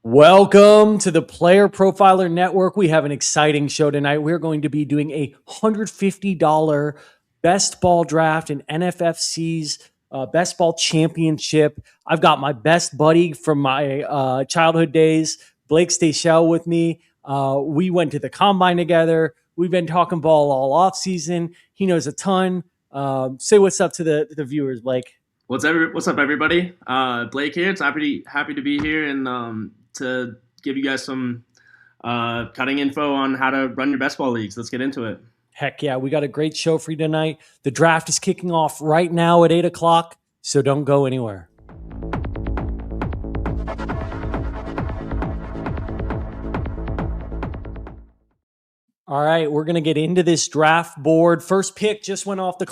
Welcome to the Player Profiler Network. We have an exciting show tonight. We're going to be doing a $150 Best Ball draft in NFFC's Best Ball Championship. I've got my best buddy from my childhood days, Blake Stachel, with me. We went to the Combine together. We've been talking ball all off season. He knows a ton. Say what's up to the viewers, Blake. What's up, everybody? Blake here. It's happy to be here and to give you guys some cutting info on how to run your best ball leagues. Let's get into it. Heck yeah, we got a great show for you tonight. The draft is kicking off right now at 8 o'clock, so don't go anywhere. All right, we're going to get into this draft board. First pick just went off the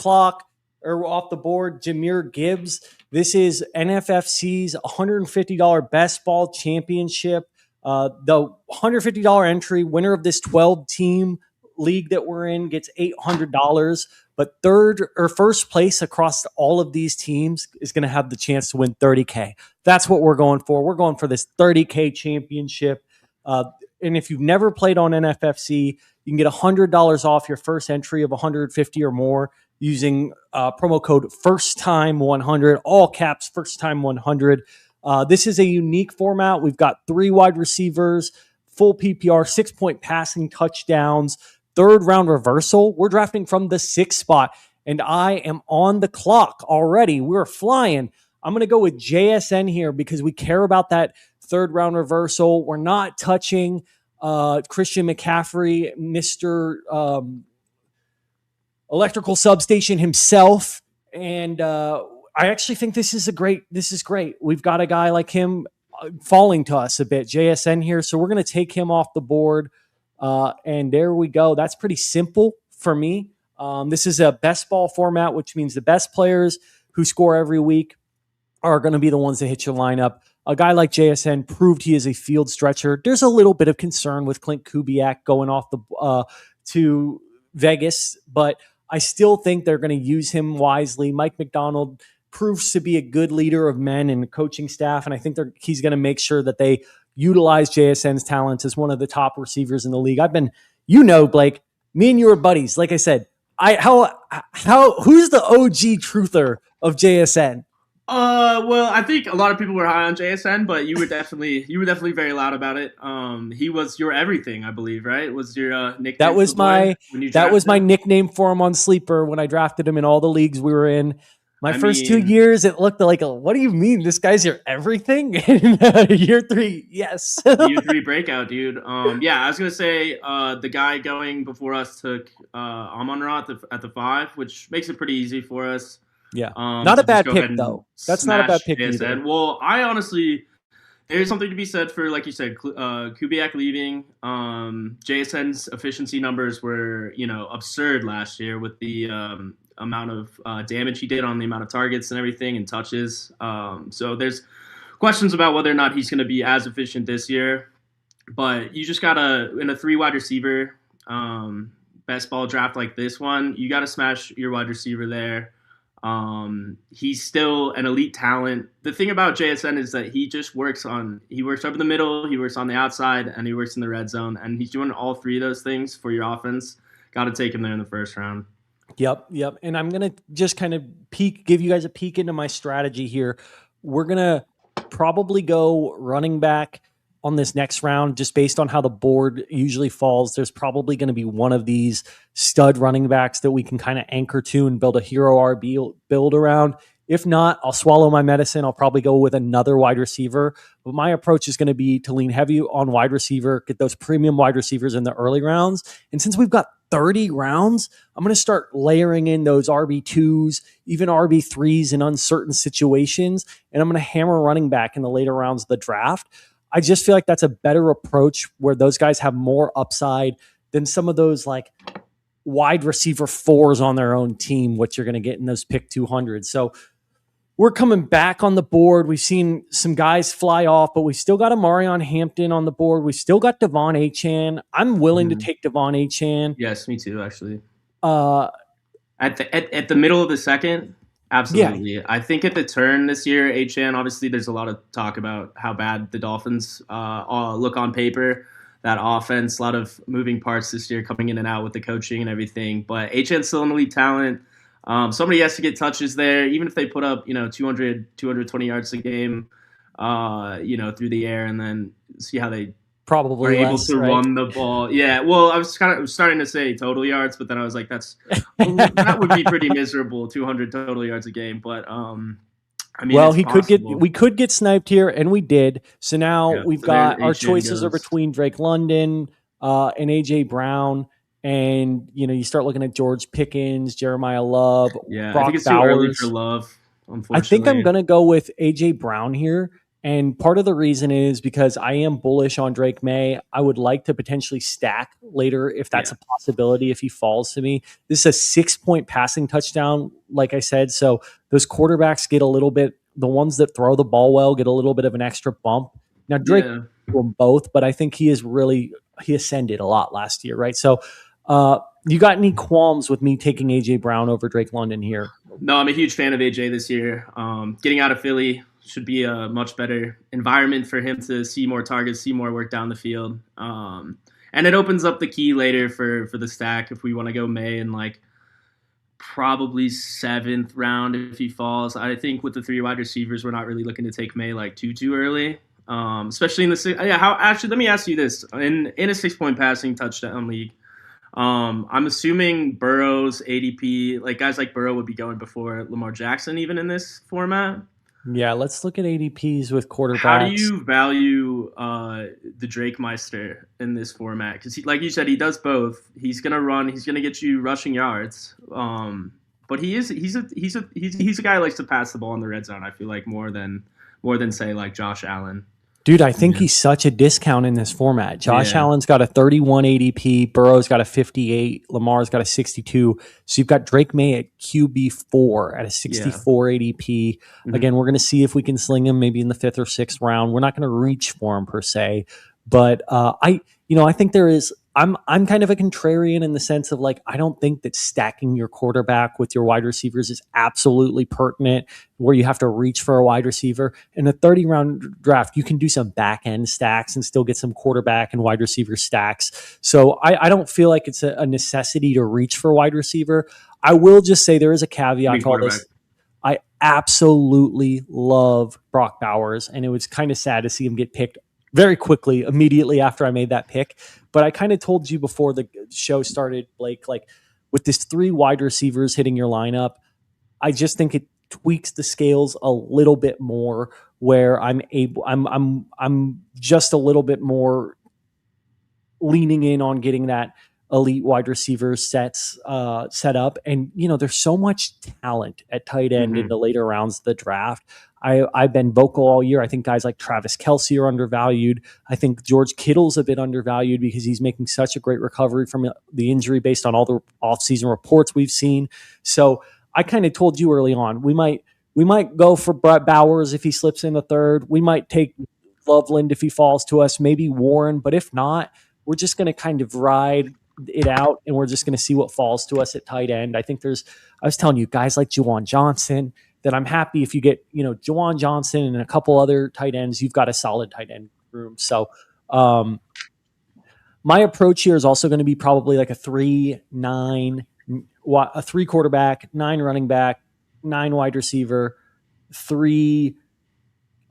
board, Jahmyr Gibbs. This is NFFC's $150 Best Ball Championship. The $150 entry, winner of this 12-team league that we're in gets $800, but first place across all of these teams is going to have the chance to win $30K. That's what we're going for. We're going for this $30K championship. And if you've never played on NFFC, you can get $100 off your first entry of $150 or more using promo code FIRSTTIME100, all caps, FIRSTTIME100. This is a unique format. We've got 3 wide receivers, full PPR, 6-point passing touchdowns, third round reversal. We're drafting from the 6th spot, and I am on the clock already. We're flying. I'm going to go with JSN here because we care about that third round reversal. We're not touching Christian McCaffrey, Mr. Electrical Substation himself. And I actually think this is great. We've got a guy like him falling to us a bit, JSN here. So we're going to take him off the board. And there we go. That's pretty simple for me. This is a best ball format, which means the best players who score every week are going to be the ones that hit your lineup. A guy like JSN proved he is a field stretcher. There's a little bit of concern with Clint Kubiak going off to Vegas, but I still think they're going to use him wisely. Mike McDonald proves to be a good leader of men and coaching staff, and I think he's going to make sure that they utilize JSN's talents as one of the top receivers in the league. Blake, me and you are buddies. Like I said, who's the OG truther of JSN? Well, I think a lot of people were high on JSN, but you were definitely very loud about it. He was your everything, I believe, right? Was your nickname? That was my nickname for him on Sleeper when I drafted him in all the leagues we were in. My first 2 years, it looked like, what do you mean? This guy's your everything? Year 3, yes. Year 3 breakout, dude. Yeah, I was gonna say the guy going before us took Amon-Ra at the 5, which makes it pretty easy for us. Yeah, not a bad pick, though. That's not a bad pick either. Well, I honestly, there's something to be said for, like you said, Kubiak leaving. JSN's efficiency numbers were, absurd last year with the amount of damage he did on the amount of targets and everything and touches. So there's questions about whether or not he's going to be as efficient this year. But you just got to, in a 3 wide receiver best ball draft like this one, you got to smash your wide receiver there. He's still an elite talent. The thing about JSN is that he works over the middle, he works on the outside, and he works in the red zone. And he's doing all 3 of those things for your offense. Got to take him there in the first round. Yep. And I'm going to just kind of give you guys a peek into my strategy here. We're going to probably go running back on this next round, just based on how the board usually falls. There's probably going to be one of these stud running backs that we can kind of anchor to and build a hero RB build around. If not, I'll swallow my medicine. I'll probably go with another wide receiver. But my approach is going to be to lean heavy on wide receiver, get those premium wide receivers in the early rounds. And since we've got 30 rounds, I'm going to start layering in those RB2s, even RB3s in uncertain situations. And I'm going to hammer running back in the later rounds of the draft. I just feel like that's a better approach where those guys have more upside than some of those like wide receiver 4s on their own team, what you're going to get in those pick 200. So we're coming back on the board. We've seen some guys fly off, but we still got Amarion Hampton on the board. We still got Devon Achane. I'm willing to take Devon Achane. Yes, me too, actually. At the middle of the second, Yeah, Absolutely. I think at the turn this year, HN, obviously there's a lot of talk about how bad the Dolphins look on paper. That offense, a lot of moving parts this year coming in and out with the coaching and everything. But HN's still an elite talent. Somebody has to get touches there, even if they put up, 220 yards a game, through the air, and then see how they are probably able less, to right? run the ball. Yeah, well, I was starting to say total yards, but then I was like, that would be pretty miserable, 200 total yards a game. But I mean, Well, it's possible. we could get sniped here, and we did. So now Yeah. we've So there, got our HN choices are goes. between Drake London and AJ Brown, and you start looking at George Pickens, Jeremiah Love, Yeah, I think Brock it's too early for Bowers. Love, I think I'm unfortunately. going to go with AJ Brown here. And part of the reason is because I am bullish on Drake May. I would like to potentially stack later if that's Yeah. a possibility if he falls to me. This is a 6-point passing touchdown, like I said. So those quarterbacks get a little bit, the ones that throw the ball well get a little bit of an extra bump. Now, Drake Yeah. will both, but I think he ascended a lot last year, right? So, you got any qualms with me taking AJ Brown over Drake London here? No, I'm a huge fan of AJ this year. Getting out of Philly should be a much better environment for him to see more targets, see more work down the field. And it opens up the key later for the stack if we want to go May and like probably 7th round if he falls. I think with the 3 wide receivers, we're not really looking to take May like too early. Especially in the actually let me ask you this. In a 6-point passing touchdown league, I'm assuming Burrow's ADP, like guys like Burrow would be going before Lamar Jackson even in this format. Yeah, let's look at ADPs with How do quarterbacks. you value the Drake Meister in this format? Because, like you said, he does both. He's gonna run. He's gonna get you rushing yards. But he's a guy who likes to pass the ball in the red zone. I feel like more than say like Josh Allen. Dude, I think Yeah. he's such a discount in this format. Josh Yeah. Allen's got a 31 ADP, Burrow's got a 58, Lamar's got a 62. So you've got Drake May at QB4 at a Yeah. 64 ADP. Mhm. Again, we're going to see if we can sling him maybe in the 5th or 6th round. We're not going to reach for him per se, but I think there is. I'm kind of a contrarian in the sense of like I don't think that stacking your quarterback with your wide receivers is absolutely pertinent where you have to reach for a wide receiver. In a 30 round draft, you can do some back end stacks and still get some quarterback and wide receiver stacks. So I don't feel like it's a necessity to reach for wide receiver. I will just say there is a caveat to all Quarterback. this. I absolutely love Brock Bowers, and it was kind of sad to see him get picked very quickly, immediately after I made that pick. But I kind of told you before the show started, Blake, like with this 3 wide receivers hitting your lineup, I just think it tweaks the scales a little bit more where I'm just a little bit more leaning in on getting that elite wide receiver set up. And, there's so much talent at tight end in Mm-hmm. the later rounds of the draft. I've been vocal all year. I think guys like Travis Kelce are undervalued. I think George Kittle's a bit undervalued because he's making such a great recovery from the injury based on all the offseason reports we've seen. So I kind of told you early on, we might go for Brett Bowers if he slips in the 3rd. We might take Loveland if he falls to us, maybe Warren. But if not, we're just going to kind of ride it out and we're just going to see what falls to us at tight end. I was telling you, guys like Juwan Johnson, that I'm happy if you get, Juwan Johnson and a couple other tight ends, you've got a solid tight end room. So my approach here is also going to be probably like a 3-9, a 3 quarterback, 9 running back, 9 wide receiver, 3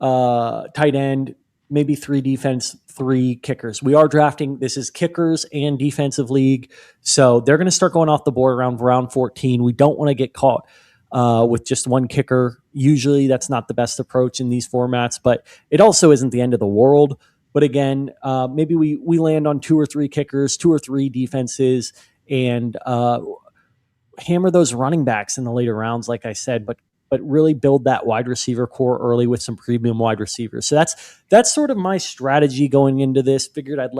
tight end, maybe 3 defense, 3 kickers. We are drafting. This is kickers and defensive league. So they're going to start going off the board around round 14. We don't want to get caught with just 1 kicker. Usually that's not the best approach in these formats, but it also isn't the end of the world. But again, maybe we land on 2 or 3 kickers, 2 or 3 defenses, and hammer those running backs in the later rounds, like I said, but really build that wide receiver core early with some premium wide receivers. So that's sort of my strategy going into this. Figured I'd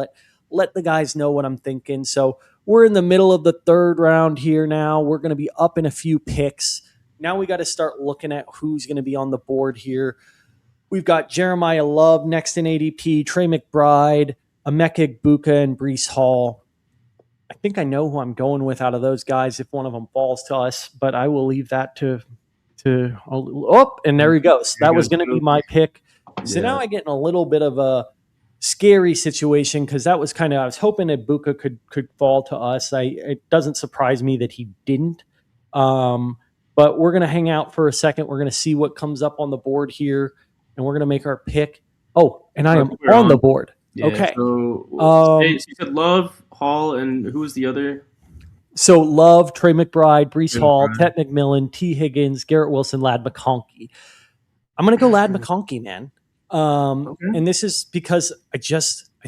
let the guys know what I'm thinking. So we're in the middle of the 3rd round here now. We're going to be up in a few picks. Now we got to start looking at who's going to be on the board here. We've got Jeremiah Love next in ADP, Trey McBride, Emeka Egbuka, and Breece Hall. I think I know who I'm going with out of those guys if one of them falls to us, but I will leave that to and there he goes. That was going to be my pick. So now I get in a little bit of a scary situation because that was I was hoping Ibuka could fall to us. It doesn't surprise me that he didn't. But we're going to hang out for a second. We're going to see what comes up on the board here, and we're going to make our pick. Oh, and I am on the board. Yeah, okay. So you said Love, Hall, and who was the other? So Love, Trey McBride, Breece Hall, Tet McMillan, T. Higgins, Garrett Wilson, Lad McConkey. I'm going to go Lad McConkey, man. And this is because I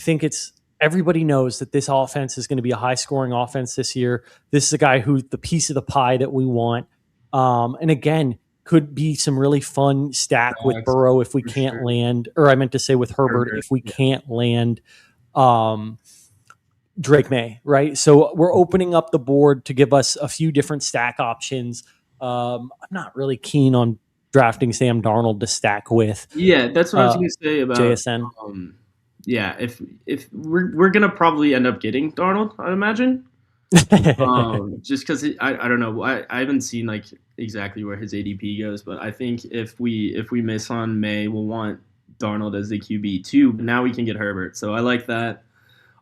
think it's everybody knows that this offense is going to be a high scoring offense this year. This is a guy who's the piece of the pie that we want. And again, could be some really fun stack with Burrow if we can't land, or I meant to say with Herbert if we can't land Drake May, right? So we're opening up the board to give us a few different stack options. I'm not really keen on drafting Sam Darnold to stack with. Yeah, that's what I was going to say about JSN. Yeah, if we're going to probably end up getting Darnold, I imagine. Just because I don't know, I haven't seen like exactly where his ADP goes, but I think if we miss on May, we'll want Darnold as the QB too. But now we can get Herbert, so I like that,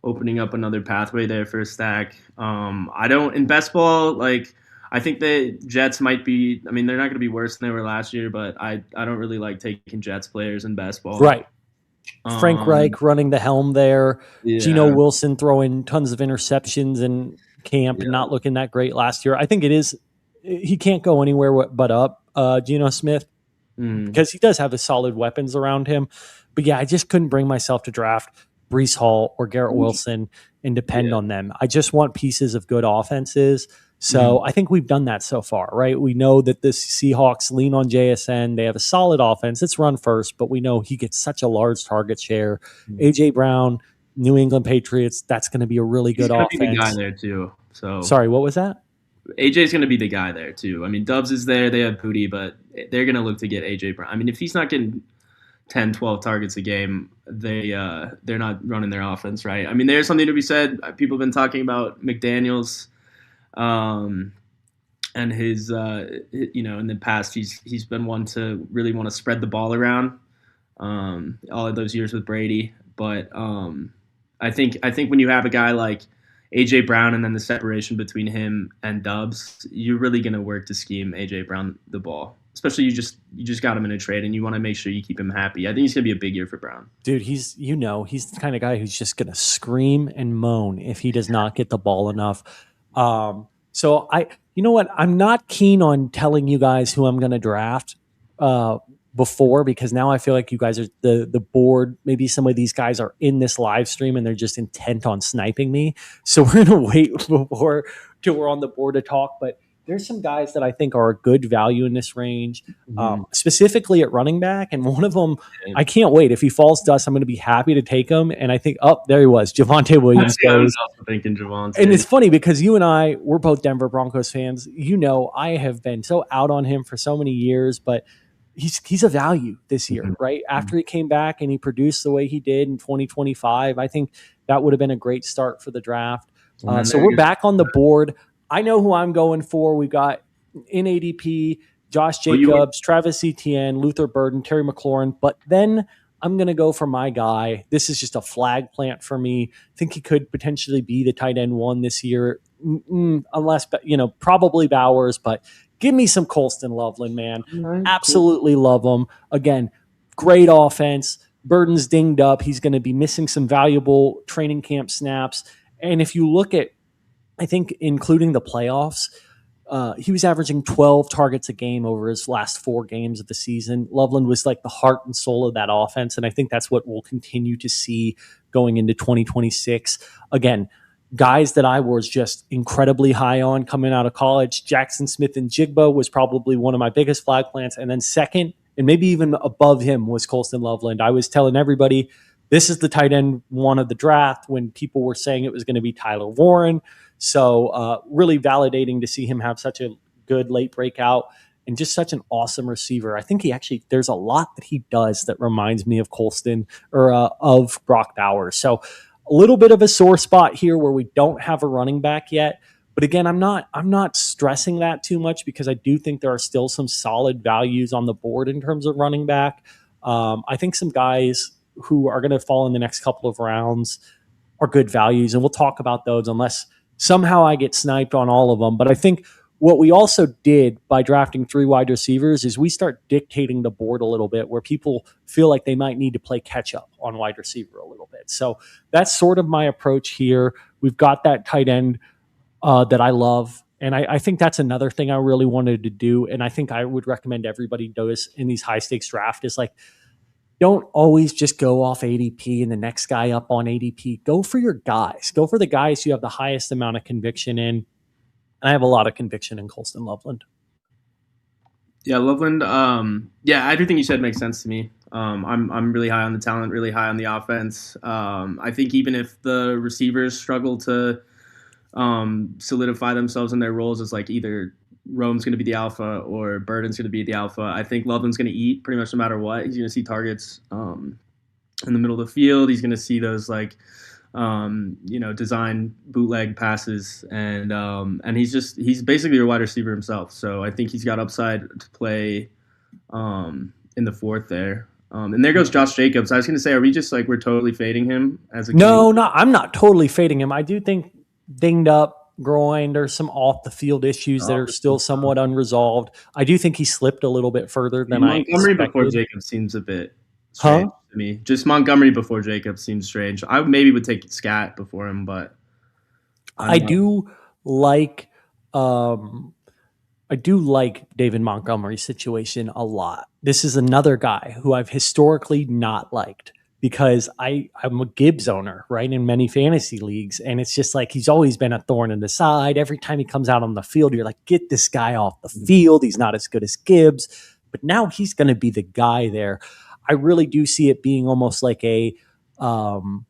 opening up another pathway there for a stack. In best ball, like I think the Jets might be. I mean, they're not going to be worse than they were last year, but I don't really like taking Jets players in best ball. Right. Frank Reich running the helm there. Yeah. Geno Wilson throwing tons of interceptions in camp and not looking that great last year. I think he can't go anywhere but up, Geno Smith, because he does have the solid weapons around him. But yeah, I just couldn't bring myself to draft Breece Hall or Garrett Wilson and depend on them. I just want pieces of good offenses. So I think we've done that so far, right? We know that the Seahawks lean on JSN. They have a solid offense. It's run first, but we know he gets such a large target share. A.J. Brown, New England Patriots, that's going to be a really good offense. He's going to be the guy there too. So sorry, what was that? AJ's going to be the guy there too. I mean, Dubs is there. They have Pooty, but they're going to look to get A.J. Brown. I mean, if he's not getting 10, 12 targets a game, they're not running their offense right. I mean, there's something to be said. People have been talking about McDaniels. And his, in the past, he's been one to really want to spread the ball around, all of those years with Brady. But I think when you have a guy like AJ Brown and then the separation between him and Dubs, you're really going to work to scheme AJ Brown the ball. Especially you just got him in a trade and you want to make sure you keep him happy. I think he's going to be a big year for Brown. Dude, he's the kind of guy who's just going to scream and moan if he does not get the ball enough. So you know what? I'm not keen on telling you guys who I'm going to draft before, because now I feel like you guys are the board. Maybe some of these guys are in this live stream and they're just intent on sniping me. So we're going to wait till we're on the board to talk. But there's some guys that I think are a good value in this range, specifically at running back. And one of them, I can't wait. If he falls to us, I'm going to be happy to take him. And I think, there he was. Javonte Williams goes. I was also thinking Javonte. And it's funny because you and I, we're both Denver Broncos fans. You know, I have been so out on him for so many years, but he's a value this year, right? After he came back and he produced the way he did in 2025, I think that would have been a great start for the draft. So we're back on the board. I know who I'm going for. We got in ADP, Josh Jacobs, Travis Etienne, Luther Burden, Terry McLaurin. But then I'm going to go for my guy. This is just a flag plant for me. I think he could potentially be the tight end one this year, unless, probably Bowers. But give me some Colston Loveland, man. Absolutely love him. Again, great offense. Burden's dinged up. He's going to be missing some valuable training camp snaps. And if you look at, I think including the playoffs, he was averaging 12 targets a game over his last 4 games of the season. Loveland was like the heart and soul of that offense, and I think that's what we'll continue to see going into 2026. Again, guys that I was just incredibly high on coming out of college, Jackson Smith and Jigba was probably one of my biggest flag plants, and then second, and maybe even above him, was Colston Loveland. I was telling everybody, this is the tight end one of the draft when people were saying it was going to be Tyler Warren. So really validating to see him have such a good late breakout and just such an awesome receiver. I think there's a lot that he does that reminds me of Colston or of Brock Bowers. So a little bit of a sore spot here where we don't have a running back yet, But again, I'm not stressing that too much because I do think there are still some solid values on the board in terms of running back. I think some guys who are going to fall in the next couple of rounds are good values, and we'll talk about those unless somehow I get sniped on all of them. But I think what we also did by drafting 3 wide receivers is we start dictating the board a little bit where people feel like they might need to play catch up on wide receiver a little bit. So that's sort of my approach here. We've got that tight end that I love. And I think that's another thing I really wanted to do. And I think I would recommend everybody does in these high stakes draft is like, don't always just go off ADP and the next guy up on ADP. Go for your guys. Go for the guys you have the highest amount of conviction in. And I have a lot of conviction in Colston Loveland. Yeah, Loveland. I do think you said makes sense to me. I'm really high on the talent, really high on the offense. I think even if the receivers struggle to solidify themselves in their roles as like either Rome's going to be the alpha or Burden's going to be the alpha, I think Loveland's going to eat pretty much no matter what. He's going to see targets in the middle of the field. He's going to see those like design bootleg passes, and he's basically a wide receiver himself. So I think he's got upside to play in the fourth there. And there goes Josh Jacobs. I was going to say, are we just like we're totally fading him as a No, I'm not totally fading him. I do think dinged up groin. There's some off the field issues that are still somewhat unresolved. I do think he slipped a little bit further than I expected. Montgomery before Jacobs seems a bit strange to me. Just Montgomery before Jacobs seems strange. I maybe would take Scat before him, but I do like David Montgomery's situation a lot. This is another guy who I've historically not liked because I'm a Gibbs owner, right, in many fantasy leagues. And it's just like he's always been a thorn in the side. Every time he comes out on the field, you're like, get this guy off the field. He's not as good as Gibbs. But now he's going to be the guy there. I really do see it being almost like a Joe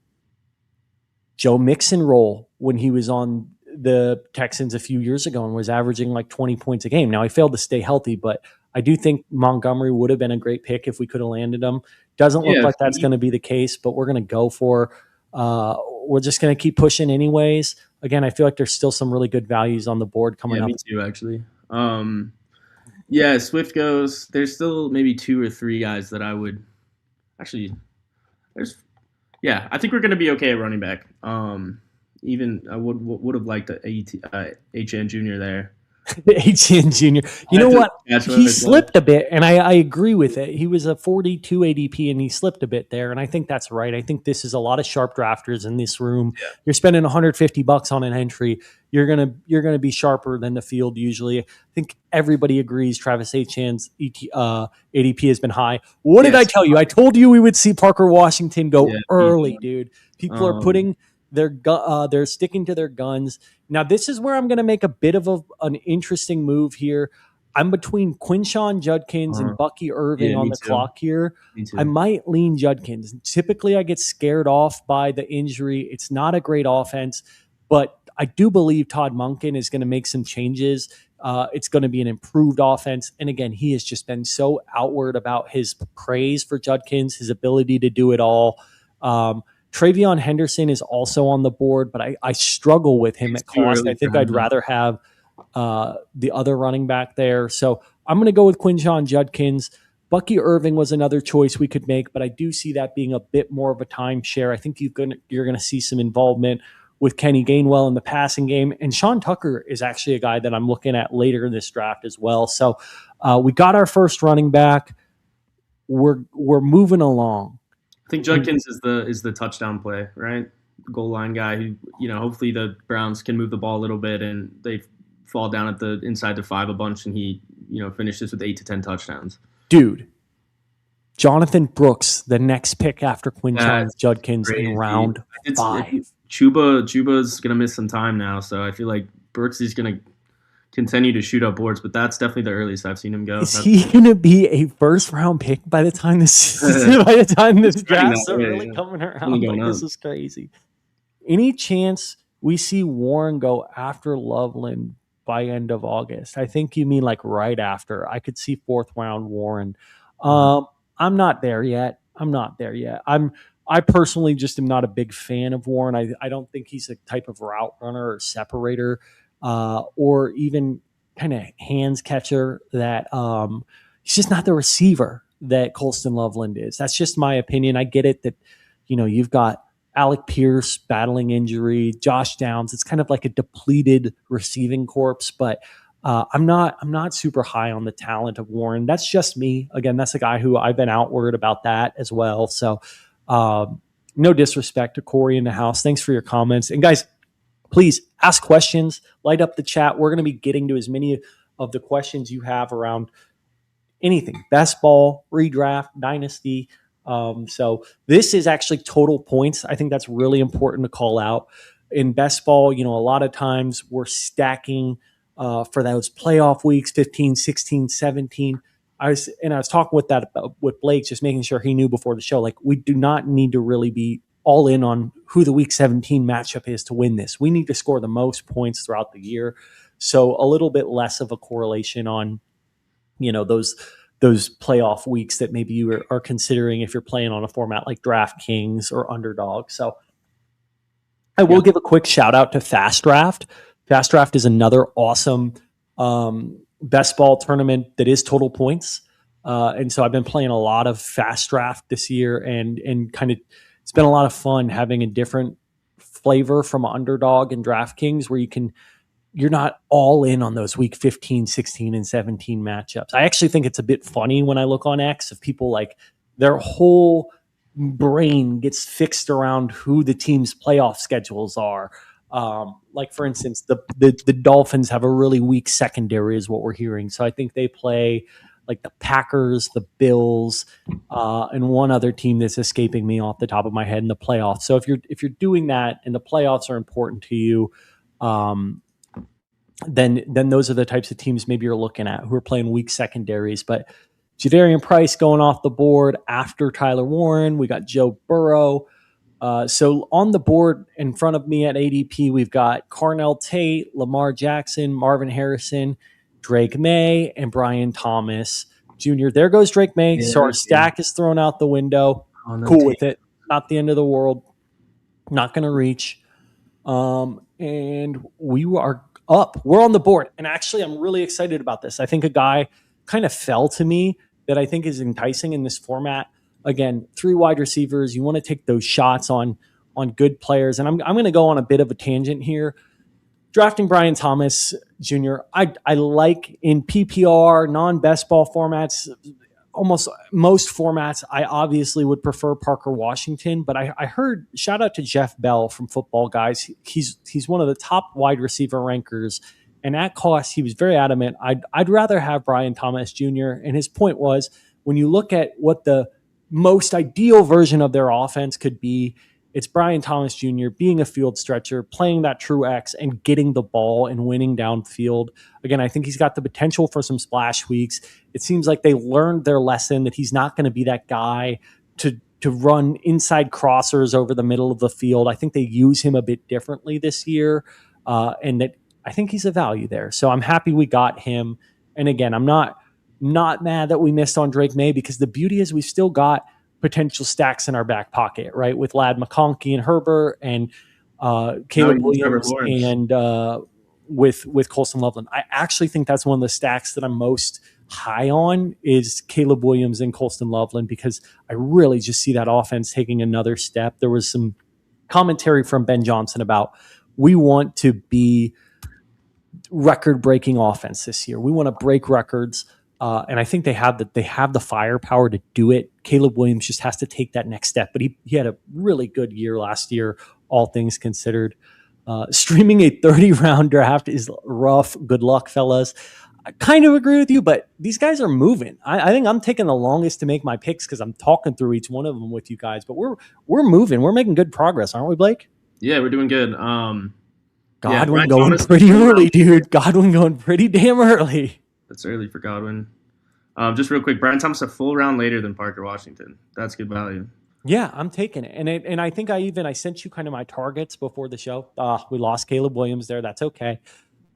Mixon role when he was on the Texans a few years ago and was averaging like 20 points a game. Now, he failed to stay healthy, but I do think Montgomery would have been a great pick if we could have landed him. Doesn't look like that's going to be the case, but we're going to go for we're just going to keep pushing anyways. Again, I feel like there's still some really good values on the board coming up. Me too, actually. Swift goes. There's still maybe 2 or 3 guys that I would actually. I think we're going to be okay at running back. Even I would have liked HN Jr. there. HN Jr. You know what? He slipped a bit, and I agree with it. He was a 42 ADP, and he slipped a bit there, and I think that's right. I think this is a lot of sharp drafters in this room. Yeah. You're spending $150 on an entry. You're gonna be sharper than the field usually. I think everybody agrees Travis Etienne's ADP has been high. What did I tell you? I told you we would see Parker Washington go early, dude. People are putting they're sticking to their guns. Now, this is where I'm going to make a bit of an interesting move here. I'm between Quinshawn Judkins and Bucky Irving on the clock here. I might lean Judkins. Typically, I get scared off by the injury. It's not a great offense, but I do believe Todd Monken is going to make some changes. It's going to be an improved offense. And again, he has just been so outward about his praise for Judkins, his ability to do it all. Travion Henderson is also on the board, but I struggle with him at cost. I think I'd rather have the other running back there. So I'm going to go with Quinshawn Judkins. Bucky Irving was another choice we could make, but I do see that being a bit more of a timeshare. I think you're going to see some involvement with Kenny Gainwell in the passing game. And Sean Tucker is actually a guy that I'm looking at later in this draft as well. So we got our first running back. We're moving along. I think Judkins is the touchdown play, right? Goal line guy who, hopefully the Browns can move the ball a little bit and they fall down at the inside to 5 a bunch and he, finishes with 8 to 10 touchdowns. Dude, Jonathan Brooks, the next pick after Quinshawn Judkins in round 5. Chuba's going to miss some time now, so I feel like Brooks is going to continue to shoot up boards, but that's definitely the earliest I've seen him go. Is he going to be a first-round pick by the time this draft's really coming around? This is crazy. Any chance we see Warren go after Loveland by end of August? I think you mean like right after. I could see 4th round Warren. I'm not there yet. I personally just am not a big fan of Warren. I don't think he's a type of route runner or separator. or even kind of hands catcher that he's just not the receiver that Colston Loveland is. That's just my opinion. I get it that, you've got Alec Pierce battling injury, Josh Downs. It's kind of like a depleted receiving corpse, but I'm not super high on the talent of Warren. That's just me. Again, that's a guy who I've been outward about that as well. So no disrespect to Corey in the house. Thanks for your comments. And guys, please ask questions, light up the chat. We're going to be getting to as many of the questions you have around anything, best ball, redraft, dynasty. So this is actually total points. I think that's really important to call out. In best ball, a lot of times we're stacking for those playoff weeks, 15, 16, 17. I was talking with Blake, just making sure he knew before the show, like we do not need to really be all in on who the week 17 matchup is to win this. We need to score the most points throughout the year. So a little bit less of a correlation on, those playoff weeks that maybe you are considering if you're playing on a format like DraftKings or Underdog. So I will give a quick shout out to Fast Draft. Fast Draft is another awesome best ball tournament that is total points. And so I've been playing a lot of Fast Draft this year and kind of, it's been a lot of fun having a different flavor from Underdog and DraftKings where you're not all in on those week 15, 16, and 17 matchups. I actually think it's a bit funny when I look on X of people like their whole brain gets fixed around who the team's playoff schedules are. Like for instance, the Dolphins have a really weak secondary is what we're hearing. So I think they play like the Packers, the Bills, and one other team that's escaping me off the top of my head in the playoffs. So if you're doing that and the playoffs are important to you, then those are the types of teams maybe you're looking at who are playing weak secondaries. But Javarian Price going off the board after Tyler Warren. We got Joe Burrow. So on the board in front of me at ADP, we've got Carnell Tate, Lamar Jackson, Marvin Harrison, Drake May, and Brian Thomas Jr. There goes Drake May. Yeah, so our stack is thrown out the window. Cool with it. Not the end of the world. Not going to reach. And we are up. We're on the board. And actually, I'm really excited about this. I think a guy kind of fell to me that I think is enticing in this format. Again, 3 wide receivers. You want to take those shots on good players. And I'm going to go on a bit of a tangent here. Drafting Brian Thomas Jr., I like in PPR, non-best ball formats, almost most formats, I obviously would prefer Parker Washington. But I heard, shout out to Jeff Bell from Footballguys. He's one of the top wide receiver rankers. And at cost, he was very adamant. I'd rather have Brian Thomas Jr. And his point was, when you look at what the most ideal version of their offense could be, it's Brian Thomas Jr. being a field stretcher, playing that true X, and getting the ball and winning downfield. Again, I think he's got the potential for some splash weeks. It seems like they learned their lesson that he's not going to be that guy to run inside crossers over the middle of the field. I think they use him a bit differently this year, and that I think he's a value there. So I'm happy we got him. And again, I'm not mad that we missed on Drake May, because the beauty is we've still got potential stacks in our back pocket, right? With Lad McConkey and Herbert and Caleb Williams and with Colston Loveland. I actually think that's one of the stacks that I'm most high on is Caleb Williams and Colston Loveland, because I really just see that offense taking another step. There was some commentary from Ben Johnson about we want to be record-breaking offense this year. We want to break records. And I think they have the firepower to do it. Caleb Williams just has to take that next step. But he had a really good year last year, all things considered. Streaming a 30-round draft is rough. Good luck, fellas. I kind of agree with you, but these guys are moving. I think I'm taking the longest to make my picks because I'm talking through each one of them with you guys. But we're moving. We're making good progress, aren't we, Blake? Yeah, we're doing good. Godwin going pretty early, dude. Godwin going pretty damn early. That's early for Godwin. Just real quick, Brian Thomas a full round later than Parker Washington. That's good value. Yeah, I'm taking it. And I think I sent you kind of my targets before the show. We lost Caleb Williams there. That's okay.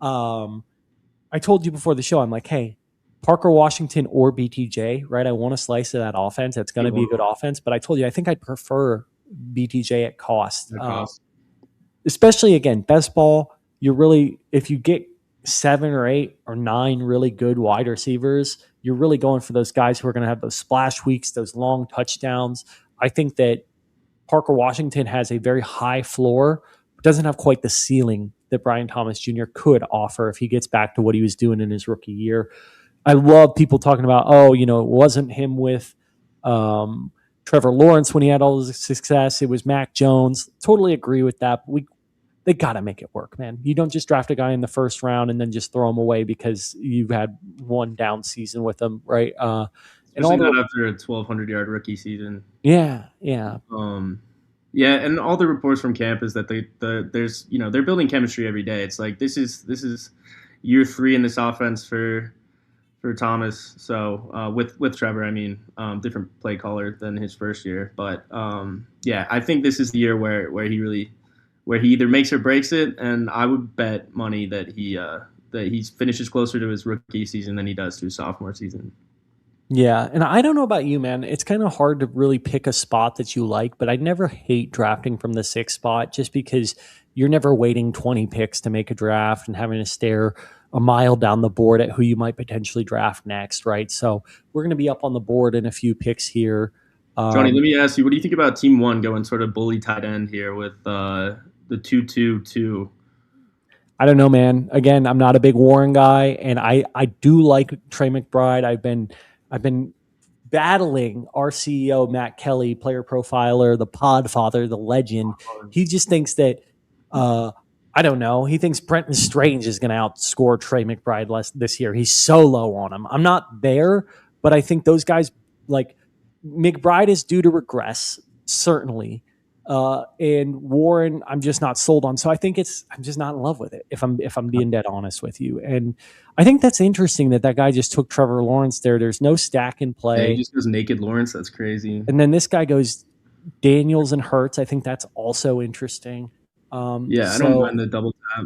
I told you before the show, I'm like, hey, Parker Washington or BTJ, right? I want a slice of that offense. It's going to be a good offense. But I told you, I think I'd prefer BTJ at cost. Especially, again, best ball. you're really, if you get 7 or 8 or 9 really good wide receivers, you're really going for those guys who are going to have those splash weeks, those long touchdowns. I think that Parker Washington has a very high floor, but doesn't have quite the ceiling that Brian Thomas Jr. could offer if he gets back to what he was doing in his rookie year. I love people talking about, oh, it wasn't him with Trevor Lawrence when he had all his success. It was Mac Jones. Totally agree with that. But they got to make it work, man. You don't just draft a guy in the first round and then just throw him away because you've had one down season with him, right? Especially not after a 1,200-yard rookie season. Yeah. Yeah, and all the reports from camp is that there's they're building chemistry every day. It's like this is year 3 in this offense for Thomas. So with Trevor, I mean, different play caller than his first year, but I think this is the year where he either makes or breaks it, and I would bet money that he finishes closer to his rookie season than he does to his sophomore season. Yeah, and I don't know about you, man. It's kind of hard to really pick a spot that you like, but I never hate drafting from the 6th spot just because you're never waiting 20 picks to make a draft and having to stare a mile down the board at who you might potentially draft next, right? So we're going to be up on the board in a few picks here. Johnny, let me ask you, what do you think about Team 1 going sort of bully tight end here with the 2-2-2? I don't know, man. Again, I'm not a big Warren guy, and I do like Trey McBride. I've been battling our CEO, Matt Kelly, player profiler, the pod father, the legend. He just thinks that, I don't know. He thinks Brenton Strange is going to outscore Trey McBride this year. He's so low on him. I'm not there, but I think those guys, like McBride, is due to regress, certainly. And Warren, I'm just not sold on. So I think I'm just not in love with it, if I'm being dead honest with you. And I think that's interesting that guy just took Trevor Lawrence there. There's no stack in play. Yeah, he just goes naked Lawrence. That's crazy. And then this guy goes Daniels and Hurts. I think that's also interesting. I don't mind the double tap.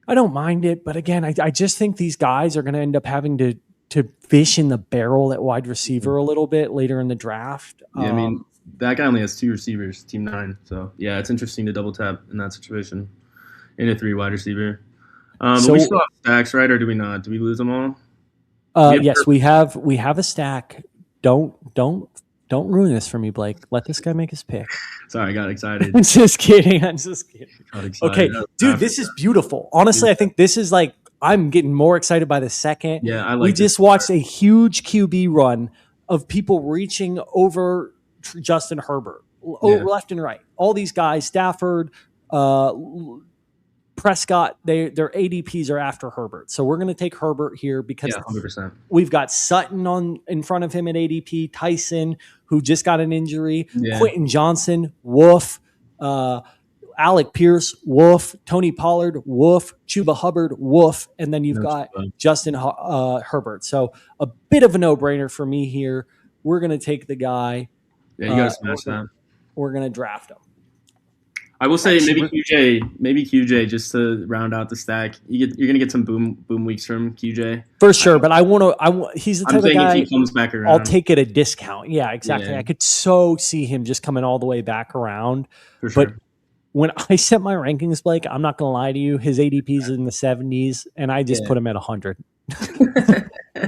I don't mind it, but again, I just think these guys are going to end up having to fish in the barrel at wide receiver a little bit later in the draft. Yeah, I mean, that guy only has 2 receivers, Team 9. So, yeah, it's interesting to double tap in that situation in a 3 wide receiver. But we still have stacks, right? Or do we not? Do we lose them all? Yes, we have a stack. Don't ruin this for me, Blake. Let this guy make his pick. Sorry, I got excited. I'm just kidding. Okay, dude, this is beautiful. Honestly, I think this is like, I'm getting more excited by the second. Yeah, I like. We just watched a huge QB run of people reaching over Justin Herbert, left and right. All these guys, Stafford, Prescott, their ADPs are after Herbert. So we're going to take Herbert here because 100%. We've got Sutton in front of him at ADP, Tyson, who just got an injury, Quentin Johnson, woof, Alec Pierce, woof, Tony Pollard, woof, Chuba Hubbard, woof, and then you've got Justin Herbert. So a bit of a no-brainer for me here. We're going to take the guy. Yeah, you got to smash that. We're going to draft him. I will say maybe QJ just to round out the stack. You're going to get some boom weeks from QJ for sure. But he's the type of guy. If he comes back around, I'll take it a discount. Yeah, exactly. Yeah. I could so see him just coming all the way back around. For sure. But when I set my rankings, Blake, I'm not going to lie to you. His ADP's in the 70s, and I just put him at 100.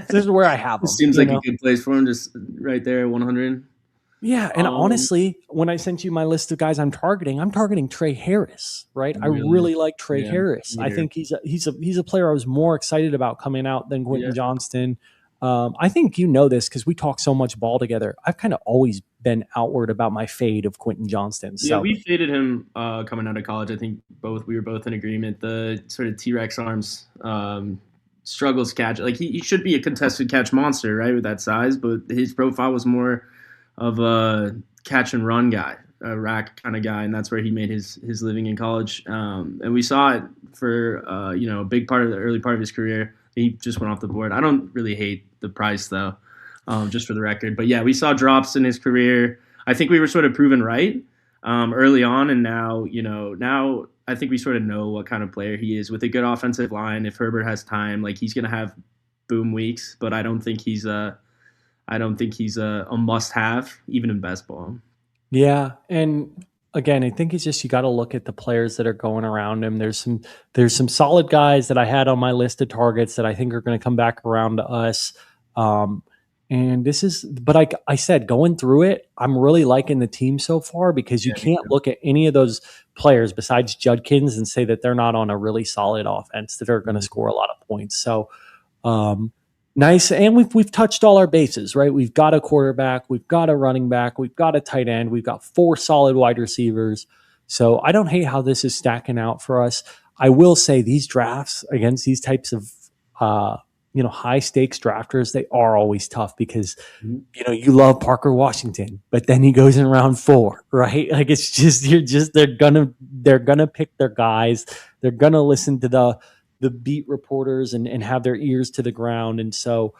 This is where I have him. Seems like a good place for him, just right there at 100. Yeah, and honestly, when I sent you my list of guys I'm targeting Trey Harris, right? Really? I really like Trey Harris. I think he's a player I was more excited about coming out than Quentin Johnston. I think you know this because we talk so much ball together. I've kind of always been outward about my fade of Quentin Johnston. So. Yeah, we faded him coming out of college. I think we were both in agreement. The sort of T-Rex arms struggles catch. Like he should be a contested catch monster, right, with that size, but his profile was more of a catch and run guy, a rack kind of guy, and that's where he made his living in college. And we saw it for a big part of the early part of his career. He just went off the board. I don't really hate the price though, just for the record. But yeah, we saw drops in his career. I think we were sort of proven right early on, and now I think we sort of know what kind of player he is with a good offensive line. If Herbert has time, like he's gonna have boom weeks, but I don't think he's a must-have, even in best ball. Yeah, and again, I think it's just you got to look at the players that are going around him. There's some solid guys that I had on my list of targets that I think are going to come back around to us. And this is, but I said going through it, I'm really liking the team so far because you can't look at any of those players besides Judkins and say that they're not on a really solid offense that are going to score a lot of points. So nice. And we've touched all our bases, right? We've got a quarterback, we've got a running back, we've got a tight end, we've got 4 solid wide receivers. So I don't hate how this is stacking out for us. I will say these drafts against these types of high stakes drafters, they are always tough because you love Parker Washington, but then he goes in round 4, right? Like it's just they're gonna pick their guys. They're gonna listen to the beat reporters and have their ears to the ground. And so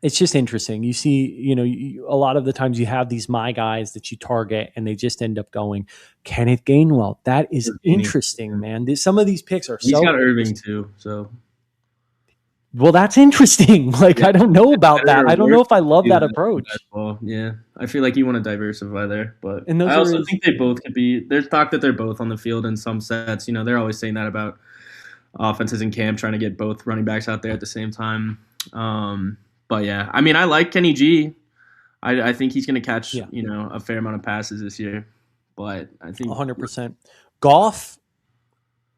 it's just interesting. You see, a lot of the times you have these my guys that you target and they just end up going Kenneth Gainwell. That is interesting, man. Some of these picks are He's got Irving too, so. Well, that's interesting. Like, I don't know about that. I don't know if I love that approach. Yeah, I feel like you want to diversify there, but I also think they both could be. There's talk that they're both on the field in some sets. They're always saying that about offenses in camp, trying to get both running backs out there at the same time. But yeah, I mean, I like Kenny G. I think he's going to catch a fair amount of passes this year. But I think 100%. Goff,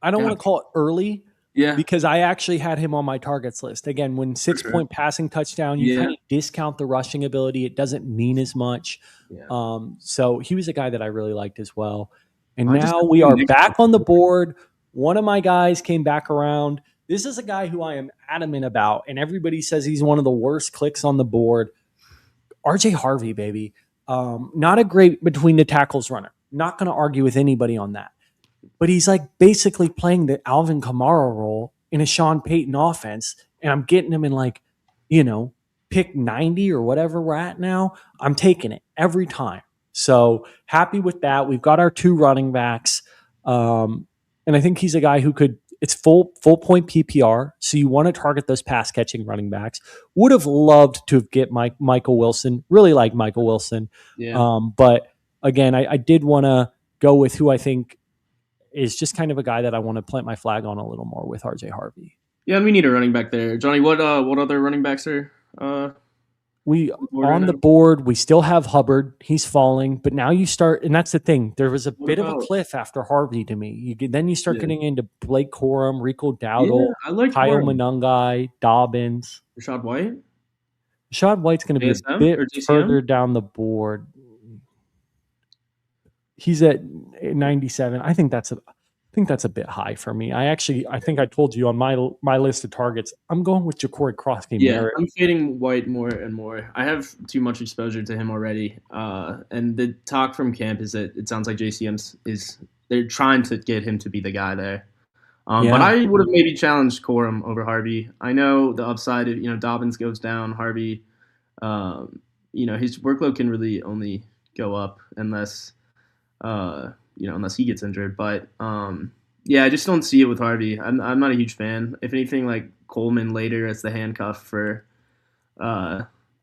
I don't want to call it early. Yeah, because I actually had him on my targets list. Again, when 6-point passing touchdown, you kind of discount the rushing ability. It doesn't mean as much. Yeah. So he was a guy that I really liked as well. And now we are back on the board. One of my guys came back around. This is a guy who I am adamant about, and everybody says he's one of the worst clicks on the board. RJ Harvey, baby. Not a great between the tackles runner. Not going to argue with anybody on that. But he's like basically playing the Alvin Kamara role in a Sean Payton offense. And I'm getting him in pick 90 or whatever we're at now. I'm taking it every time. So happy with that. We've got our 2 running backs. And I think he's a guy who it's full point PPR. So you want to target those pass catching running backs. Would have loved to get Michael Wilson. Really like Michael Wilson. Yeah. But again, I did want to go with who I think is just kind of a guy that I want to plant my flag on a little more with RJ Harvey. Yeah, and we need a running back there. Jonny, what other running backs are we on the board? We still have Hubbard. He's falling, but now you start, and that's the thing. There was a bit of a cliff after Harvey to me. Then you start getting into Blake Corum, Rico Dowdle, Kyle Monangai, Dobbins. Rashad White? Rashad White's going to be a bit further down the board. He's at 97. I think that's a bit high for me. I think I told you on my list of targets, I'm going with Ja'Cory Cross-Game. Yeah, I'm fading White more and more. I have too much exposure to him already. And the talk from camp is that it sounds like JCM's they're trying to get him to be the guy there. But I would have maybe challenged Corum over Harvey. I know the upside if Dobbins goes down, Harvey, his workload can really only go up unless he gets injured. But I just don't see it with Harvey. I'm not a huge fan. If anything, like Coleman later as the handcuff for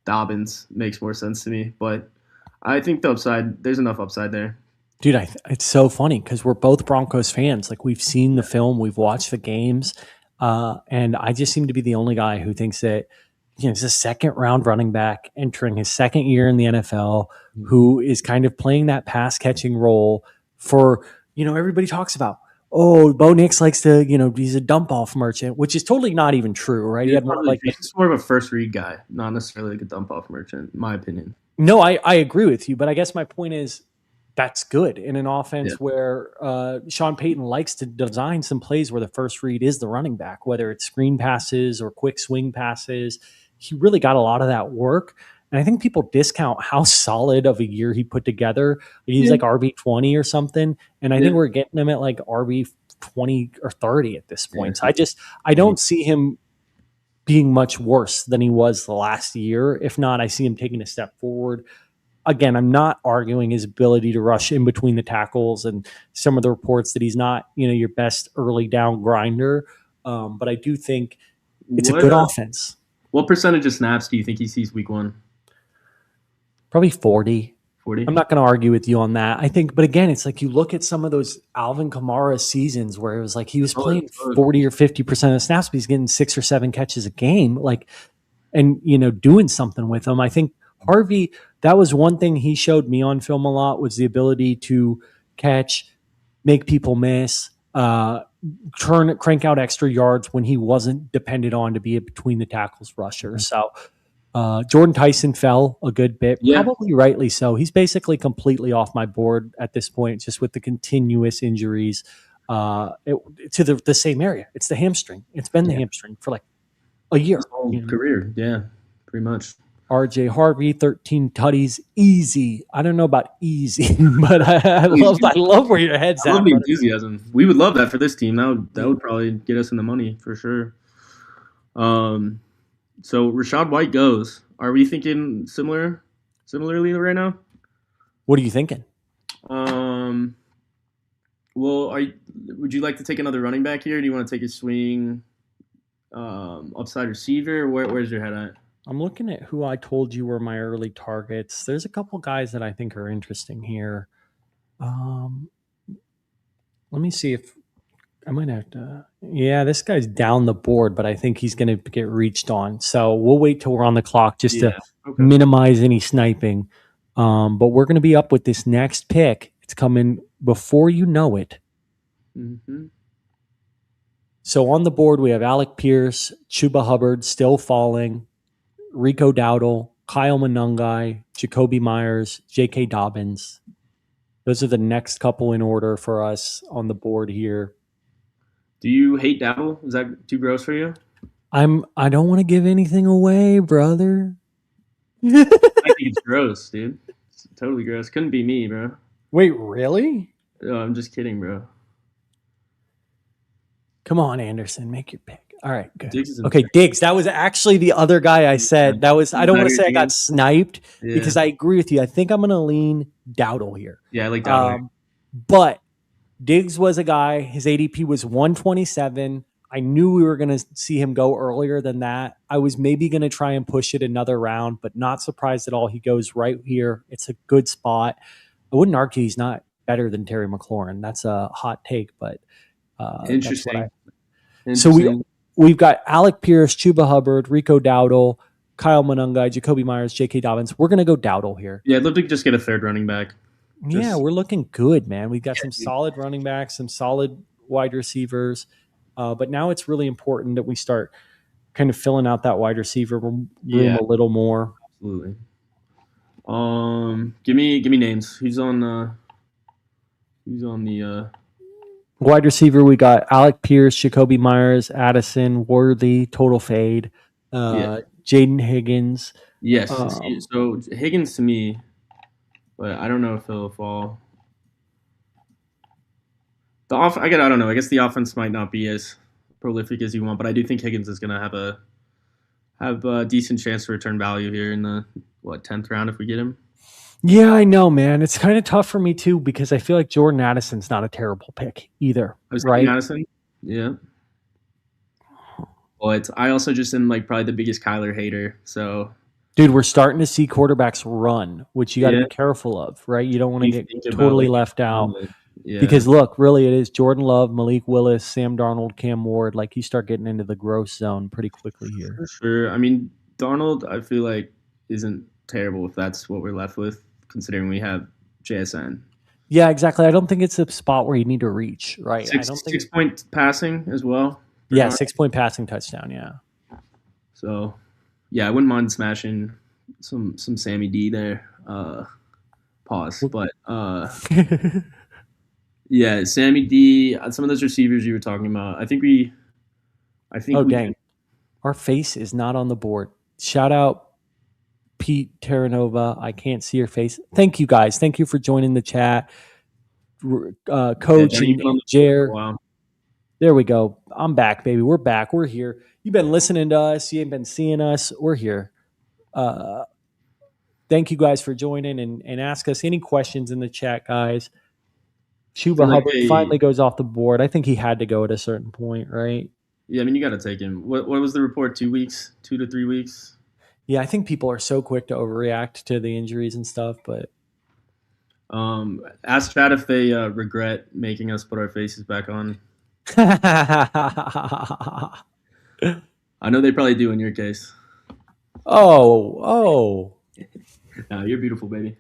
Dobbins makes more sense to me. But I think there's enough upside there. Dude, it's so funny because we're both Broncos fans. Like we've seen the film, we've watched the games, and I just seem to be the only guy who thinks that he's a 2nd-round running back entering his 2nd year in the NFL, who is kind of playing that pass-catching role for, everybody talks about, Bo Nix likes to, he's a dump-off merchant, which is totally not even true, right? He's more of a first-read guy, not necessarily like a dump-off merchant, in my opinion. No, I agree with you, but I guess my point is that's good in an offense where Sean Payton likes to design some plays where the first read is the running back, whether it's screen passes or quick swing passes. He really got a lot of that work. And I think people discount how solid of a year he put together. He's like RB20 or something. And I think we're getting him at like RB20 or 30 at this point. So I don't see him being much worse than he was the last year. If not, I see him taking a step forward. Again, I'm not arguing his ability to rush in between the tackles and some of the reports that he's not, your best early down grinder. But I do think it's a good offense. What percentage of snaps do you think he sees week 1? Probably 40. 40. I'm not going to argue with you on that. I think, but again, it's like you look at some of those Alvin Kamara seasons where it was like he was playing 40 or 50% of the snaps, but he's getting 6 or 7 catches a game, like, and doing something with them. I think Harvey, that was one thing he showed me on film a lot, was the ability to catch, make people miss, crank out extra yards when he wasn't depended on to be a between the tackles rusher. So Jordan Tyson fell a good bit, probably rightly so. He's basically completely off my board at this point, just with the continuous injuries to the same area. It's the hamstring. It's been the hamstring for like a year. His whole career, yeah, pretty much. RJ Harvey, 13 tutties, easy. I don't know about easy, but I love where your head's at. I love the enthusiasm. We would love that for this team. That would probably get us in the money for sure. So Rachaad White goes. Are we thinking similarly right now? What are you thinking? Well, would you like to take another running back here? Do you want to take a swing upside receiver? Where's your head at? I'm looking at who I told you were my early targets. There's a couple guys that I think are interesting here. Let me see if I might have to. Yeah, this guy's down the board, but I think he's going to get reached on. So we'll wait till we're on the clock just to minimize any sniping. But we're going to be up with this next pick. It's coming before you know it. Mm-hmm. So on the board, we have Alec Pierce, Chuba Hubbard still falling, Rico Dowdle, Kyle Monangai, Jacoby Myers, J.K. Dobbins. Those are the next couple in order for us on the board here. Do you hate Dowdle? Is that too gross for you? I don't want to give anything away, brother. I think it's gross, dude. It's totally gross. Couldn't be me, bro. Wait, really? No, I'm just kidding, bro. Come on, Anderson, make your pick. All right, good. Okay, Diggs. That was actually the other guy I said. That was. I don't want to say I got sniped because I agree with you. I think I'm going to lean Dowdle here. Yeah, I like Dowdle. But Diggs was a guy. His ADP was 127. I knew we were going to see him go earlier than that. I was maybe going to try and push it another round, but not surprised at all. He goes right here. It's a good spot. I wouldn't argue he's not better than Terry McLaurin. That's a hot take, but interesting. So we've got Alec Pierce, Chuba Hubbard, Rico Dowdle, Kyle Monangai, Jacoby Myers, J.K. Dobbins. We're going to go Dowdle here. Yeah, I'd love to just get a third running back. Yeah, we're looking good, man. We've got some solid running backs, some solid wide receivers. But now it's really important that we start kind of filling out that wide receiver room a little more. Absolutely. Give me names. Who's on the wide receiver? We got Alec Pierce, Jacoby Myers, Addison, Worthy, total fade, Jaden Higgins. Yes. So Higgins to me, but I don't know if he'll fall. I don't know. I guess the offense might not be as prolific as you want, but I do think Higgins is going to have a decent chance to return value here in the 10th round if we get him. Yeah, I know, man. It's kind of tough for me too because I feel like Jordan Addison's not a terrible pick either. Right? Addison, yeah. But I also just am probably the biggest Kyler hater. So, dude, we're starting to see quarterbacks run, which you got to be careful of, right? You don't want to get totally left out. Yeah. Because look, really, it is Jordan Love, Malik Willis, Sam Darnold, Cam Ward. You start getting into the gross zone pretty quickly here. For sure. I mean, Darnold, I feel like isn't terrible if that's what we're left with, considering we have JSN. Yeah, exactly. I don't think it's a spot where you need to reach, right? 6-point passing as well. Yeah, 6-point passing touchdown. Yeah. So, yeah, I wouldn't mind smashing some Sammy D there. Pause, but. Yeah, Sammy D. Some of those receivers you were talking about. I think. Dang, our face is not on the board. Shout out, Pete Terranova. I can't see your face. Thank you guys. Thank you for joining the chat, Coach and Jer. Wow. There we go. I'm back, baby. We're back. We're here. You've been listening to us. You ain't been seeing us. We're here. Thank you guys for joining and ask us any questions in the chat, guys. Chuba Hubbard finally goes off the board. I think he had to go at a certain point, right? Yeah, I mean, you got to take him. What was the report? 2 weeks? 2 to 3 weeks? Yeah, I think people are so quick to overreact to the injuries and stuff, but Ask Chad if they regret making us put our faces back on. I know they probably do in your case. Oh. No, you're beautiful, baby.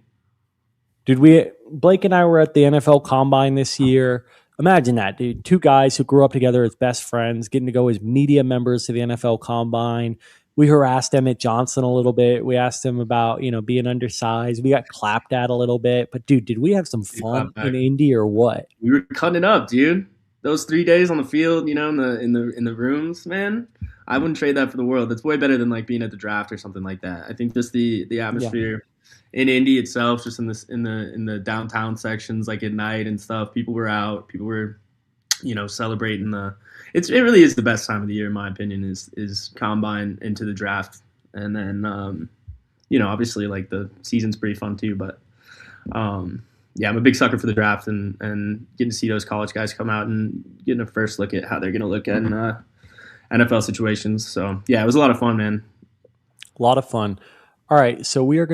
Blake and I were at the NFL Combine this year. Imagine that, dude. Two guys who grew up together as best friends, getting to go as media members to the NFL Combine. We harassed Emmett Johnson a little bit. We asked him about, being undersized. We got clapped at a little bit. But dude, did we have some fun in Indy or what? We were cutting it up, dude. Those 3 days on the field, in the rooms, man. I wouldn't trade that for the world. That's way better than like being at the draft or something like that. I think just the atmosphere in Indy itself, just in the downtown sections, like at night and stuff. People were out. People were, celebrating it really is the best time of the year in my opinion. Is combine into the draft, and then obviously like the season's pretty fun too, but. Yeah, I'm a big sucker for the draft and getting to see those college guys come out and getting a first look at how they're going to look at NFL situations. So, yeah, it was a lot of fun, man. A lot of fun. All right, so we are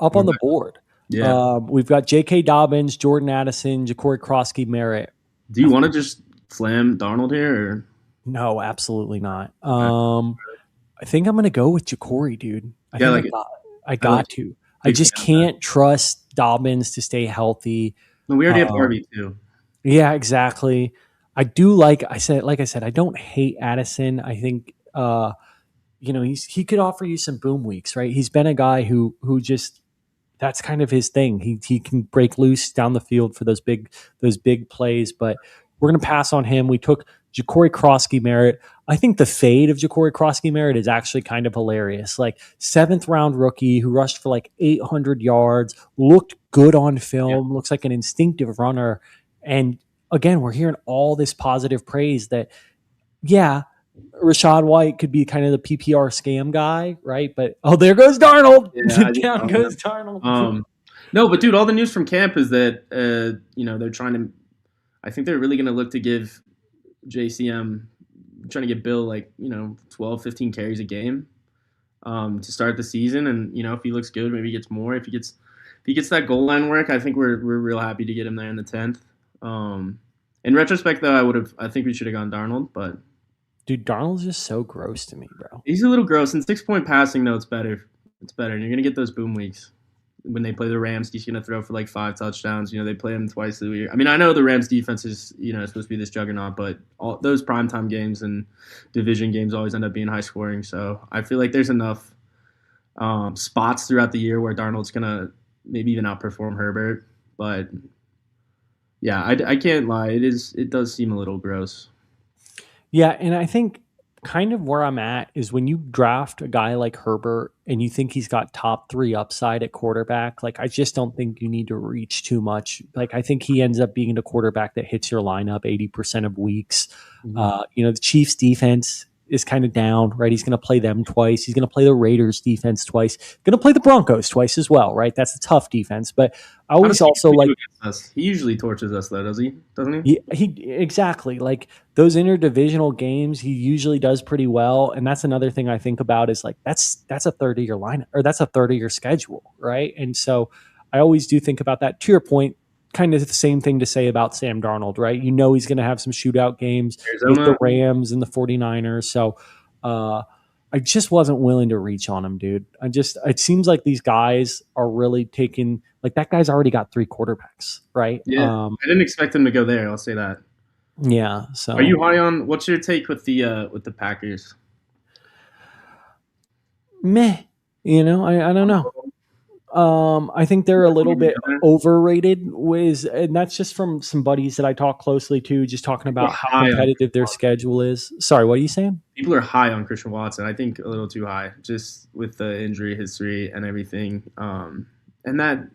up on the board. Yeah. We've got J.K. Dobbins, Jordan Addison, Ja'Cory Crosky, Merritt. Do you want to just slam Darnold here? Or? No, absolutely not. I think I'm going to go with Ja'Cory, dude. I got to. I just can't trust Dobbins to stay healthy. No, we already have Harvey too. Yeah, exactly. I do like I said, I don't hate Addison. I think he could offer you some boom weeks, right? He's been a guy who just that's kind of his thing. He can break loose down the field for those big plays, but we're gonna pass on him. We took Ja'Cory Crosky Merritt. I think the fade of Ja'Cory Crosky Merritt is actually kind of hilarious. Like 7th round rookie who rushed for like 800 yards, looked good on film, looks like an instinctive runner. And again, we're hearing all this positive praise that, Rachaad White could be kind of the PPR scam guy, right? But there goes Darnold. Down goes Darnold. No, but dude, all the news from camp is that they're trying to. I think they're really going to look to give JCM, trying to get Bill like 12, 15 carries a game to start the season, and if he looks good, maybe he gets more. If he gets that goal line work, I think we're real happy to get him there in the 10th. In retrospect, though, I think we should have gone Darnold, but. Dude, Darnold's just so gross to me, bro. He's a little gross. In 6-point passing, though, it's better. It's better. And you're going to get those boom weeks. When they play the Rams, he's going to throw for like 5 touchdowns. They play him twice a year. I mean, I know the Rams defense is, supposed to be this juggernaut, but all those primetime games and division games always end up being high scoring. So I feel like there's enough spots throughout the year where Darnold's going to maybe even outperform Herbert. But yeah, I can't lie. It does seem a little gross. Yeah, and I think kind of where I'm at is when you draft a guy like Herbert and you think he's got top 3 upside at quarterback, like I just don't think you need to reach too much. Like I think he ends up being the quarterback that hits your lineup 80% of weeks. Mm-hmm. The Chiefs defense is kind of down, right? He's going to play them twice. He's going to play the Raiders defense twice. Going to play the Broncos twice as well, right? That's a tough defense. But I always also like. He usually torches us, though, doesn't he? He exactly like those interdivisional games. He usually does pretty well, and that's another thing I think about is like that's a third of your lineup or that's a third of your schedule, right? And so I always do think about that. To your point. Kind of the same thing to say about Sam Darnold, right? He's going to have some shootout games with the Rams and the 49ers. So I just wasn't willing to reach on him, dude. It seems like these guys are really taking, like that guy's already got 3 quarterbacks, right? Yeah. I didn't expect him to go there. I'll say that. Yeah. So are you high on, what's your take with the Packers? Meh. I don't know. I think they're a little bit overrated, and that's just from some buddies that I talk closely to, just talking about how competitive their schedule is. Sorry, what are you saying? People are high on Christian Watson. I think a little too high, just with the injury history and everything. And that,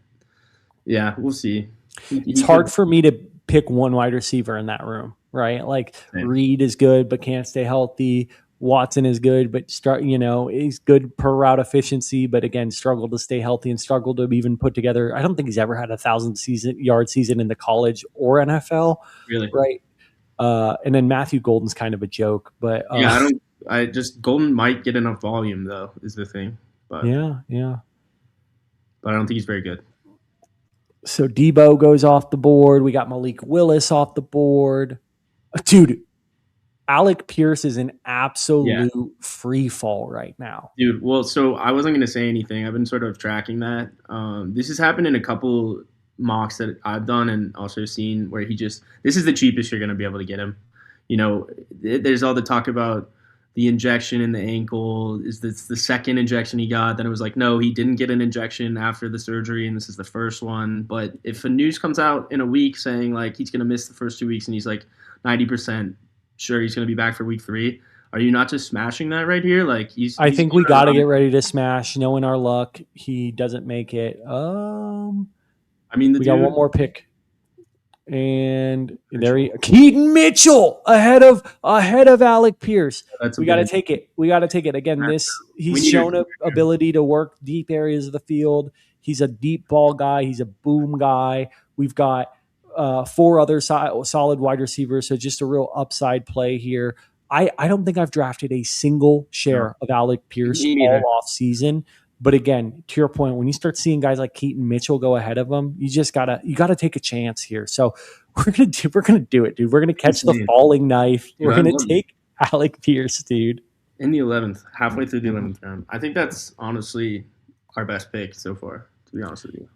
yeah, we'll see. It's hard for me to pick one wide receiver in that room, right? Like Reed is good, but can't stay healthy. Watson is good, but he's good per route efficiency, but again, struggled to stay healthy and struggled to even put together. I don't think he's ever had 1,000-yard season in the college or NFL. Really? Right. And then Matthew Golden's kind of a joke, but Golden might get enough volume though, is the thing. But yeah. but I don't think he's very good. So Debo goes off the board. We got Malik Willis off the board. Dude, Alec Pierce is an absolute free fall right now. Dude, well, so I wasn't going to say anything. I've been sort of tracking that. This has happened in a couple mocks that I've done and also seen where this is the cheapest you're going to be able to get him. You know, there's all the talk about the injection in the ankle. Is this the second injection he got? Then it was like, no, he didn't get an injection after the surgery, and this is the first one. But if a news comes out in a week saying, like, he's going to miss the first 2 weeks and he's like 90% sure he's going to be back for week 3, are you not just smashing that right here? Like, I think we got to get ready to smash. Knowing our luck, he doesn't make it. I mean, we got one more pick. And Keaton Mitchell ahead of Alec Pierce. We got to take it. We got to take it again. He's shown an ability to work deep areas of the field. He's a deep ball guy. He's a boom guy. We've got 4 other solid wide receivers. So just a real upside play here. I don't think I've drafted a single share of Alec Pierce all off season. But again, to your point, when you start seeing guys like Keaton Mitchell go ahead of him, you gotta take a chance here. So we're gonna do it, dude. We're gonna catch the falling knife. We're gonna take Alec Pierce, dude. In the 11th, halfway through the 11th round. I think that's honestly our best pick so far, to be honest with you.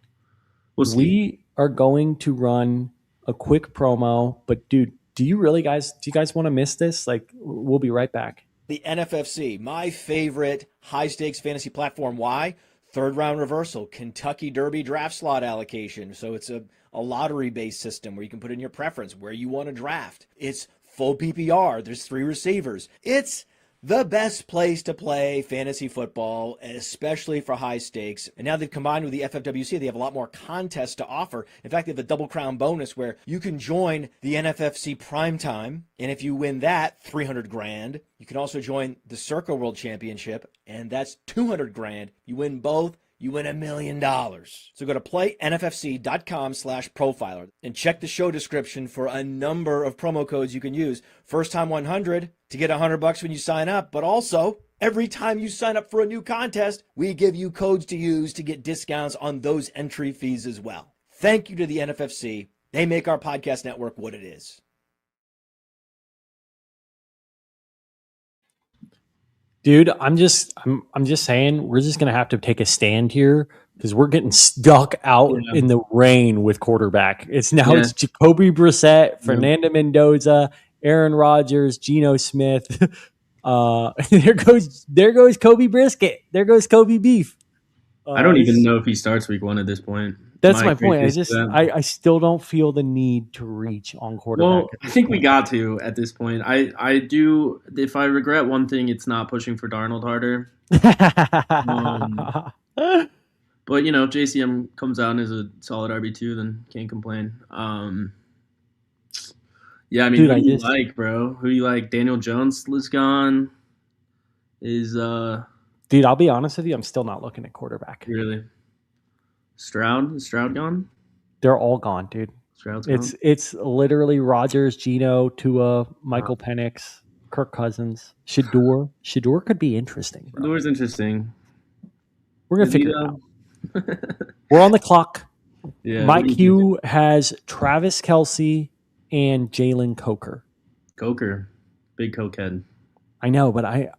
We are going to run a quick promo, but dude, do you guys want to miss this? Like, we'll be right back. The NFFC, my favorite high-stakes fantasy platform. Why? Third-round reversal, Kentucky Derby draft slot allocation. So it's a lottery-based system where you can put in your preference, where you want to draft. It's full PPR. There's 3 receivers. It's the best place to play fantasy football, especially for high stakes. And now they've combined with the FFWC. They have a lot more contests to offer. In fact, they have a double crown bonus where you can join the NFFC Primetime. And if you win that, 300 grand. You can also join the Circa World Championship, and that's 200 grand. You win both, you win $1 million. So go to playnffc.com/profiler and check the show description for a number of promo codes you can use. First time 100 to get $100 when you sign up, but also every time you sign up for a new contest, we give you codes to use to get discounts on those entry fees as well. Thank you to the NFFC. They make our podcast network what it is. Dude, I'm just saying we're just gonna have to take a stand here because we're getting stuck out in the rain with quarterback. It's Jacoby Brissett, Fernando Mendoza, Aaron Rodgers, Geno Smith. There goes Kobe Brisket. There goes Kobe Beef. I don't even know if he starts week 1 at this point. That's my point. I still don't feel the need to reach on quarterback. Well, I think we got to at this point. I do. If I regret one thing, it's not pushing for Darnold harder. But JCM comes out and is a solid RB2, then can't complain. Yeah, I mean, dude, who do you like, bro? Who do you like? Daniel Jones is gone. Dude, I'll be honest with you. I'm still not looking at quarterback. Really? Stroud? Is Stroud gone? They're all gone, dude. Stroud's gone? It's literally Rodgers, Geno, Tua, Michael Penix, Kirk Cousins, Shador. Shador could be interesting, bro. Shador's interesting. We're going to figure it out. We're on the clock. Yeah, My Q has Travis Kelce and Jalen Coker. Coker. Big cokehead. I know, but I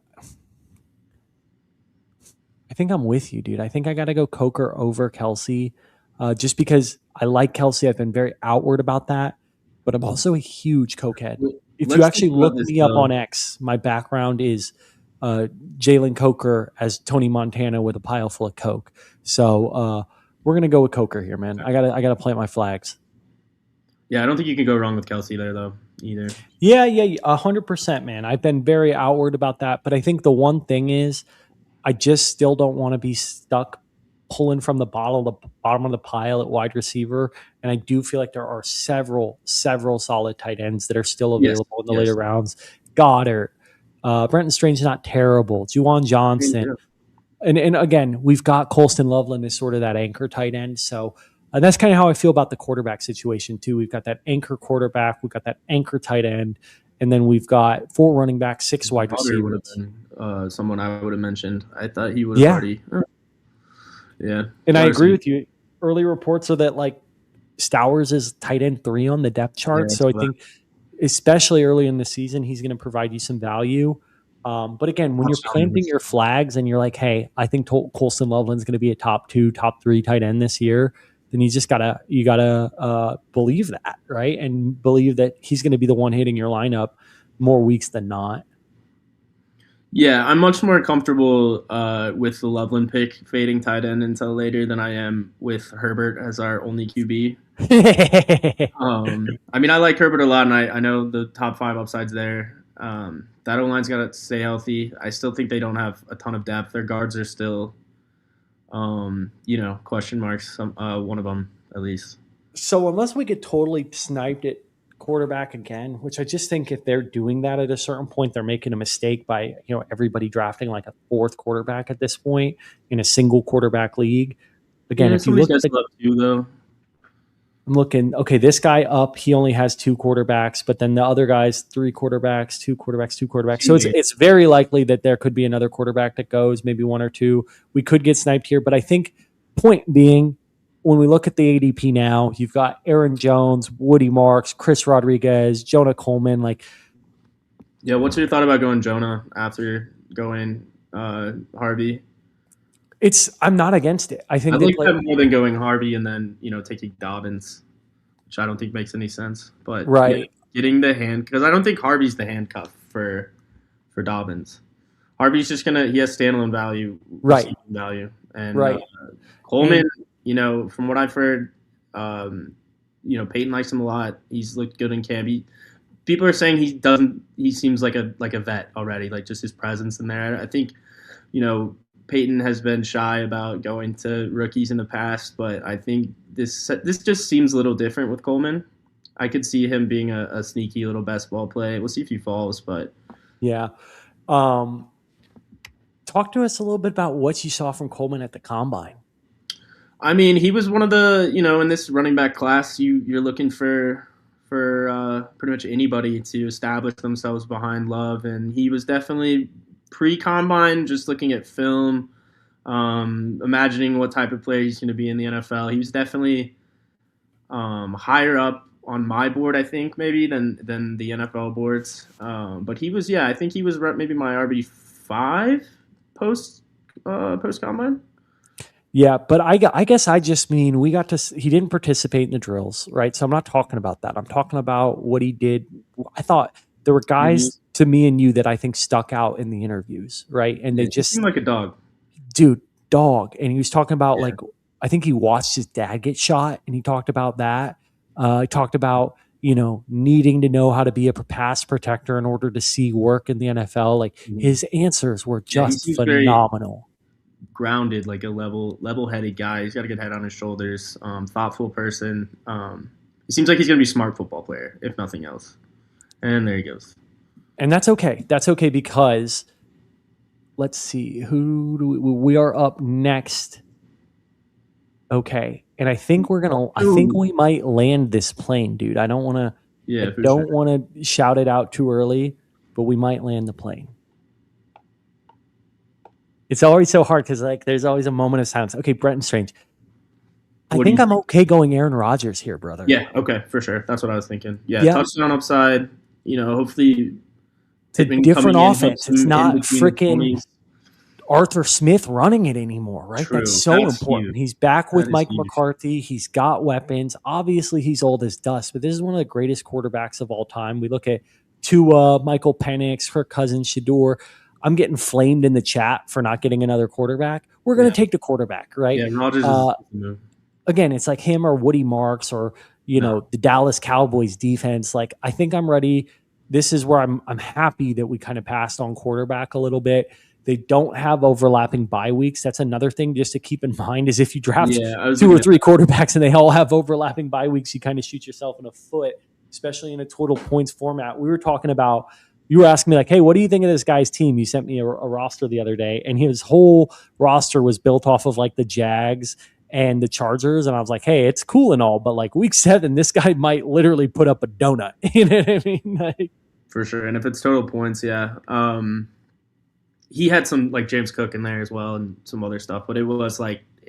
think I'm with you, dude. I think I got to go Coker over Kelce just because I like Kelce. I've been very outward about that, but I'm also a huge cokehead. If you actually look me up on X, my background is Jalen Coker as Tony Montana with a pile full of coke. So we're gonna go with Coker here, man. I gotta plant my flags. Yeah, I don't think you can go wrong with Kelce there, though, either. Yeah, 100%, man. I've been very outward about that, but I think the one thing is I just still don't want to be stuck pulling from the bottom of the pile at wide receiver. And I do feel like there are several solid tight ends that are still available in the later rounds. Goddard, Brenton Strange, not terrible. Juwan Johnson. And again, we've got Colston Loveland as sort of that anchor tight end. So that's kind of how I feel about the quarterback situation too. We've got that anchor quarterback. We've got that anchor tight end. And then we've got 4 running backs, 6 wide receivers. Would have been someone I would have mentioned. I thought he would have already. Yeah. And I agree with you. Early reports are that like Stowers is tight end 3 on the depth chart. So I think especially early in the season, he's going to provide you some value. But again, when you're planting your flags and you're like, hey, I think Colson Loveland's going to be a top 2, top 3 tight end this year, then you gotta believe that, right? And believe that he's going to be the one hitting your lineup more weeks than not. Yeah, I'm much more comfortable with the Loveland pick fading tight end until later than I am with Herbert as our only QB. I mean, I like Herbert a lot, and I know the top 5 upsides there. That O-line's got to stay healthy. I still think they don't have a ton of depth. Their guards are still, question marks. One of them, at least. So unless we get totally sniped at quarterback again, which I just think if they're doing that at a certain point, they're making a mistake by, everybody drafting like a 4th quarterback at this point in a single quarterback league. Again, if you look at though. I'm looking, okay, this guy up, he only has 2 quarterbacks, but then the other guy's 3 quarterbacks, 2 quarterbacks, 2 quarterbacks. So it's very likely that there could be another quarterback that goes, maybe 1 or 2. We could get sniped here, but I think point being, when we look at the ADP now, you've got Aaron Jones, Woody Marks, Chris Rodriguez, Jonah Coleman. Yeah, what's your thought about going Jonah after going Harvey? I'm not against it. I think I like that more than going Harvey and then taking Dobbins, which I don't think makes any sense. But right, getting the hand, because I don't think Harvey's the handcuff for Dobbins. Harvey's just he has standalone value, right? Value, and right. Coleman. From what I've heard, Peyton likes him a lot. He's looked good in camp. People are saying he seems like a vet already, like just his presence in there. I think, Peyton has been shy about going to rookies in the past, but I think this just seems a little different with Coleman. I could see him being a sneaky little best ball play. We'll see if he falls, but yeah. Talk to us a little bit about what you saw from Coleman at the combine. I mean, he was one of the, in this running back class, you're looking for pretty much anybody to establish themselves behind Love, and he was definitely pre-combine, just looking at film, imagining what type of player he's going to be in the NFL. He was definitely higher up on my board, I think, maybe than the NFL boards. But he was, I think he was maybe my RB5 post combine. Yeah, but I guess I just mean he didn't participate in the drills, right? So I'm not talking about that. I'm talking about what he did. I thought there were guys to me and you that I think stuck out in the interviews, right? And they just seemed like a dog. Dude, dog. And he was talking about I think he watched his dad get shot and he talked about that. He talked about, needing to know how to be a pass protector in order to see work in the NFL. His answers were just phenomenal. Grounded, like a level-headed guy. He's got a good head on his shoulders. Thoughtful person. He seems like he's going to be a smart football player, if nothing else. And there he goes. And that's okay. That's okay because let's see we are up next. Okay, and I think we might land this plane, dude. I don't want to. Yeah, I don't want to shout it out too early, but we might land the plane. It's always so hard because there's always a moment of silence. Okay, Brenton Strange. I think I'm okay going Aaron Rodgers here, brother. Yeah, okay, for sure. That's what I was thinking. Yeah. Touchdown upside. Hopefully it's a different offense. It's not freaking Arthur Smith running it anymore, right? True. That's so important. Huge. He's back with Mike McCarthy. He's got weapons. Obviously, he's old as dust, but this is one of the greatest quarterbacks of all time. We look at Tua, Michael Penix, Kirk Cousins, Shador. I'm getting flamed in the chat for not getting another quarterback. We're going to take the quarterback, right? Yeah, Rodgers again, it's like him or Woody Marks or, the Dallas Cowboys defense. I think I'm ready. This is where I'm happy that we kind of passed on quarterback a little bit. They don't have overlapping bye weeks. That's another thing just to keep in mind is if you draft 2 or 3 quarterbacks and they all have overlapping bye weeks, you kind of shoot yourself in the foot, especially in a total points format. We were talking about, you were asking me hey, what do you think of this guy's team? You sent me a roster the other day and his whole roster was built off of the Jags and the Chargers. And I was like, hey, it's cool and all, but week 7, this guy might literally put up a donut. You know what I mean? For sure. And if it's total points, yeah. He had some James Cook in there as well and some other stuff, but it was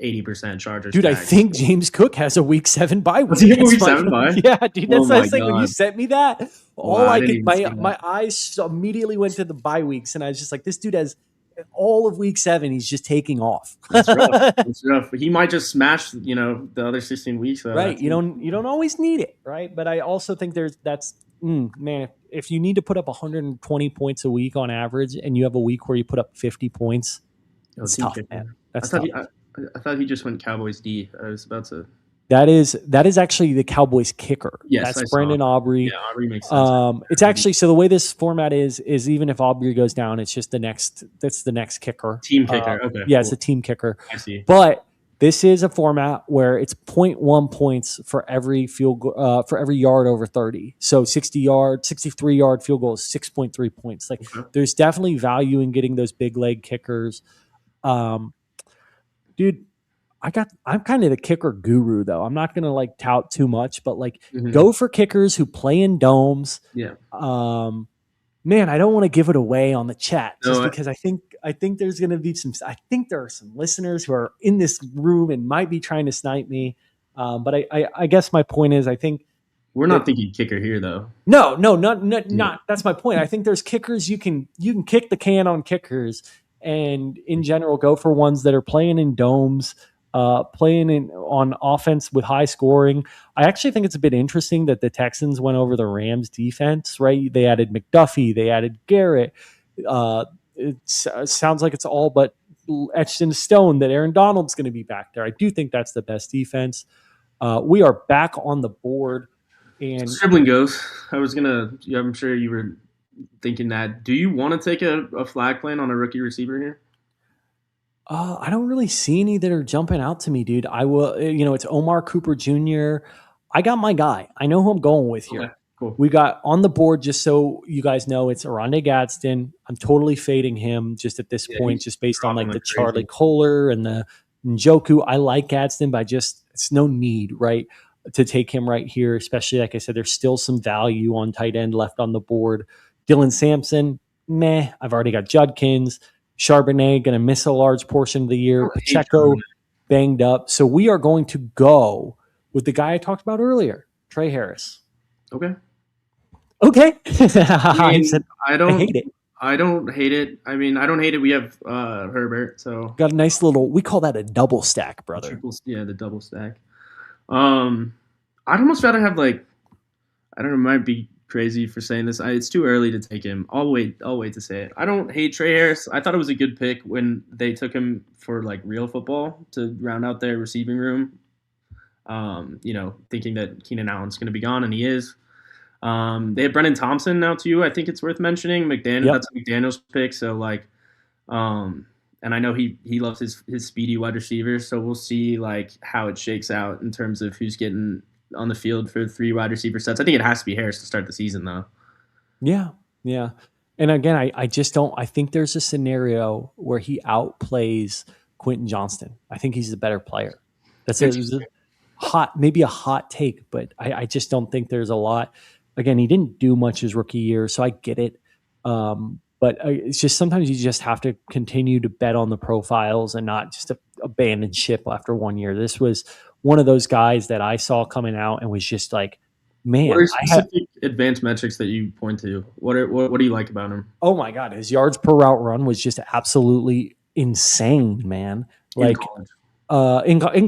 80% Chargers. Dude, I tag. think James Cook has a week 7 bye week. Does he have a week 7 bye? Yeah, dude, that's Oh what I my was saying when you God. sent me that. Wow, I didn't even see My that. eyes immediately went to the bye weeks, and I was just like, this dude has all of week 7. He's just taking off. That's rough. That's rough. He might just smash, the other 16 weeks. Right. You don't always need it, right? But I also think man, if you need to put up 120 points a week on average, and you have a week where you put up 50 points, it's tough, man. That's tough. I thought he just went Cowboys D. I was about to. That is actually the Cowboys kicker. Yes, that's Brendan Aubrey. Yeah, Aubrey makes sense. It's actually, so the way this format is even if Aubrey goes down, it's just the next kicker. Team kicker. Okay. Yeah, cool. It's a team kicker. I see. But this is a format where it's 0.1 points for every field goal, for every yard over 30. So 63 yard field goal is 6.3 points. Like, there's definitely value in getting those big leg kickers. Dude, I'm kind of the kicker guru, though. I'm not gonna tout too much, but go for kickers who play in domes. Yeah. Man, I don't want to give it away on the chat because I think there's gonna be I think there are some listeners who are in this room and might be trying to snipe me. But I guess my point is, I think we're not thinking kicker here, though. No, not. That's my point. I think there's kickers you can kick the can on kickers, and in general go for ones that are playing in domes. Playing on offense with high scoring. I actually think it's a bit interesting that the Texans went over the Rams defense, right? They added McDuffie, they added Garrett. It sounds like it's all but etched in stone that Aaron Donald's going to be back there. I do think that's the best defense. We are back on the board. And Scribbling goes. I'm sure you were thinking that. Do you want to take a flag plan on a rookie receiver here? I don't really see any that are jumping out to me, dude. I will, it's Omar Cooper Jr. I got my guy. I know who I'm going with here. Okay, cool. We got on the board, just so you guys know, it's Oronde Gadsden. I'm totally fading him just at this point, just based on the Charlie Kohler and the Njoku. I like Gadsden, but it's no need, right, to take him right here, especially, like I said, there's still some value on tight end left on the board. Dylan Sampson, meh. I've already got Judkins. Charbonnet going to miss a large portion of the year. Pacheco banged up. So we are going to go with the guy I talked about earlier, Trey Harris. Okay. I don't hate it. I don't hate it. I mean, I don't hate it. We have Herbert, so got a nice we call that a double stack, brother. The double stack. I'd almost rather have I don't know, it might be crazy for saying this. It's too early to take him. I'll wait to say it. I don't hate Trey Harris. I thought it was a good pick when they took him for real football to round out their receiving room. Thinking that Keenan Allen's going to be gone, and he is. They have Brennan Thompson now too. I think it's worth mentioning. That's McDaniel's pick. So and I know he loves his speedy wide receivers. So we'll see how it shakes out in terms of who's getting on the field for 3 wide receiver sets. I think it has to be Harris to start the season, though. Yeah. And again, I just don't. I think there's a scenario where he outplays Quentin Johnston. I think he's the better player. That's maybe a hot take, but I just don't think there's a lot. Again, he didn't do much his rookie year, so I get it. But it's just sometimes you just have to continue to bet on the profiles and not just abandon ship after 1 year. This was one of those guys that I saw coming out and was just man. What are specific advanced metrics that you point to? What do you like about him? Oh my God, his yards per route run was just absolutely insane, man. In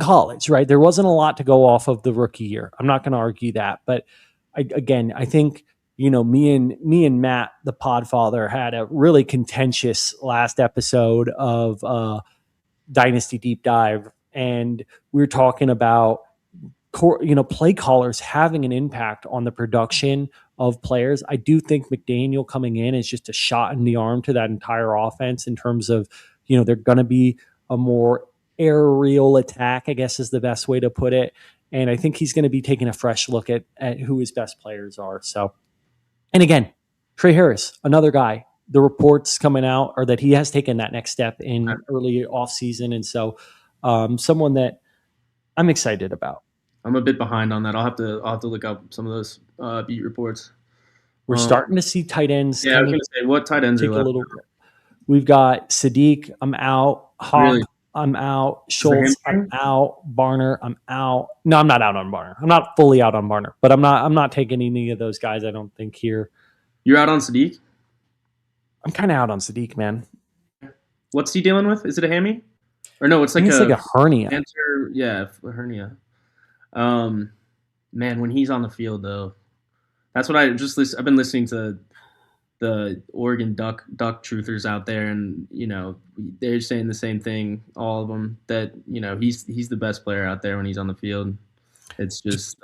college, right? There wasn't a lot to go off of the rookie year. I'm not going to argue that, but I think me and Matt, the Podfather, had a really contentious last episode of Dynasty Deep Dive. And we were talking about, play callers having an impact on the production of players. I do think McDaniel coming in is just a shot in the arm to that entire offense in terms of, they're going to be a more aerial attack, I guess is the best way to put it. And I think he's going to be taking a fresh look at who his best players are. So, and again, Trey Harris, another guy. The reports coming out are that he has taken that next step in early offseason. And so someone that I'm excited about. I'm a bit behind on that. I'll have to look up some of those beat reports. We're starting to see tight ends. Yeah, I was going to say, what tight ends are left? We've got Sadiq. I'm out. Hawk. Really? I'm out. For Schultz, I'm him? out. Barner, I'm out. No, I'm not out on Barner. I'm not fully out on Barner, but I'm not taking any of those guys, I don't think, here. You're out on Sadiq? I'm kind of out on Sadiq, man. What's he dealing with? Is it a hammy? Or no, it's like It's like a hernia. a hernia. Man, when he's on the field though, that's what I've been listening to the Oregon Duck truthers out there, and they're saying the same thing, all of them, that he's the best player out there when he's on the field. It's just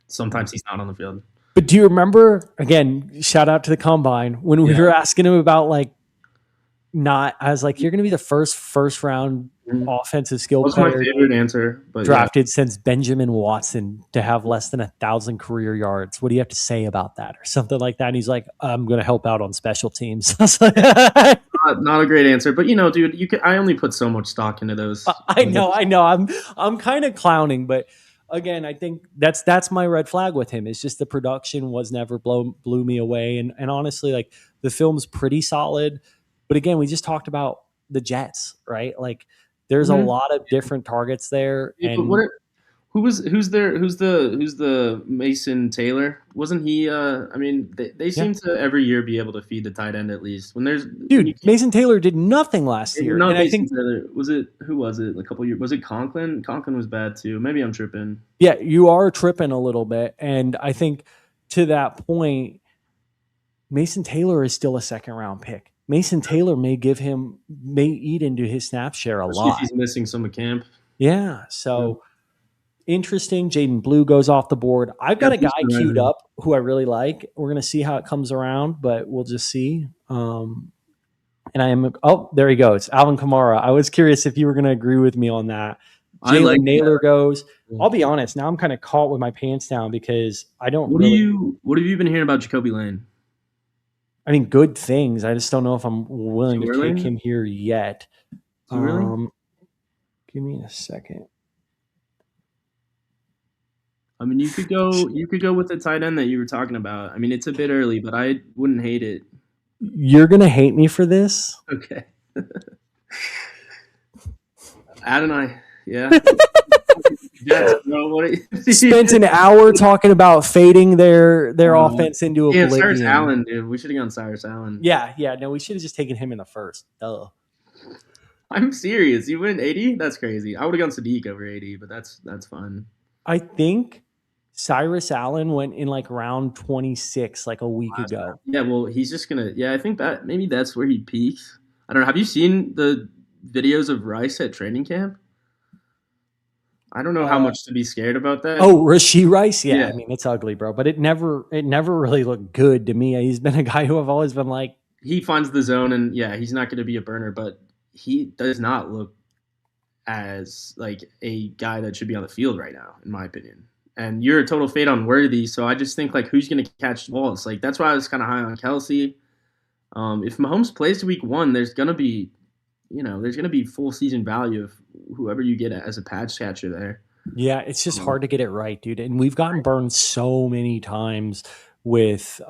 sometimes he's not on the field. But do you remember, again, shout out to the Combine, when we were asking him about I was like, you're going to be the first round offensive skill player. That was my favorite answer. But drafted since Benjamin Watson to have less than 1,000 career yards. What do you have to say about that, or something like that? And he's like, I'm going to help out on special teams. I was like, not a great answer, but dude, I only put so much stock into those. I know. I'm kind of clowning, but again, I think that's my red flag with him. It's just the production was never blew me away, and honestly, like, the film's pretty solid. But again, we just talked about the Jets, right? Like, there's a lot of different targets there. Yeah, and who's the Mason Taylor? Wasn't he? They seem to every year be able to feed the tight end at least. Mason Taylor did nothing last year. No, and I think who was it? A couple years, was it Conklin? Conklin was bad too. Maybe I'm tripping. Yeah, you are tripping a little bit, and I think to that point, Mason Taylor is still a second round pick. Mason Taylor may eat into his snap share a lot. He's missing some of camp. Yeah, so interesting. Jaden Blue goes off the board. I've got a guy queued up who I really like. We're going to see how it comes around, but we'll just see. And there he goes, Alvin Kamara. I was curious if you were going to agree with me on that. Jalen Naylor goes. I'll be honest. Now I'm kind of caught with my pants down because I don't. What have you been hearing about Jacoby Lane? I mean, good things. I just don't know if I'm willing to take him here yet. Really? Give me a second. I mean, you could go with the tight end that you were talking about. I mean, it's a bit early, but I wouldn't hate it. You're gonna hate me for this. Okay. Adonai, yeah. Jets, bro, spent an hour talking about fading their offense into oblivion. Cyrus Allen, dude. We should have gone Cyrus Allen. Yeah. No, we should have just taken him in the first. Duh. I'm serious. You went 80? That's crazy. I would have gone Sadiq over 80, but that's fun. I think Cyrus Allen went in like round 26 like a week ago. Yeah, well, he's just gonna. Yeah, I think that maybe that's where he peaks. I don't know. Have you seen the videos of Rice at training camp? I don't know how much to be scared about that. Oh, Rashee Rice? Yeah, I mean, it's ugly, bro. But it never really looked good to me. He's been a guy who I've always been like. He finds the zone, and yeah, he's not going to be a burner, but he does not look as like a guy that should be on the field right now, in my opinion. And you're a total fade on Worthy, so I just think like who's going to catch balls? Like that's why I was kind of high on Kelsey. If Mahomes plays week 1, there's going to be full season value of whoever you get as a patch catcher there. Yeah, it's just hard to get it right, dude. And we've gotten burned so many times with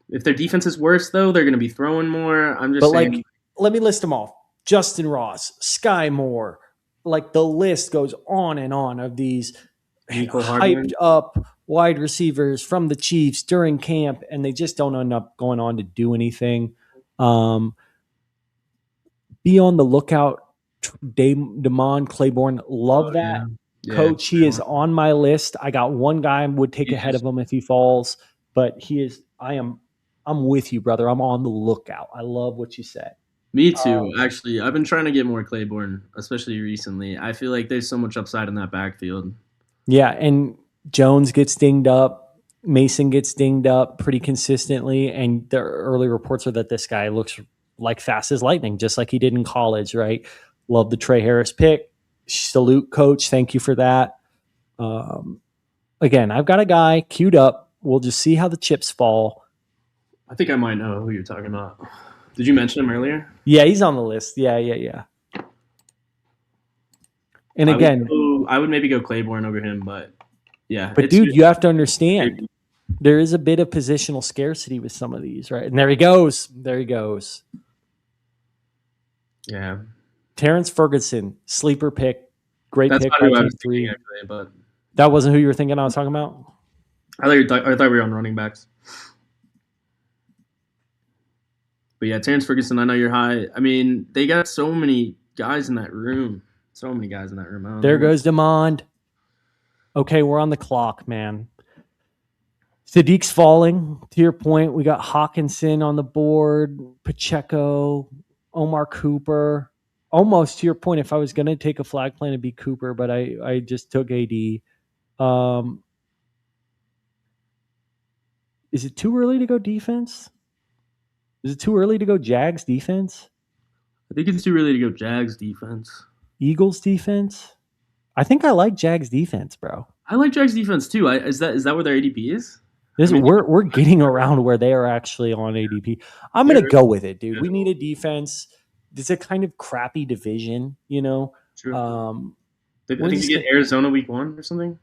if their defense is worse, though, they're going to be throwing more. I'm just saying. Like, let me list them off. Justin Ross, Sky Moore. Like, the list goes on and on of these hyped up wide receivers from the Chiefs during camp, and they just don't end up going on to do anything. Be on the lookout. Damon Claiborne, love that. Yeah, coach. He is on my list. I got one guy I would take ahead of him if he falls, but I'm with you, brother. I'm on the lookout. I love what you said. Me too. Actually, I've been trying to get more Claiborne, especially recently. I feel like there's so much upside in that backfield. Yeah, and Jones gets dinged up. Mason gets dinged up pretty consistently, and the early reports are that this guy looks like fast as lightning, just like he did in college, right? Love the Trey Harris pick. Salute, coach. Thank you for that. Again, I've got a guy queued up. We'll just see how the chips fall. I think I might know who you're talking about. Did you mention him earlier? Yeah, he's on the list. Yeah. And again, I would maybe go Claiborne over him, but yeah. But dude, you have to understand, there is a bit of positional scarcity with some of these, right? And there he goes. Yeah. Terrence Ferguson, sleeper pick. Great That's pick not by who I was T3. thinking, actually, but That wasn't who you were thinking I was talking about? I thought we were on running backs. But yeah, Terrence Ferguson, I know you're high. I mean, they got so many guys in that room. So many guys in that room. There goes Demond. Okay, we're on the clock, man. Sadiq's falling. To your point, we got Hawkinson on the board, Pacheco, Omar Cooper. Almost to your point, if I was going to take a flag plan, it'd be Cooper, but I just took AD. Is it too early to go defense? Is it too early to go Jags defense? I think it's too early to go Jags defense. Eagles defense? I think I like Jags defense, bro. I like Jags defense too. Is that where their ADP is? We're getting around where they are actually on ADP. I'm going to go with it, dude. We need a defense. It's a kind of crappy division, you know. True. I think you get Arizona week 1 or something.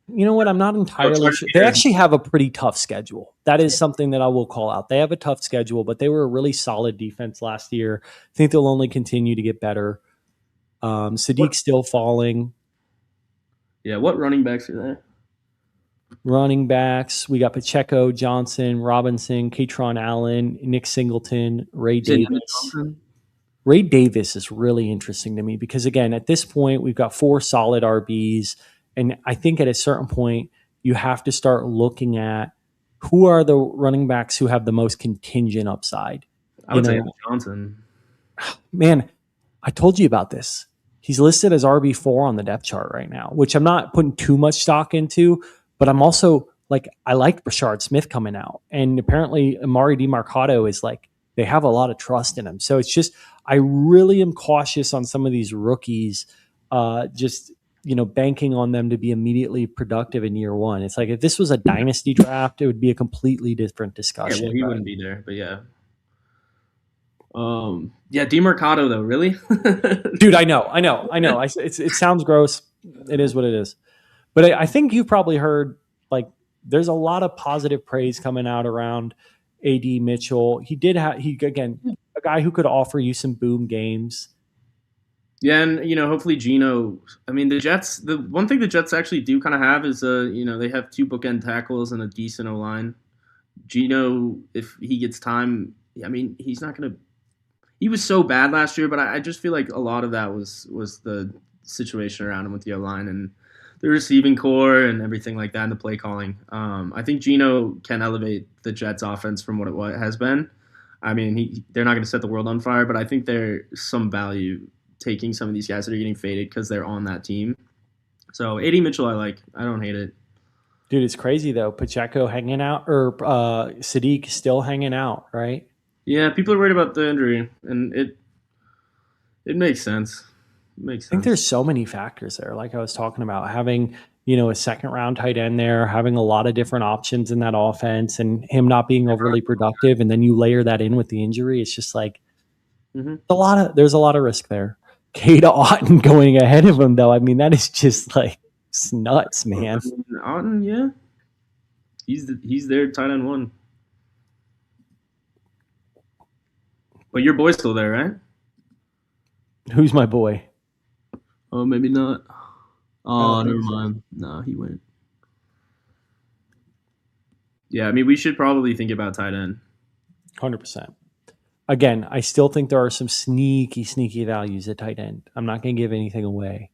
You know what? I'm not entirely sure. They actually have a pretty tough schedule. That is something that I will call out. They have a tough schedule, but they were a really solid defense last year. I think they'll only continue to get better. Sadiq's still falling. Yeah, what running backs are there? Running backs, we got Pacheco, Johnson, Robinson, Katron Allen, Nick Singleton, Ray Davis. Ray Davis is really interesting to me because, again, at this point, we've got 4 solid RBs. And I think at a certain point, you have to start looking at who are the running backs who have the most contingent upside. I would say Johnson. Man, I told you about this. He's listed as RB4 on the depth chart right now, which I'm not putting too much stock into, but I'm also I like Rashard Smith coming out. And apparently Amari DiMarcado is they have a lot of trust in him. So it's just, I really am cautious on some of these rookies, banking on them to be immediately productive in year 1. It's like if this was a dynasty draft, it would be a completely different discussion. Yeah, well, he wouldn't be there, but yeah. DeMarcado though, really? Dude, I know. It sounds gross. It is what it is. But I think you've probably heard there's a lot of positive praise coming out around AD Mitchell. Again, a guy who could offer you some boom games. Yeah, and hopefully Geno. I mean, the Jets. The one thing the Jets actually do kind of have is they have 2 bookend tackles and a decent O-line. Geno, if he gets time, I mean, he's not gonna. He was so bad last year, but I just feel like a lot of that was the situation around him with the O-line and the receiving core and everything like that, and the play calling. I think Geno can elevate the Jets' offense from what it has been. I mean, they're not going to set the world on fire, but I think there's some value taking some of these guys that are getting faded because they're on that team. So AD Mitchell, I like. I don't hate it. Dude, it's crazy though. Pacheco hanging out, or Sadiq still hanging out, right? Yeah, people are worried about the injury, and it makes sense. I think there's so many factors there. Like I was talking about, having a second round tight end there, having a lot of different options in that offense, and him not being overly productive, and then you layer that in with the injury. It's just there's a lot of risk there. Cade Otton going ahead of him, though. I mean, that is just it's nuts, man. Otton, yeah, he's their tight end 1. But your boy's still there, right? Who's my boy? Oh, maybe not. Oh, never mind. No, he went. Yeah, I mean, we should probably think about tight end. 100%. Again, I still think there are some sneaky values at tight end. I'm not going to give anything away.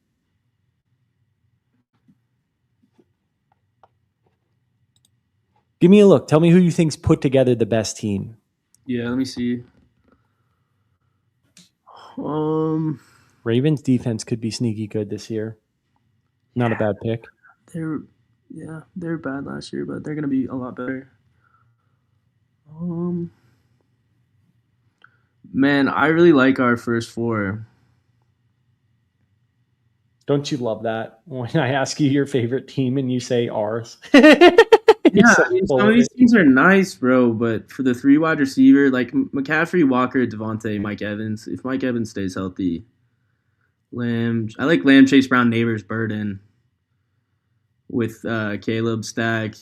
Give me a look. Tell me who you think's put together the best team. Yeah, let me see. Ravens defense could be sneaky good this year. Not a bad pick. They're bad last year, but they're going to be a lot better. Man, I really like our first 4. Don't you love that when I ask you your favorite team and you say ours? Yeah, some of these teams are nice, bro, but for the 3 wide receiver, like McCaffrey, Walker, Devontae, Mike Evans, if Mike Evans stays healthy, Lamb. I like Lamb, Chase Brown, Neighbors, Burden with Caleb stack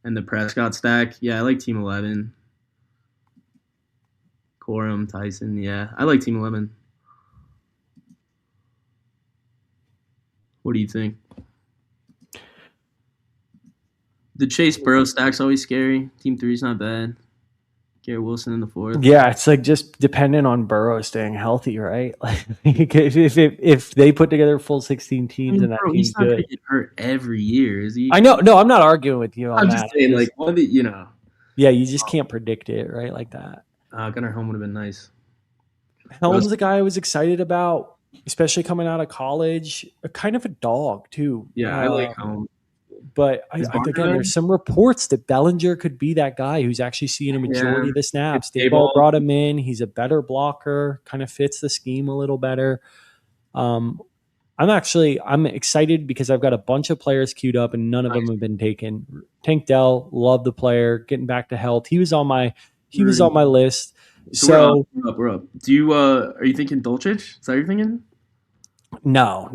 and the Prescott stack. Yeah, I like Team 11. Corum, Tyson. Yeah, I like Team 11. What do you think? The Chase Burrow stack's always scary. Team 3's not bad. Garrett Wilson in the 4th. Yeah, it's like just dependent on Burrow staying healthy, right? Like if they put together full 16 teams and that bro, team's he's not good. gonna get hurt every year, is he? I know. No, I'm not arguing with you on I'm that. just saying, like, what you know. Yeah, you just can't predict it, right? Like that. Gunnar Helm would have been nice. Helm's a guy I was excited about, especially coming out of college. Kind of a dog too. Yeah, I like Helm. But again, there's some reports that Bellinger could be that guy who's actually seeing a majority of the snaps. Dayball brought him in. He's a better blocker, kind of fits the scheme a little better. I'm excited because I've got a bunch of players queued up and none of them have been taken. Tank Dell, love the player, getting back to health. He was on my list. So we're up. Do you are you thinking Dolcic? Is that what you're thinking? No.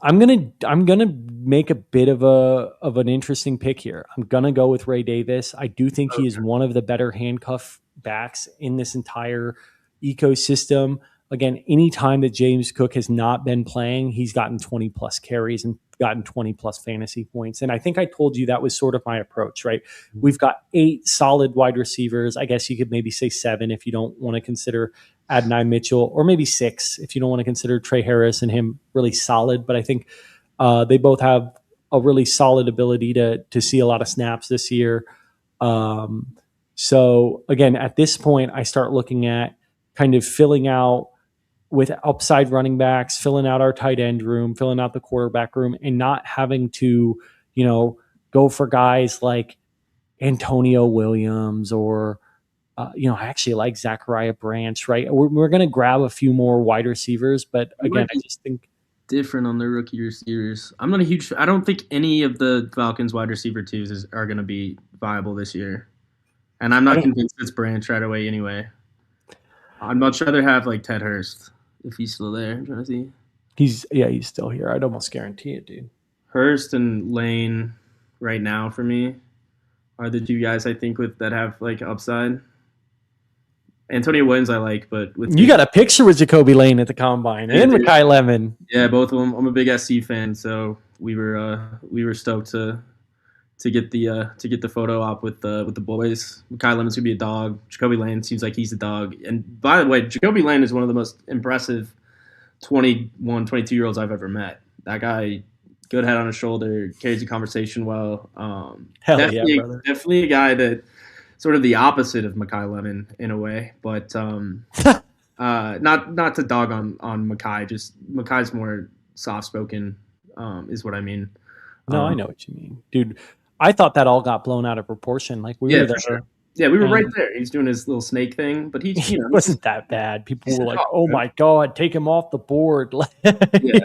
I'm gonna make a bit of an interesting pick here. I'm gonna go with Ray Davis. I do think he is one of the better handcuff backs in this entire ecosystem. Again, any time that James Cook has not been playing, he's gotten 20 plus carries and gotten 20 plus fantasy points. And I think I told you that was sort of my approach, right? We've got 8 solid wide receivers. I guess you could maybe say 7 if you don't want to consider Adonai Mitchell, or maybe 6 if you don't want to consider Trey Harris and him really solid. But I think they both have a really solid ability to see a lot of snaps this year. So again, at this point, I start looking at kind of filling out with upside running backs, filling out our tight end room, filling out the quarterback room, and not having to, go for guys like Antonio Williams or, I actually like Zachariah Branch, right? We're going to grab a few more wide receivers, but again, I just think different on the rookie receivers. I'm not a huge. I don't think any of the Falcons wide receiver twos are going to be viable this year, and I'm not convinced it's Branch right away. Anyway, I'd much rather have like Ted Hurst if he's still there. I'm trying to see. He's still here. I'd almost guarantee it, dude. Hurst and Lane right now for me are the 2 guys I think that have like upside. Antonio Williams I like, but you got a picture with Jacoby Lane at the combine and Mekhi Lemon. Yeah, both of them. I'm a big SC fan, so we were stoked to get the photo op with the boys. Mekhi Lemon's gonna be a dog. Jacoby Lane seems like he's a dog. And by the way, Jacoby Lane is one of the most impressive 21, 22-year-olds I've ever met. That guy, good head on his shoulder, carries the conversation well. Hell yeah, brother. Definitely a guy that sort of the opposite of Mekhi Lemon in a way, but not to dog on Mekhi. Just Mekhi's more soft spoken, is what I mean. No, I know what you mean, dude. I thought that all got blown out of proportion. Like we were there. Sure. Yeah, we were right there. He's doing his little snake thing, but he wasn't that bad. People were like, "Oh my god, take him off the board." Yeah.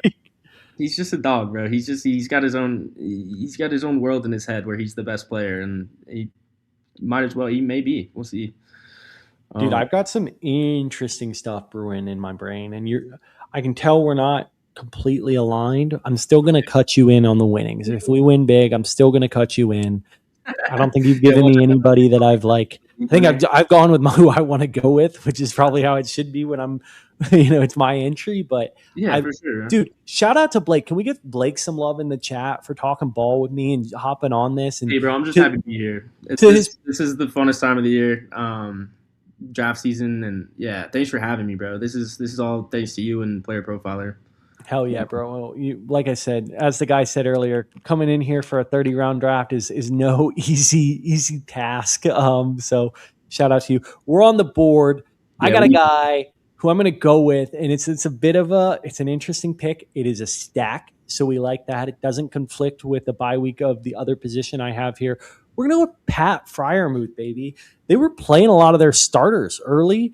He's just a dog, bro. He's got his own world in his head where he's the best player, and he might as well. He may be. We'll see. Dude, I've got some interesting stuff brewing in my brain, and I can tell we're not completely aligned. I'm still going to cut you in on the winnings. If we win big, I'm still going to cut you in. I don't think you've given me anybody that I've like. I think I've gone with who I want to go with, which is probably how it should be when I'm, it's my entry. But yeah, for sure, dude. Shout out to Blake. Can we give Blake some love in the chat for talking ball with me and hopping on this? And hey, bro, I'm just happy to be here. This is the funnest time of the year, draft season, and yeah, thanks for having me, bro. This is all thanks to you and Player Profiler. Hell yeah, bro. Well, like I said, as the guy said earlier, coming in here for a 30-round draft is no easy task. So shout out to you. We're on the board. Yeah, I got a guy who I'm going to go with, and it's an interesting pick. It is a stack, so we like that. It doesn't conflict with the bye week of the other position I have here. We're going to go with Pat Freiermuth, baby. They were playing a lot of their starters early.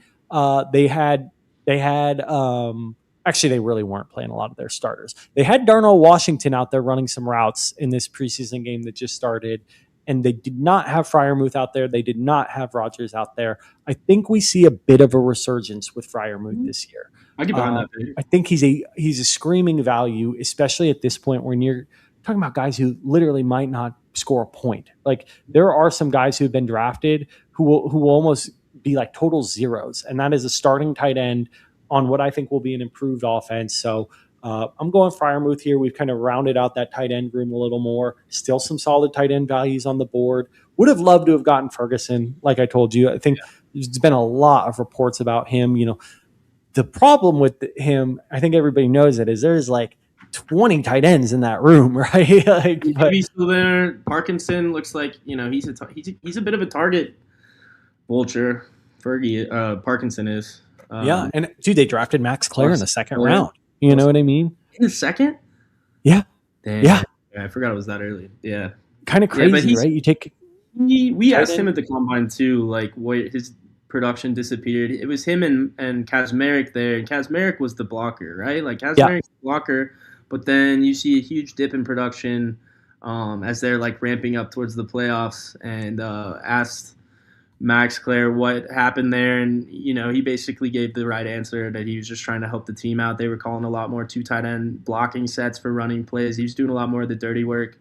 Actually, they really weren't playing a lot of their starters. They had Darnell Washington out there running some routes in this preseason game that just started, and they did not have Freiermuth out there. They did not have Rodgers out there. I think we see a bit of a resurgence with Freiermuth this year. I get behind that. Baby. I think he's a screaming value, especially at this point when you're talking about guys who literally might not score a point. Like there are some guys who have been drafted who will almost be like total zeros. And that is a starting tight end on what I think will be an improved offense. So I'm going Freiermuth here. We've kind of rounded out that tight end room a little more. Still some solid tight end values on the board. Would have loved to have gotten Ferguson, like I told you. I think there's been a lot of reports about him. The problem with him, I think everybody knows it, is there's like 20 tight ends in that room, right? But he's still there. Parkinson looks like he's a bit of a target vulture. Parkinson is. And dude, they drafted Max Clare in the second round. You know what I mean? In the second? Yeah. Damn. Yeah. I forgot it was that early. Yeah. Kind of crazy, right? You take. We asked him at the combine too, like what his production disappeared. It was him and Kazmarek there, and Kazmarek was the blocker, right? Like Kazmarek's the blocker, but then you see a huge dip in production as they're like ramping up towards the playoffs, and asked Max Clare what happened there, and he basically gave the right answer, that he was just trying to help the team out. They were calling a lot more 2 tight end blocking sets for running plays. He was doing a lot more of the dirty work.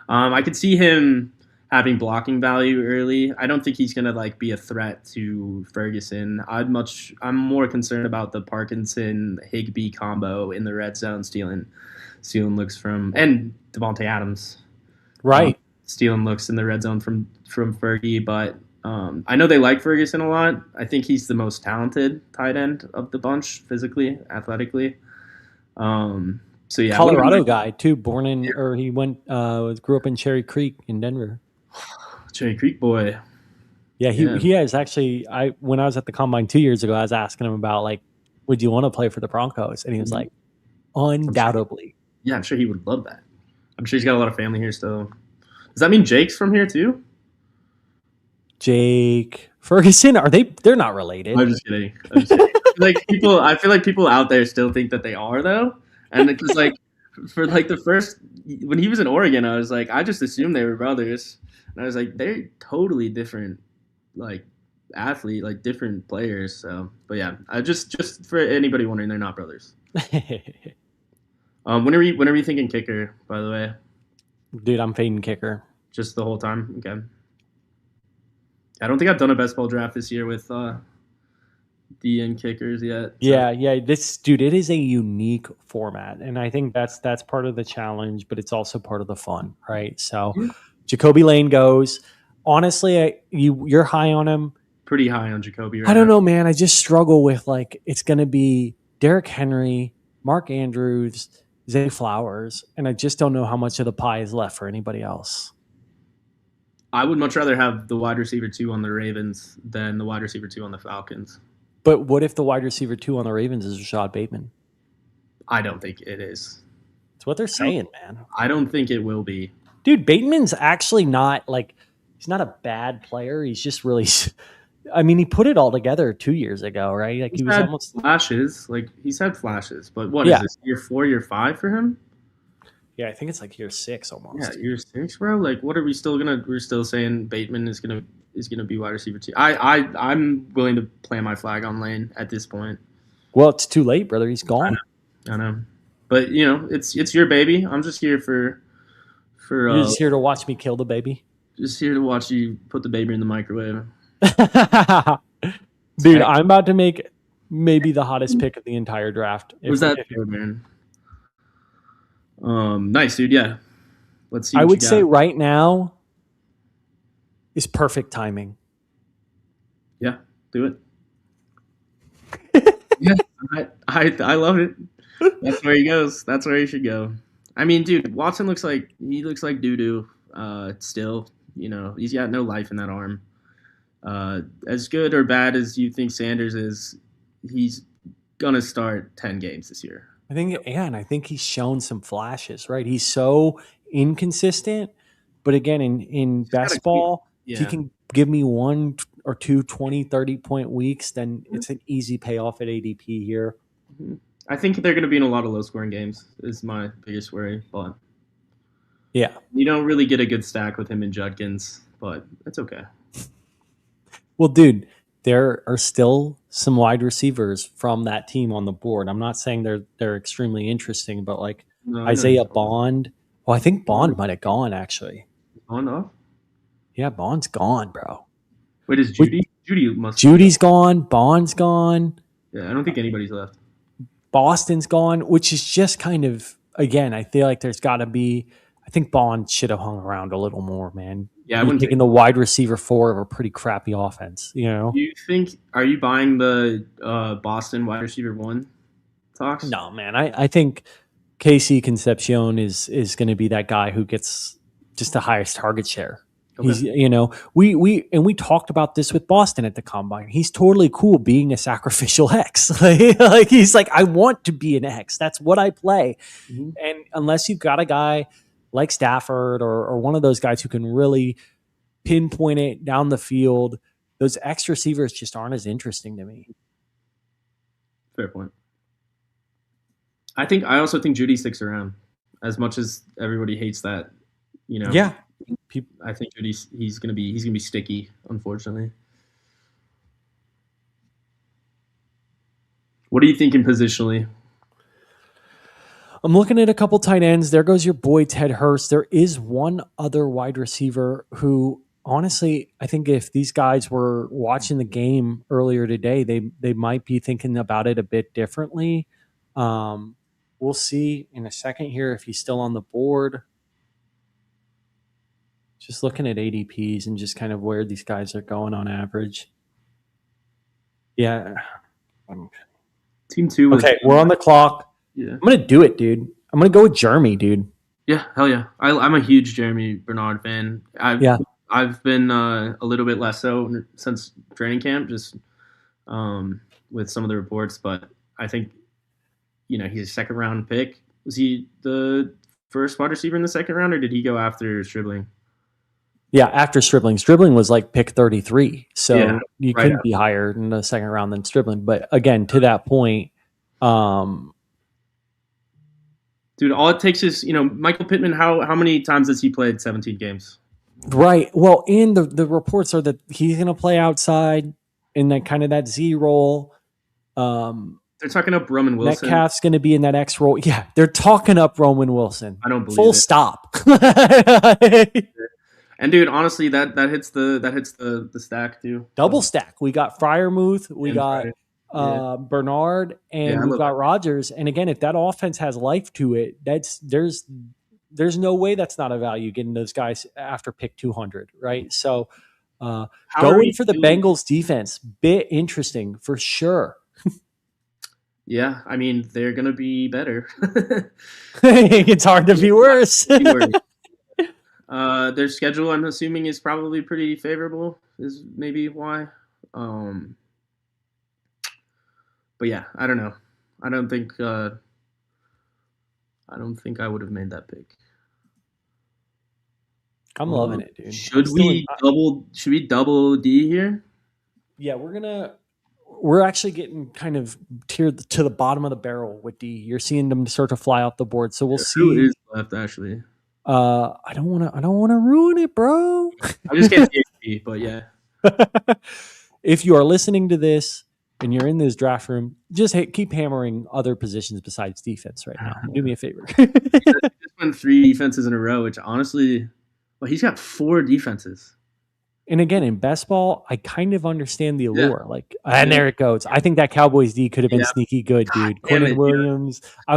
I could see him having blocking value early. I don't think he's gonna like be a threat to Ferguson. I'm more concerned about the Parkinson Higbee combo in the red zone, stealing looks from, and Devontae Adams, right? Stealing looks in the red zone from Fergie, but. I know they like Ferguson a lot. I think he's the most talented tight end of the bunch, physically, athletically. So yeah, Colorado guy too, he grew up in Cherry Creek in Denver. Cherry Creek boy. Yeah, he has actually. When I was at the combine 2 years ago, I was asking him about like, would you want to play for the Broncos? And he was like, undoubtedly. I'm sure he would love that. I'm sure he's got a lot of family here still. Does that mean Jake's from here too? Jake Ferguson, they're not related? I'm just kidding. I feel like people out there still think that they are though, and because like for like the first, when he was in Oregon, I was like, I just assumed they were brothers, and I was like, they're totally different, like athlete, like different players. So, but yeah, I just for anybody wondering, they're not brothers. When are you thinking kicker? By the way, dude, I'm fading kicker just the whole time. Okay. I don't think I've done a best ball draft this year with DN kickers yet. So. Yeah. It is a unique format, and I think that's part of the challenge, but it's also part of the fun, right? So, Jacoby Lane goes. Honestly, you're high on him. Pretty high on Jacoby. Right I don't know, man. I just struggle with like it's going to be Derrick Henry, Mark Andrews, Zay Flowers, and I just don't know how much of the pie is left for anybody else. I would much rather have the wide receiver 2 on the Ravens than the wide receiver 2 on the Falcons. But what if the wide receiver 2 on the Ravens is Rashad Bateman? I don't think it is. It's what they're saying, man. I don't think it will be. Dude, Bateman's actually not like he's not a bad player. He's just really. I mean, he put it all together 2 years ago, right? Like he was had almost flashes. Like he's had flashes, but what is this, year 4, year 5 for him? Yeah, I think it's like year 6 almost. Yeah, year 6, bro. Like, what are we still gonna? We're still saying Bateman is gonna be wide receiver 2. I'm willing to plant my flag on Lane at this point. Well, it's too late, brother. He's gone. I know. But it's your baby. I'm just here for. You're just here to watch me kill the baby. Just here to watch you put the baby in the microwave. Dude, I'm about to make maybe the hottest pick of the entire draft. Was that good, man? Nice, dude. Yeah. Let's see. I would say right now is perfect timing. Yeah, do it. Yeah, I love it. That's where he goes. That's where he should go. I mean, dude, Watson looks like doo-doo. Still, he's got no life in that arm. As good or bad as you think Sanders is, he's gonna start 10 games this year. And I think he's shown some flashes, right? He's so inconsistent, but again, in best ball, if he can give me 1 or 2 20, 30-point weeks, then it's an easy payoff at ADP here. I think they're going to be in a lot of low-scoring games is my biggest worry. But yeah, you don't really get a good stack with him and Judkins, but it's okay. Well, dude, there are still some wide receivers from that team on the board. I'm not saying they're extremely interesting, but like Isaiah Bond. Well, I think Bond might have gone actually. Bond off? Yeah, Bond's gone, bro. Wait, is Judy Judy's gone. Bond's gone. Yeah, I don't think anybody's left. Boston's gone, which is just kind of, again, I feel like there's got to be, I think Bond should have hung around a little more, man. Yeah, You're taking the wide receiver 4 of a pretty crappy offense, you know? Are you buying the Boston wide receiver 1 talks? No, man. I think Casey Concepcion is going to be that guy who gets just the highest target share. Okay. He's, you know, we talked about this with Boston at the combine. He's totally cool being a sacrificial X. Like he's like, I want to be an X. That's what I play. Mm-hmm. And unless you've got a guy like Stafford or one of those guys who can really pinpoint it down the field, those X receivers just aren't as interesting to me. Fair point. I also think Judy sticks around as much as everybody hates that, you know. Yeah. I think he's gonna be sticky, unfortunately. What are you thinking positionally? I'm looking at a couple tight ends. There goes your boy Ted Hurst. There is one other wide receiver who, honestly, I think if these guys were watching the game earlier today, they might be thinking about it a bit differently. We'll see in a second here if he's still on the board. Just looking at ADPs and just kind of where these guys are going on average. Yeah. Team 2. Okay, we're on the clock. Yeah. I'm going to do it, dude. I'm going to go with Jeremy, dude. Yeah, hell yeah. I'm a huge Jeremy Bernard fan. I've been a little bit less so since training camp, just with some of the reports. But I think, you know, he's a second-round pick. Was he the first wide receiver in the second round, or did he go after Stribling? Yeah, after Stribling. Stribling was like pick 33. So you couldn't be higher in the second round than Stribling. But again, to that point, dude, all it takes is, you know, Michael Pittman, how many times has he played 17 games? Right. Well, and the reports are that he's going to play outside in that kind of that Z role. They're talking up Roman Wilson. Metcalf's going to be in that X role. Yeah, they're talking up Roman Wilson. I don't believe Full it. Stop. And dude, honestly, that hits the stack too. Double stack. We got Freiermuth, we got Bernard, and we've got Rodgers. And again, if that offense has life to it, there's no way that's not a value getting those guys after pick 200, right? So going for the Bengals defense, bit interesting for sure. Yeah, I mean, they're going to be better. It's hard to be worse. Their schedule, I'm assuming, is probably pretty favorable, is maybe why. But yeah, I don't know. I don't think I would have made that pick. I'm loving it, dude. Should we double D here? Yeah, we're actually getting kind of tiered to the bottom of the barrel with D. You're seeing them start to fly off the board, so we'll see. Who is left actually? I don't want to ruin it, bro. I just can't see D, but yeah. If you are listening to this and you're in this draft room, just keep hammering other positions besides defense right now. Do me a favor. He just won 3 defenses in a row, which honestly, well, he's got 4 defenses. And again, in best ball, I kind of understand the allure. And there it goes. I think that Cowboys D could have been sneaky good, dude. Quentin Williams. That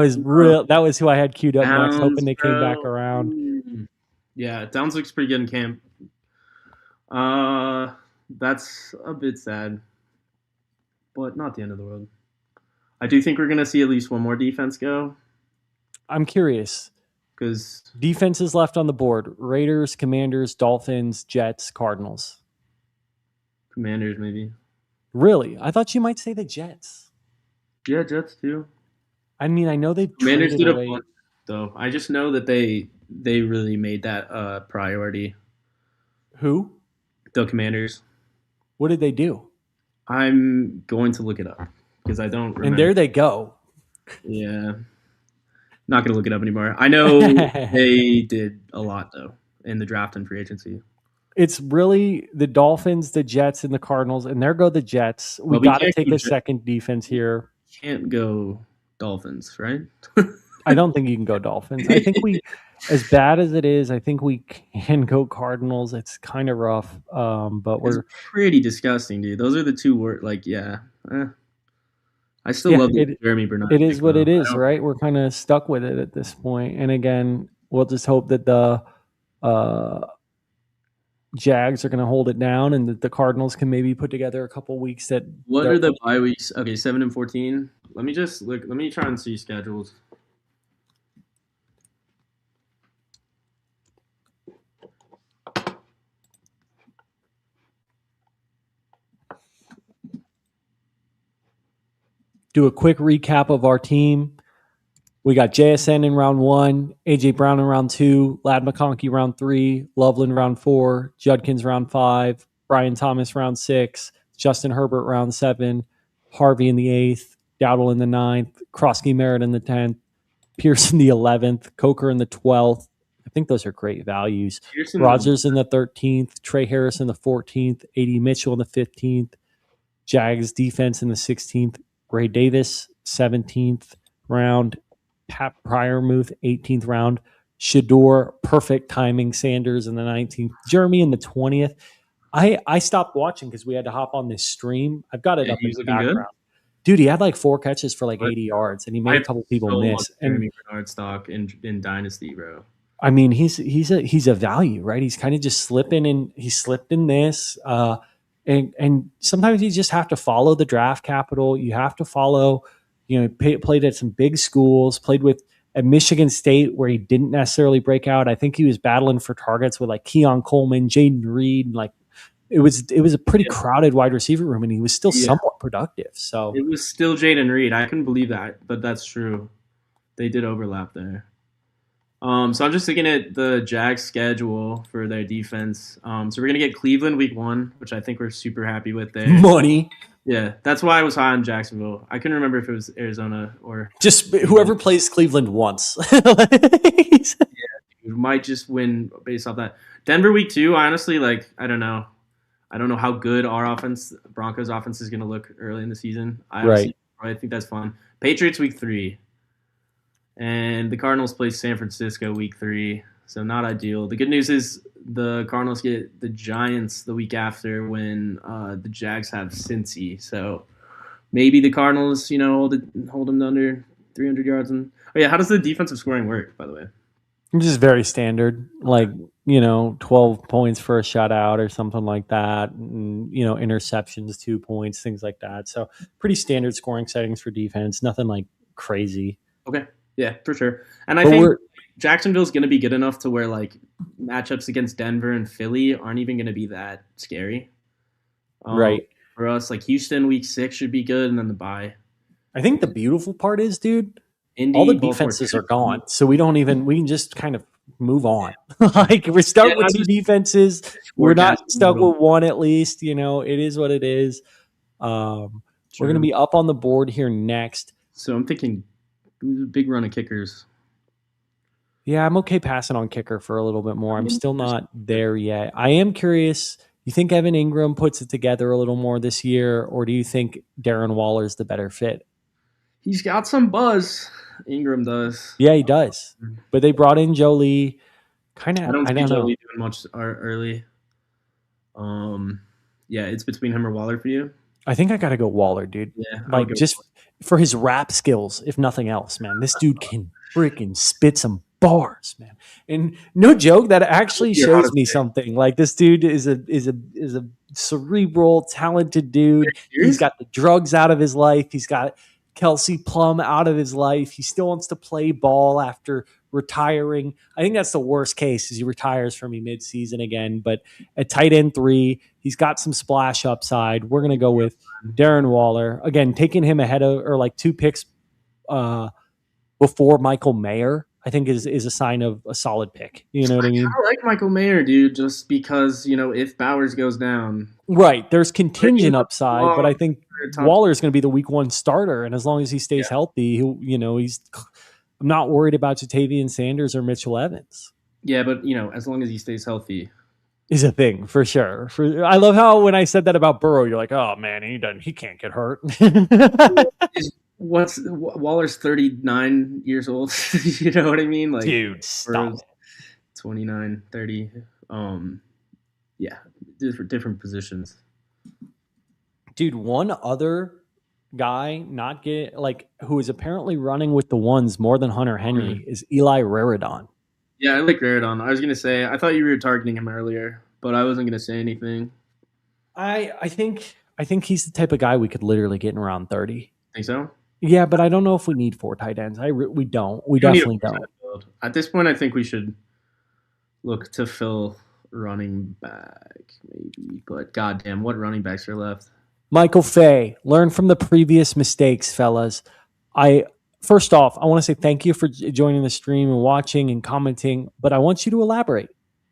was who I had queued up next, hoping they came back around. Yeah, Downs looks pretty good in camp. That's a bit sad, but not the end of the world. I do think we're going to see at least one more defense go. I'm curious. Because defenses left on the board: Raiders, Commanders, Dolphins, Jets, Cardinals. Commanders, maybe. Really? I thought you might say the Jets. Yeah, Jets too. I mean, I know they've Commanders did a bunch, though. I just know that they really made that a priority. Who? The Commanders. What did they do? I'm going to look it up because I don't remember. And there they go. Yeah. Not going to look it up anymore. I know they did a lot, though, in the draft and free agency. It's really the Dolphins, the Jets, and the Cardinals, and there go the Jets. We got to take a second defense here. Can't go Dolphins, right? I don't think you can go Dolphins. I think as bad as it is, I think we can go Cardinals. It's kind of rough, but It's pretty disgusting, dude. Those are the two words. Like, yeah. I still love Jeremy Bernard. It is what it is, right? We're kind of stuck with it at this point. And again, we'll just hope that the Jags are going to hold it down, and that the Cardinals can maybe put together a couple weeks that. What are the bye weeks? Okay, 7 and 14. Let me just look. Let me try and see schedules. Do a quick recap of our team. We got JSN in round 1, AJ Brown in round 2, Lad McConkey round 3, Loveland round 4, Judkins round 5, Brian Thomas round 6, Justin Herbert round 7, Harvey in the 8th, Dowdle in the 9th, Krosky Merritt in the 10th, Pierce in the 11th, Coker in the 12th. I think those are great values. Rogers in the 13th, Trey Harris in the 14th, AD Mitchell in the 15th, Jags defense in the 16th, Ray Davis 17th round, Pat Pryormuth 18th round, Shador, perfect timing, Sanders in the 19th, Jeremy in the 20th. I stopped watching because we had to hop on this stream. I've got it up in the background. Good. Dude, he had like 4 catches for like 80 yards, and he made a couple people miss. Jeremy Bernard stock in Dynasty, bro. I mean, he's a value, right? He's kind of just slipping in. He slipped in this. And sometimes you just have to follow the draft capital. You have to follow, played at some big schools, played at Michigan State where he didn't necessarily break out. I think he was battling for targets with like Keon Coleman, Jaden Reed. Like it was a pretty crowded wide receiver room, and he was still somewhat productive. So it was still Jaden Reed. I couldn't believe that, but that's true. They did overlap there. So I'm just looking at the Jags schedule for their defense. So we're gonna get Cleveland week 1, which I think we're super happy with there. Money. Yeah, that's why I was high on Jacksonville. I couldn't remember if it was Arizona or just whoever plays Cleveland once. We might just win based off that. Denver week 2, honestly, like I don't know how good our Broncos offense is gonna look early in the season. I think that's fun. Patriots week 3. And the Cardinals play San Francisco week 3, so not ideal. The good news is the Cardinals get the Giants the week after when the Jags have Cincy. So maybe the Cardinals, hold them under 300 yards. How does the defensive scoring work, by the way? Just very standard, like 12 points for a shutout or something like that. And, interceptions, 2 points, things like that. So pretty standard scoring settings for defense. Nothing like crazy. Okay. Yeah, for sure. And I think Jacksonville's going to be good enough to where like matchups against Denver and Philly aren't even going to be that scary. Right. For us, like Houston week 6 should be good, and then the bye. I think the beautiful part is, dude, all the defenses are gone. So we can just kind of move on. Like we're stuck with 2 defenses. We're not stuck with 1 at least. It is what it is. We're going to be up on the board here next. So I'm thinking big run of kickers. Yeah, I'm okay passing on kicker for a little bit more. I'm still not there yet. I am curious. You think Evan Ingram puts it together a little more this year, or do you think Darren Waller's the better fit? He's got some buzz. Ingram does. Yeah, he does. But they brought in Jolie. I don't know. Jolie doing much early. It's between him or Waller for you. I think I got to go Waller, dude. Yeah, just for his rap skills, if nothing else, man. This dude can freaking spit some bars, man. And no joke, that actually shows me something. Like this dude is a cerebral, talented dude. He's got the drugs out of his life. He's got Kelsey Plum out of his life. He still wants to play ball after retiring. I think that's the worst case, is he retires for me mid-season again. But at tight end 3, he's got some splash upside. We're going to go with Darren Waller. Again, taking him ahead of, or like 2 picks before Michael Mayer, I think is a sign of a solid pick. You know what I mean? I like Michael Mayer, dude, just because, if Bowers goes down. Right. There's contingent upside, but I think Waller is going to be the week 1 starter. And as long as he stays healthy, I'm not worried about Jatavian Sanders or Mitchell Evans. Yeah, but, as long as he stays healthy. Is a thing, for sure. I love how when I said that about Burrow, you're like, oh, man, he can't get hurt. Waller's 39 years old. You know what I mean? Like, Dude, stop Burrow's it. 29, 30. Yeah, different positions. Dude, one other guy not get like who is apparently running with the ones more than Hunter Henry is Eli Raridon. Yeah, I like Raridon. I was gonna say I thought you were targeting him earlier, but I wasn't gonna say anything. I think he's the type of guy we could literally get in around 30. Think so? Yeah, but I don't know if we need 4 tight ends. We don't. We don't need a definitely don't. build. At this point, I think we should look to fill running back, maybe. But goddamn, what running backs are left? Michael Fay, learn from the previous mistakes, fellas. First off, I want to say thank you for joining the stream and watching and commenting, but I want you to elaborate.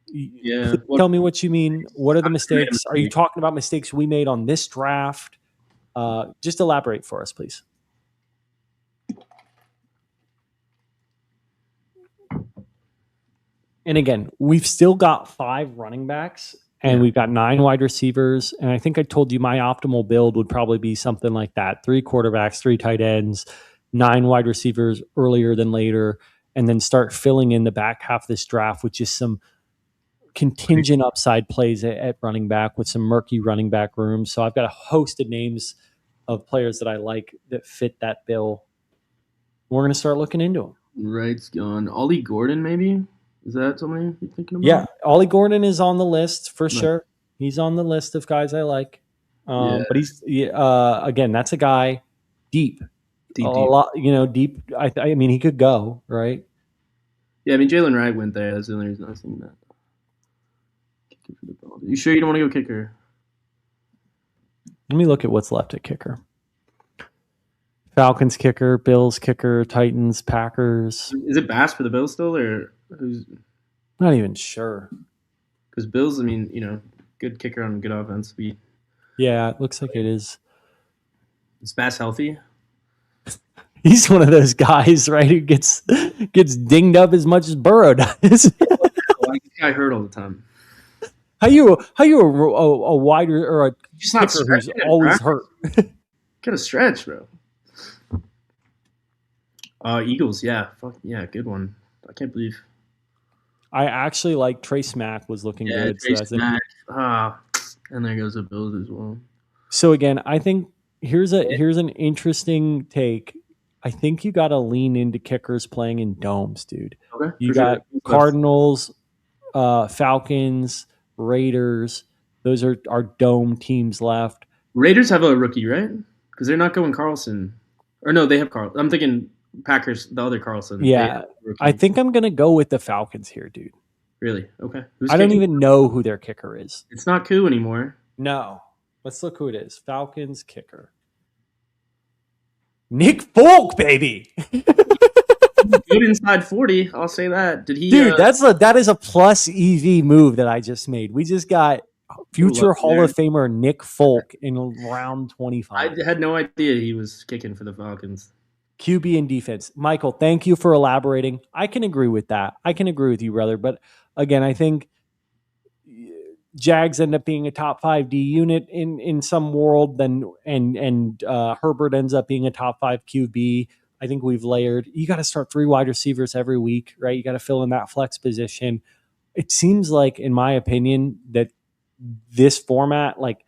Yeah. Tell me what you mean. What are the mistakes? Are you talking about mistakes we made on this draft? Just elaborate for us, please. And again, we've still got 5 running backs and we've got 9 wide receivers. And I think I told you my optimal build would probably be something like that. 3 quarterbacks, 3 tight ends, 9 wide receivers earlier than later, and then start filling in the back half of this draft with just some contingent upside plays at running back with some murky running back rooms. So I've got a host of names of players that I like that fit that bill. We're going to start looking into them. Right's gone. Ollie Gordon, maybe? Is that something you're thinking about? Yeah, Ollie Gordon is on the list for sure. He's on the list of guys I like. But he's again, that's a guy deep. A lot, deep. I mean, he could go, right? Yeah, I mean, Jalen Wright went there. That's the only reason I was thinking that. You sure you don't want to go kicker? Let me look at what's left at kicker. Falcons kicker, Bills kicker, Titans, Packers. Is it Bass for the Bills still, or who's? Not even sure. Because Bills, I mean, good kicker on good offense. Yeah, it looks like it is. Is Bass healthy? He's one of those guys, right, who gets dinged up as much as Burrow does. This guy hurt all the time. How you a wide or a kicker who's always hurt? Gotta stretch, bro. Eagles, yeah, fuck yeah, good one. I can't believe. I actually like Trace Mack was looking good. Trace Mack. And there goes the Bills as well. So again, I think here's an interesting take. I think you got to lean into kickers playing in domes, dude. Okay, you got Cardinals, Falcons, Raiders. Those are our dome teams left. Raiders have a rookie, right? Because they're not going Carlson. Or no, they have Carlson. I'm thinking Packers, the other Carlson. Yeah, I think I'm going to go with the Falcons here, dude. Really? Okay. I don't even know who their kicker is. It's not Koo anymore. No. Let's look who it is. Falcons kicker. Nick Folk, baby. Good inside 40. I'll say that. Did he? Dude, that is a plus EV move that I just made. We just got future Hall of Famer Nick Folk in round 25. I had no idea he was kicking for the Falcons. QB and defense. Michael, thank you for elaborating. I can agree with that. I can agree with you, brother. But again, I think Jags end up being a top 5 D unit in some world, and Herbert ends up being a top 5 QB. I think we've layered. You got to start 3 wide receivers every week, right? You got to fill in that flex position. It seems like, in my opinion, that this format, like,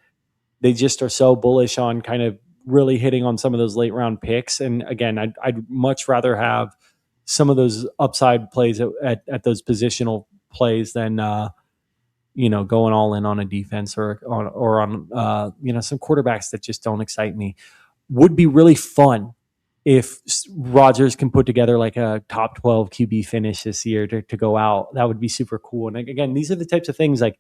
they just are so bullish on kind of really hitting on some of those late round picks. And again, I'd much rather have some of those upside plays at those positional plays than going all in on a defense or on some quarterbacks that just don't excite me. Would be really fun if Rodgers can put together like a top 12 QB finish this year to go out. That would be super cool. And again, these are the types of things like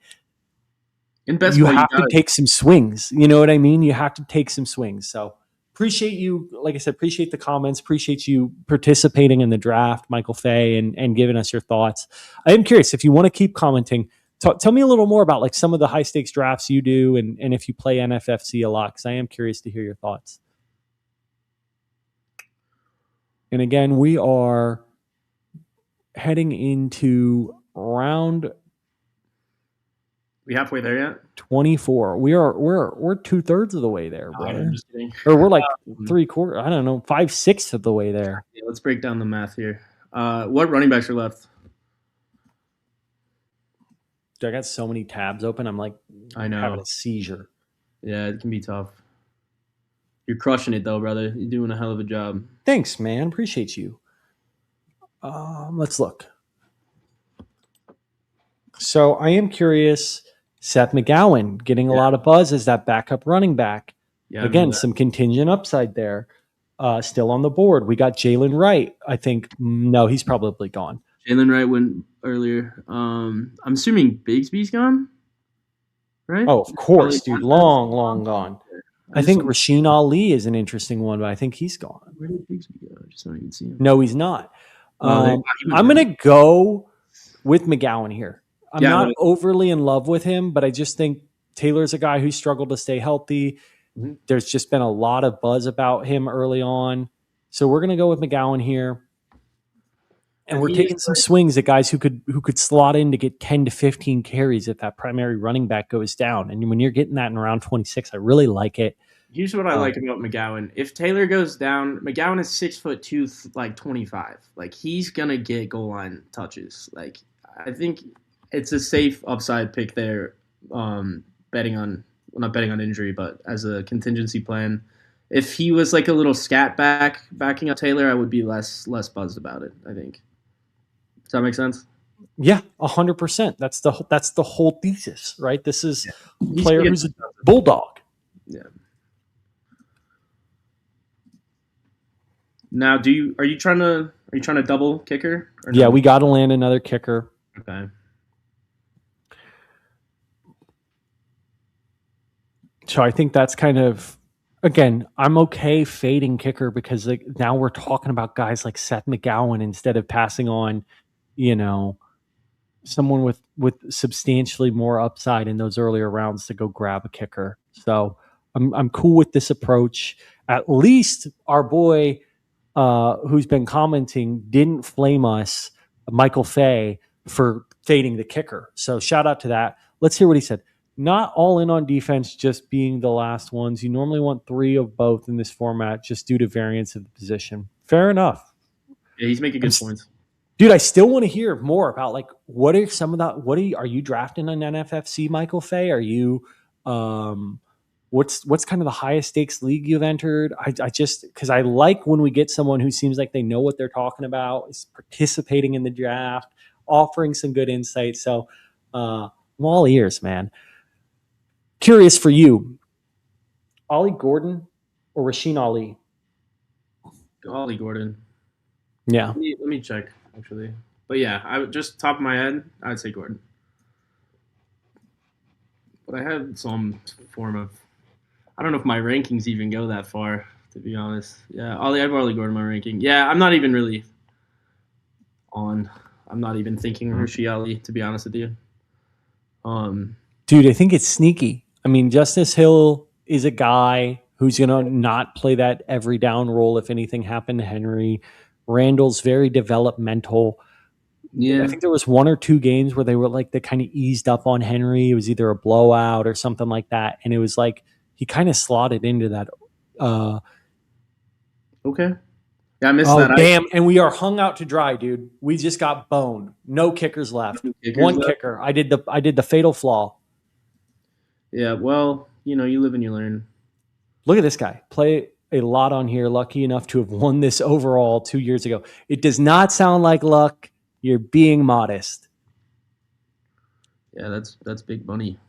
in best you have to take some swings. You know what I mean? You have to take some swings. So appreciate you. Like I said, appreciate the comments. Appreciate you participating in the draft, Michael Fay, and giving us your thoughts. I am curious if you want to keep commenting. Tell me a little more about like some of the high stakes drafts you do, and if you play NFFC a lot, because I am curious to hear your thoughts. And again, we are heading into round We halfway there yet? 24. We're 2/3 of the way there, brother. I'm just kidding. Or we're like 3/4. I don't know, 5/6 of the way there. Yeah, let's break down the math here. What running backs are left? Dude, I got so many tabs open. I'm like, I know. having a seizure. Yeah, it can be tough. You're crushing it though, brother. You're doing a hell of a job. Thanks, man. Appreciate you. Let's look. So I am curious. Seth McGowan getting a lot of buzz as that backup running back. Yeah, Again, some contingent upside there. Still on the board. We got Jalen Wright. I think no, he's probably gone. Jalen Wright went earlier. I'm assuming Bigsby's gone, right? Oh, of course, dude. Long gone. I think Rasheen Ali is an interesting one, but I think he's gone. Where did Bigsby go? I just don't even see him. No, he's not. I'm going to go with McGowan here. I'm not overly in love with him, but I just think Taylor's a guy who struggled to stay healthy. Mm-hmm. There's just been a lot of buzz about him early on. So we're going to go with McGowan here. And we're taking some swings at guys who could slot in to get 10 to 15 carries if that primary running back goes down. And when you're getting that in around 26, I really like it. Here's what I like about McGowan. If Taylor goes down, McGowan is 6'2", like 25. Like he's gonna get goal line touches. Like I think it's a safe upside pick there. Not betting on injury, but as a contingency plan. If he was like a little scat backing up Taylor, I would be less buzzed about it. I think. Does that make sense? Yeah, 100%. That's the whole thesis, right? This is a player who's a bulldog. Yeah. Now, are you trying to double kicker? Or no? Yeah, we got to land another kicker. Okay. So I think that's kind of, again, I'm okay fading kicker because now we're talking about guys like Seth McGowan instead of passing on, someone with substantially more upside in those earlier rounds to go grab a kicker. So I'm cool with this approach. At least our boy who's been commenting didn't flame us, Michael Fay, for fading the kicker. So shout out to that. Let's hear what he said. Not all in on defense, just being the last ones. You normally want 3 of both in this format just due to variance of the position. Fair enough. Yeah, he's making good points. Dude, I still want to hear more about what are some of that? Are you drafting an NFFC, Michael Fay? Are you what's kind of the highest stakes league you've entered? I just because I like when we get someone who seems like they know what they're talking about, is participating in the draft, offering some good insight. So I'm all ears, man. Curious for you, Ollie Gordon or Rasheen Ali? Ollie Gordon. Yeah. Let me check, actually. But yeah, I would just top of my head, I'd say Gordon. But I had some form of, I don't know if my rankings even go that far, to be honest. Yeah, I have Ollie Gordon in my ranking. Yeah, I'm not even really I'm not even thinking Rasheen Ali, to be honest with you. Dude, I think it's sneaky. I mean, Justice Hill is a guy who's going to not play that every down role if anything happened to Henry. Randall's very developmental. Yeah, I think there was 1 or 2 games where they kind of eased up on Henry. It was either a blowout or something like that. And it was like he kind of slotted into that. Okay. Yeah, I missed that. Damn. And we are hung out to dry, dude. We just got boned. No kickers left. One kicker. I did the fatal flaw. Yeah, well, you live and you learn. Look at this guy. Play a lot on here. Lucky enough to have won this overall 2 years ago. It does not sound like luck. You're being modest. Yeah, that's big money.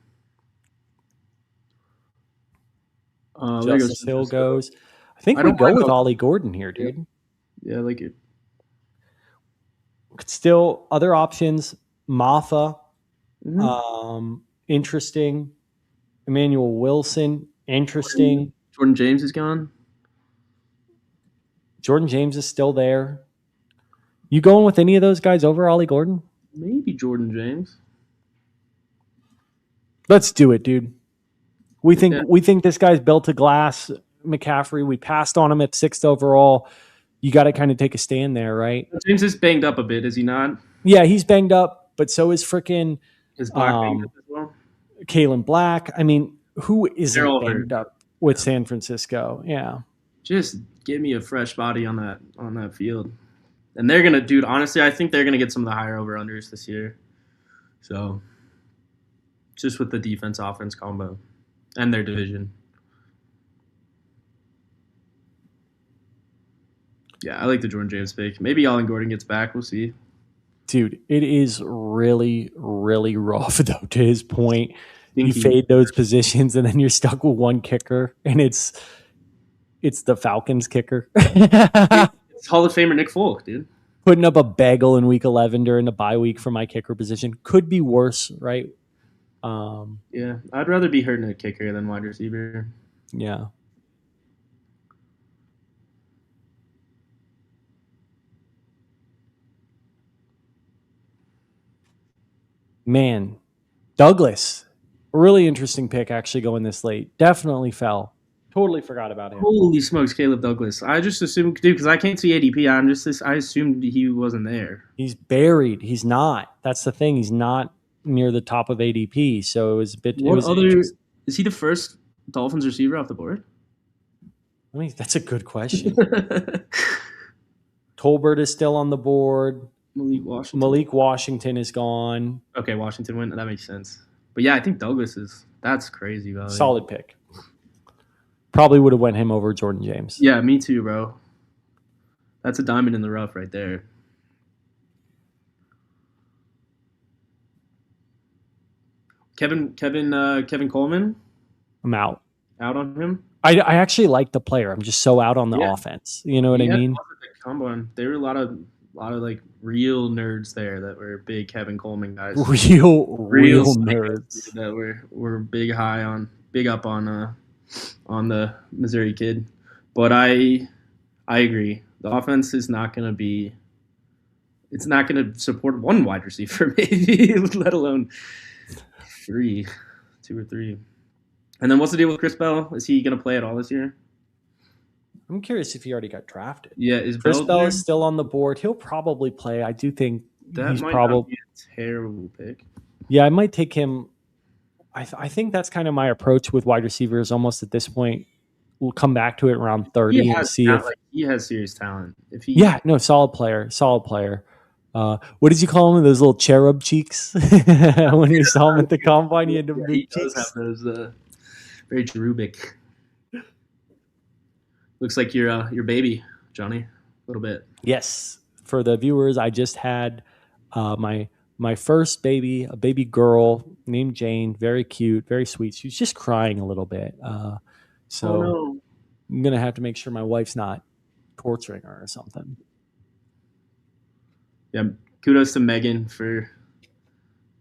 Justice Hill goes. I think we go with Ollie Gordon here, dude. Yeah, I like it. Still, other options. Maffa. Mm-hmm. Interesting. Emmanuel Wilson. Interesting. Jordan James is gone. Jordan James is still there. You going with any of those guys over Ollie Gordon? Maybe Jordan James. Let's do it, dude. We think this guy's built to glass. McCaffrey, we passed on him at 6th overall. You got to kind of take a stand there, right? James is banged up a bit, is he not? Yeah, he's banged up, but so is freaking his back banged up as well. Kalen Black. I mean, who They're isn't all banged hurt. up with San Francisco? Yeah. Just give me a fresh body on that field. And they're gonna, dude. Honestly, I think they're gonna get some of the higher over unders this year. So, just with the defense offense combo and their division. Yeah, I like the Jordan James pick. Maybe Allen Gordon gets back. We'll see. Dude, it is really, really rough, though, to his point. You Stinky. fade those positions, and then you're stuck with one kicker, and it's the Falcons kicker. It's Hall of Famer Nick Folk, dude. Putting up a bagel in week 11 during the bye week for my kicker position. Could be worse, right? Yeah, I'd rather be hurting a kicker than wide receiver. Yeah. Man, Douglas, really interesting pick actually going this late. Definitely fell. Totally forgot about him. Holy smokes, Caleb Douglas. I just assumed, dude, because I can't see ADP. I assumed he wasn't there. He's buried. He's not. That's the thing. He's not near the top of ADP. So it was a bit. Is he the first Dolphins receiver off the board? I mean, that's a good question. Tolbert is still on the board. Malik Washington is gone. Okay, Washington went. That makes sense. But yeah, I think Douglas is. That's crazy value. Solid pick. Probably would have went him over Jordan James. Yeah, me too, bro. That's a diamond in the rough right there. Kevin Coleman. I'm out. Out on him. I actually like the player. I'm just so out on the offense. You know what I mean? There were a lot of like real nerds there that were big Kevin Coleman guys. Real nerds that were big up on the Missouri kid. But I agree. The offense is not going to be. It's not going to support one wide receiver, maybe, let alone 2 or 3. And then what's the deal with Chris Bell? Is he going to play at all this year? I'm curious if he already got drafted. Yeah, is Chris Bell is still on the board. He'll probably play. I do think he's probably a terrible pick. Yeah, I might take him. I think that's kind of my approach with wide receivers. Almost at this point, we'll come back to it around 30 and see if he has serious talent. Solid player. What did you call him? Those little cherub cheeks when you saw him at the combine. He had them big cheeks. Does have those very cherubic. Looks like your baby, Johnny, a little bit. Yes. For the viewers, I just had my first baby, a baby girl named Jane, very cute, very sweet. She was just crying a little bit. I'm going to have to make sure my wife's not torturing her or something. Yeah, kudos to Megan for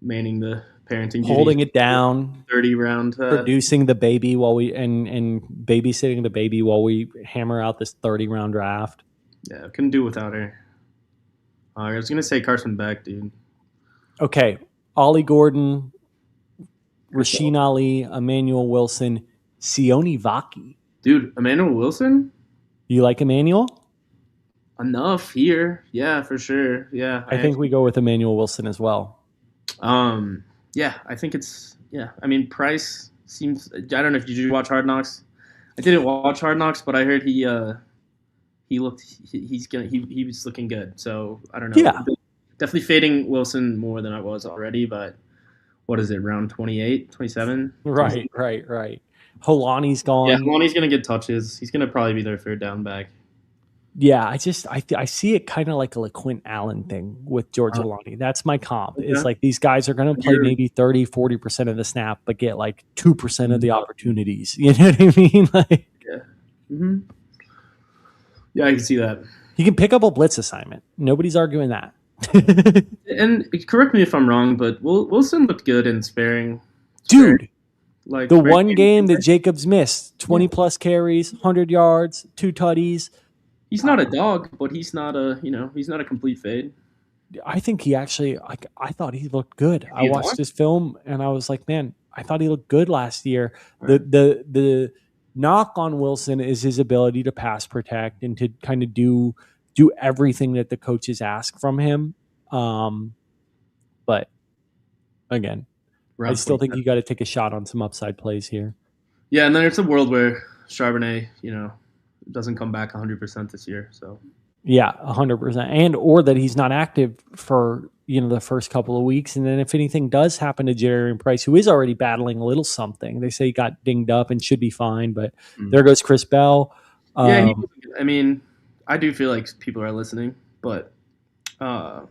manning the parenting duties. Holding it down. 30-round. Producing the baby and babysitting the baby while we hammer out this 30-round draft. Yeah, couldn't do without her. I was going to say Carson Beck, dude. Okay, Ollie Gordon, Rasheen Ali, Emmanuel Wilson, Sione Vaki. Dude, Emmanuel Wilson? You like Emmanuel? Enough here. Yeah, for sure. Yeah. I think we go with Emmanuel Wilson as well. Yeah, I think it's I mean, Price seems. I don't know if you watch Hard Knocks. I didn't watch Hard Knocks, but I heard he was looking good. So I don't know. Yeah. Definitely fading Wilson more than I was already, but what is it, round 28, 27? Right. Holani's gone. Yeah, Holani's going to get touches. He's going to probably be their third down back. Yeah, I see it kind of like a LaQuint Allen thing with George Holani. That's my comp. Okay. It's like these guys are going to play maybe 30, 40% of the snap, but get like 2% of the opportunities. You know what I mean? Like, yeah. Mm-hmm. Yeah, I can see that. He can pick up a blitz assignment. Nobody's arguing that. And correct me if I'm wrong, but Wilson looked good in sparing. Dude, like the one game that Jacobs missed, 20 plus carries, 100 yards, 2 tutties. He's not a dog, but he's not a complete fade. I think he actually, I thought he looked good. I watched his film and I was like, man, I thought he looked good last year. Right. The knock on Wilson is his ability to pass protect and to kind of do everything that the coaches ask from him. But again, I still think you got to take a shot on some upside plays here. Yeah, and then it's a world where Charbonnet, doesn't come back 100% this year. So yeah, 100%, and or that he's not active for the first couple of weeks, and then if anything does happen to Jadarian Price, who is already battling a little something, they say he got dinged up and should be fine, but there goes Chris Bell. Yeah, I mean, I do feel like people are listening, but I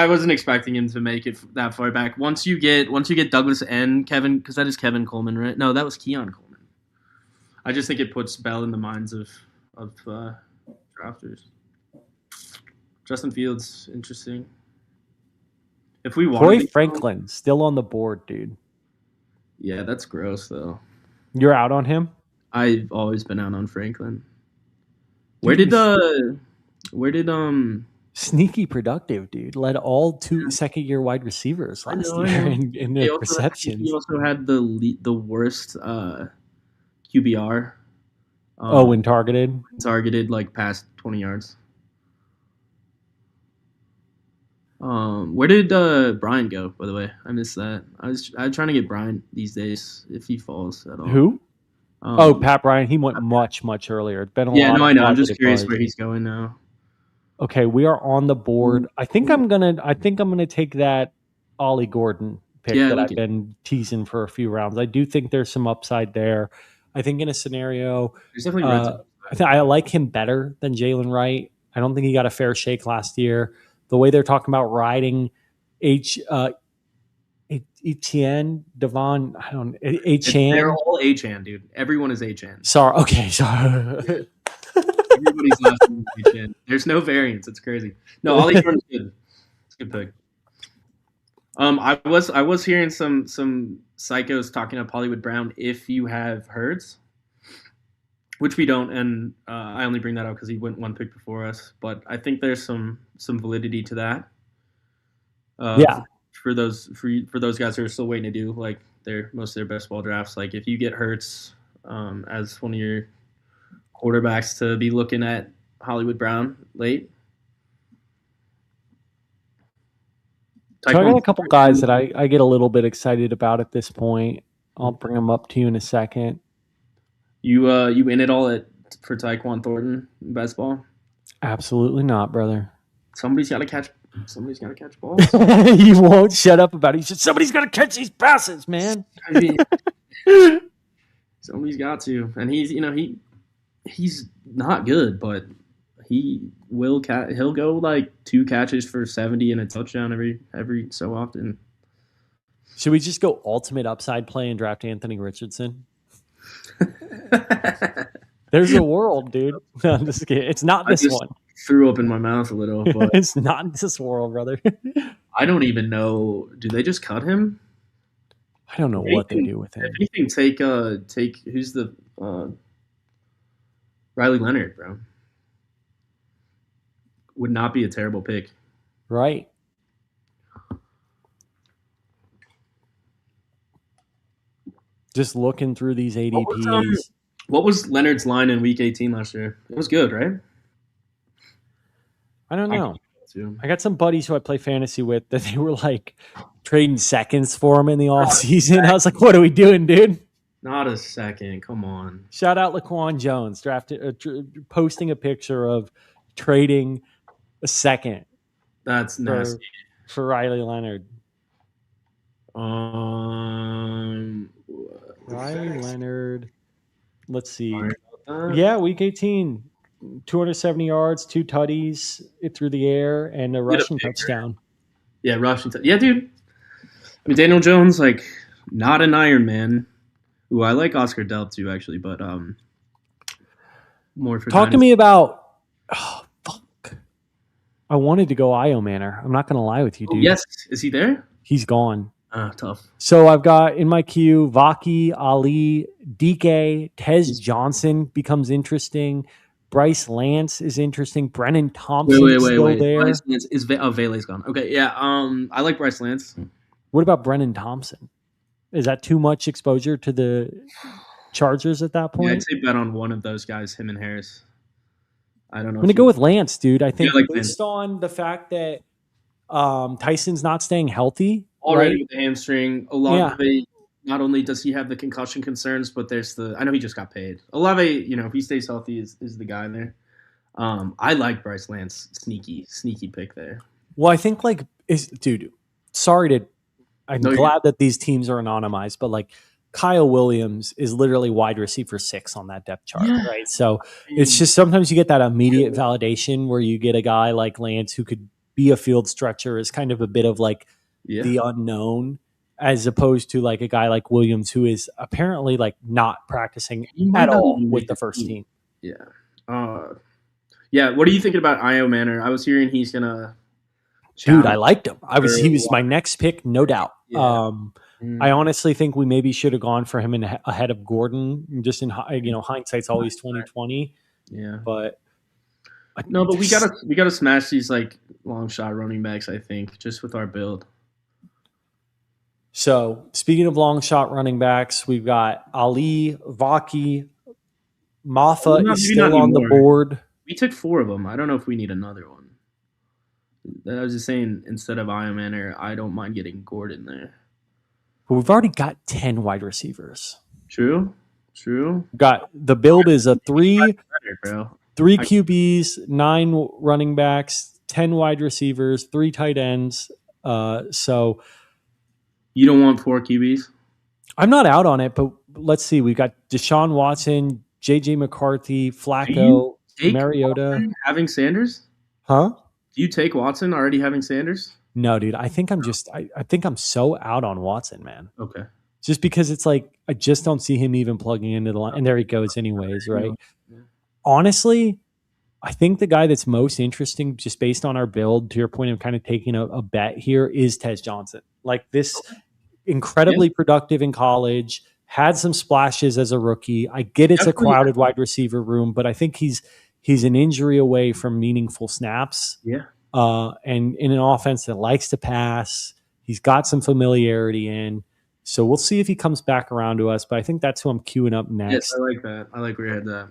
wasn't expecting him to make it that far back. Once you get Douglas and Kevin, because that is Kevin Coleman, right? No, that was Keon Coleman. I just think it puts Bell in the minds of drafters. Justin Fields, interesting. If we want Troy Franklin still on the board, dude. Yeah, that's gross though. You're out on him? I've always been out on Franklin. Where did sneaky productive, dude. Led all 2 second-year wide receivers last year in the receptions. He also had the worst QBR. When targeted? Targeted like past 20 yards. Where did Brian go, by the way? I missed that. I'm trying to get Brian these days if he falls at all. Who? Pat Bryant. He went much, much earlier. It's been a lot. Yeah, no, I know. I'm just curious where he's going now. Okay, we are on the board. I think I'm gonna take that Ollie Gordon pick that I've been teasing for a few rounds. I do think there's some upside there. I think in a scenario, there's definitely I like him better than Jalen Wright. I don't think he got a fair shake last year. The way they're talking about riding Etienne, Devon, I don't know, H-Chan. They're all H-Chan, dude. Everyone is H-Chan. Sorry. Everybody's last name is H-Chan. There's no variance. It's crazy. No, Ollie Gordon's good. It's a good pick. I was hearing some psychos talking up Hollywood Brown if you have Hurts, which we don't, and I only bring that up because he went one pick before us. But I think there's some validity to that. For those guys who are still waiting to do like most of their best ball drafts, like if you get Hurts as one of your quarterbacks to be looking at Hollywood Brown late. So I got a couple guys that I get a little bit excited about at this point. I'll bring them up to you in a second. You in it all for Tyquan Thornton in best ball? Absolutely not, brother. Somebody's got to catch balls. You won't shut up about it. Somebody's got to catch these passes, man. I mean, somebody's got to, and he's not good, but he will he'll go like 2 catches for 70 and a touchdown every so often. Should we just go ultimate upside play and draft Anthony Richardson? There's a world, dude. No, I'm just kidding. It's not this one. Threw up in my mouth a little, but it's not this world, brother. I don't even know. Do they just cut him? I don't know what they do with him. If anything, take who's the Riley Leonard, bro. Would not be a terrible pick. Right. Just looking through these ADPs. What was Leonard's line in Week 18 last year? It was good, right? I don't know. I got some buddies who I play fantasy with that they were like trading seconds for him in the offseason. I was like, what are we doing, dude? Not a second. Come on. Shout out Laquan Jones posting a picture of trading a second. That's nasty. For Riley Leonard. Riley Leonard. Let's see. Yeah, Week 18. 270 yards, 2 tutties through the air, and a rushing touchdown. Yeah, rushing touchdown. Yeah, dude. I mean, Daniel Jones, like, not an Iron Man. Ooh, I like Oscar Delp too, actually, but more for Talk to me about fuck. I wanted to go Io Manor. I'm not gonna lie with you, dude. Yes. Is he there? He's gone. Tough. So I've got in my queue Vaki, Ali, DK, Tez Johnson becomes interesting. Bryce Lance is interesting. Brennan Thompson is still there. Bryce Lance is Vele's gone. Okay, yeah. I like Bryce Lance. What about Brennan Thompson? Is that too much exposure to the Chargers at that point? Yeah, I'd say bet on one of those guys, him and Harris. I don't know. I'm going to go with Lance, dude. I think like based on the fact that Tyson's not staying healthy. Already right? with the hamstring. Olave, not only does he have the concussion concerns, but there's I know he just got paid. Olave, if he stays healthy, is the guy there. I like Bryce Lance. Sneaky pick there. Well, I think dude, I'm glad that these teams are anonymized, but like Kyle Williams is literally wide receiver 6 on that depth chart, right? So it's just sometimes you get that immediate validation where you get a guy like Lance who could be a field stretcher is kind of a bit of like the unknown, as opposed to like a guy like Williams who is apparently like not practicing at all with the first team. Yeah. Yeah. What are you thinking about Io Manor? I was hearing he's gonna. Dude, I liked him. He was my next pick, no doubt. Yeah. I honestly think we maybe should have gone for him ahead of Gordon. Just in hindsight's always 2020. Yeah, but we gotta smash these like long shot running backs. I think just with our build. So speaking of long shot running backs, we've got Ali, Vaki, Maffa is still on the board. We took 4 of them. I don't know if we need another one. I was just saying, instead of Io Manor, I don't mind getting Gordon there. But we've already got 10 wide receivers. True. Got the build is a 3 QBs, 9 running backs, 10 wide receivers, 3 tight ends. So you don't want 4 QBs? I'm not out on it, but let's see. We've got Deshaun Watson, JJ McCarthy, Flacco, Mariota. Watson having Sanders? Huh? Do you take Watson already having Sanders? No, dude. I think I think I'm so out on Watson, man. Okay. Just because it's like I just don't see him even plugging into the line, and there he goes, anyways, right? Yeah. Honestly, I think the guy that's most interesting, just based on our build, to your point of kind of taking a bet here, is Tez Johnson. Like this, incredibly productive in college, had some splashes as a rookie. I get it's a crowded wide receiver room, but I think he's an injury away from meaningful snaps. Yeah. And in an offense that likes to pass, he's got some familiarity in. So we'll see if he comes back around to us. But I think that's who I'm queuing up next. Yes, I like that. I like where you had that.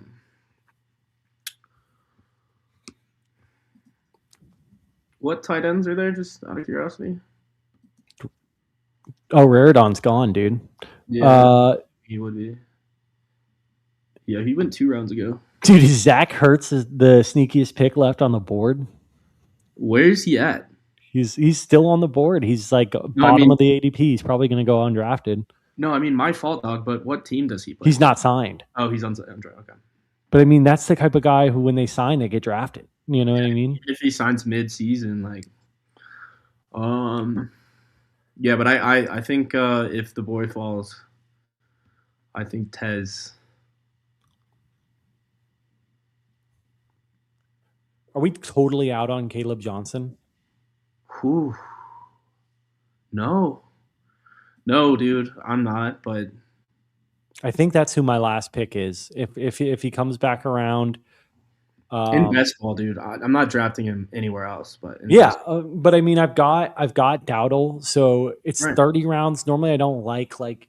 What tight ends are there, just out of curiosity? Oh, Raridon's gone, dude. Yeah, he would be. Yeah, he went 2 rounds ago. Dude, Zach Ertz is the sneakiest pick left on the board. Where's he at? He's still on the board. He's like bottom of the ADP. He's probably going to go undrafted. No, I mean, my fault, dog, but what team does he play? He's not signed. Oh, he's undrafted. Okay. But I mean, that's the type of guy who, when they sign, they get drafted. You know what I mean? If he signs mid-season, yeah, but I think if the boy falls, I think Tez. Are we totally out on Caleb Johnson? Whew. No, dude, I'm not. But I think that's who my last pick is. If he comes back around. In best ball, dude, I'm not drafting him anywhere else. But but I mean, I've got Dowdle, so it's 30 rounds. Normally, I don't like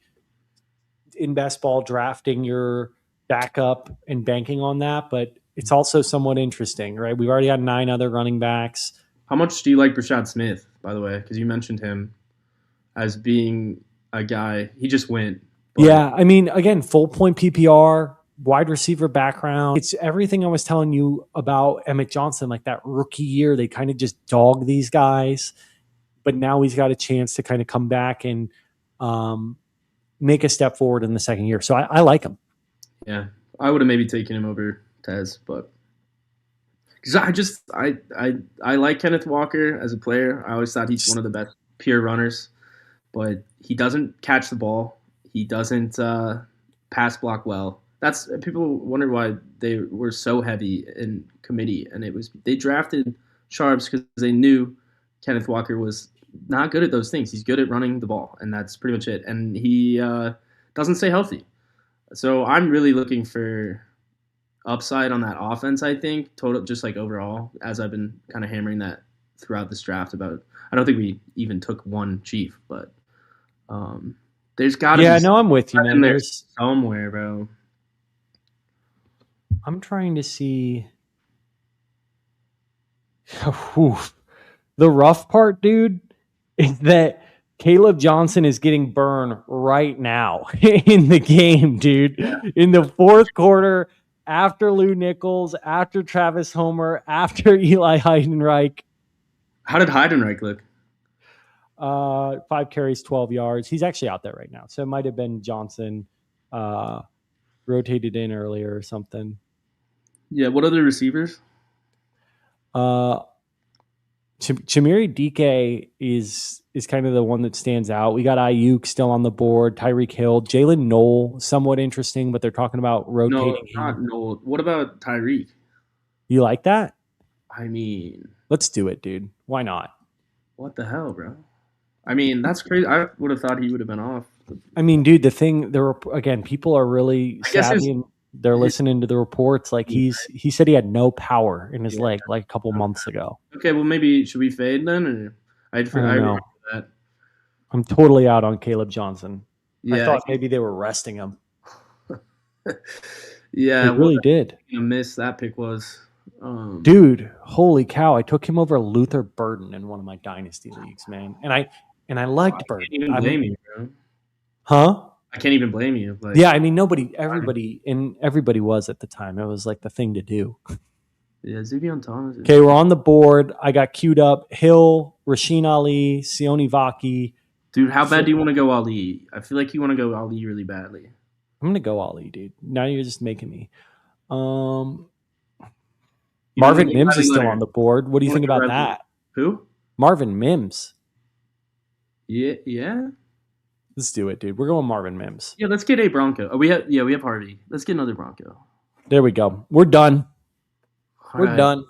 in best ball drafting your backup and banking on that, but it's also somewhat interesting, right? We've already had 9 other running backs. How much do you like Brashad Smith, by the way? Because you mentioned him as being a guy. He just went. Yeah, I mean, again, full point PPR. Wide receiver background. It's everything I was telling you about Emmett Johnson, like that rookie year. They kind of just dog these guys, but now he's got a chance to kind of come back and make a step forward in the second year. So I like him. Yeah, I would have maybe taken him over Tez, but because I like Kenneth Walker as a player. I always thought he's one of the best pure runners, but he doesn't catch the ball. He doesn't pass block well. That's people wonder why they were so heavy in committee, and they drafted Sharps because they knew Kenneth Walker was not good at those things. He's good at running the ball, and that's pretty much it. And he doesn't stay healthy, so I'm really looking for upside on that offense. I think total, just like overall, as I've been kind of hammering that throughout this draft. About I don't think we even took one Chief, but there's got to be. Yeah, no, I'm with you, man. There's somewhere, bro. I'm trying to see. The rough part, dude, is that Caleb Johnson is getting burned right now in the game, dude. In the fourth quarter, after Lou Nichols, after Travis Homer, after Eli Heidenreich. How did Heidenreich look? 5 carries, 12 yards. He's actually out there right now. So it might have been Johnson rotated in earlier or something. Yeah, what other receivers? Chimere Dike is kind of the one that stands out. We got Ayuk still on the board, Tyreek Hill, Jalen Knoll, somewhat interesting, but they're talking about rotating him. Not Knoll. What about Tyreek? You like that? I mean, let's do it, dude. Why not? What the hell, bro? I mean, that's crazy. I would have thought he would have been off. I mean, dude, the thing there again, people are really savvy and they're listening to the reports. Like he said he had no power in his leg like a couple months ago. Okay, well maybe should we fade then? Or I remember that. I'm totally out on Caleb Johnson. Yeah, I thought maybe they were resting him. Yeah, they really did. Miss that pick was. Dude, holy cow! I took him over Luther Burden in one of my dynasty leagues, man, and I liked Burden. I can't even blame you, bro. Huh? I can't even blame you. Like, yeah, I mean, everybody was at the time. It was like the thing to do. Yeah, Zuvion Thomas. Okay, we're on the board. I got queued up Hill, Rasheen Ali, Sione Vaki. Dude, how bad do you want to go Ali? I feel like you want to go Ali really badly. I'm going to go Ali, dude. Now you're just making me. Marvin Mims is still on the board. What do you think about that? Who? Marvin Mims. Yeah. Let's do it, dude. We're going Marvin Mims. Yeah, let's get a Bronco. We have Harvey. Let's get another Bronco. There we go. We're done. We're done.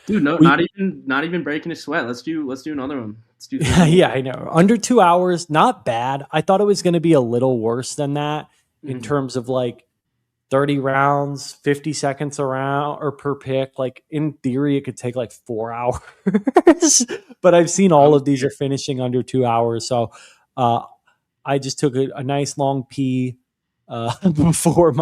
Dude, not even breaking a sweat. Let's do another one. Let's do yeah, I know. Under 2 hours, not bad. I thought it was going to be a little worse than that in terms of like 30 rounds, 50 seconds around or per pick. Like in theory, it could take like 4 hours. But I've seen all of these are finishing under 2 hours. So I just took a nice long pee before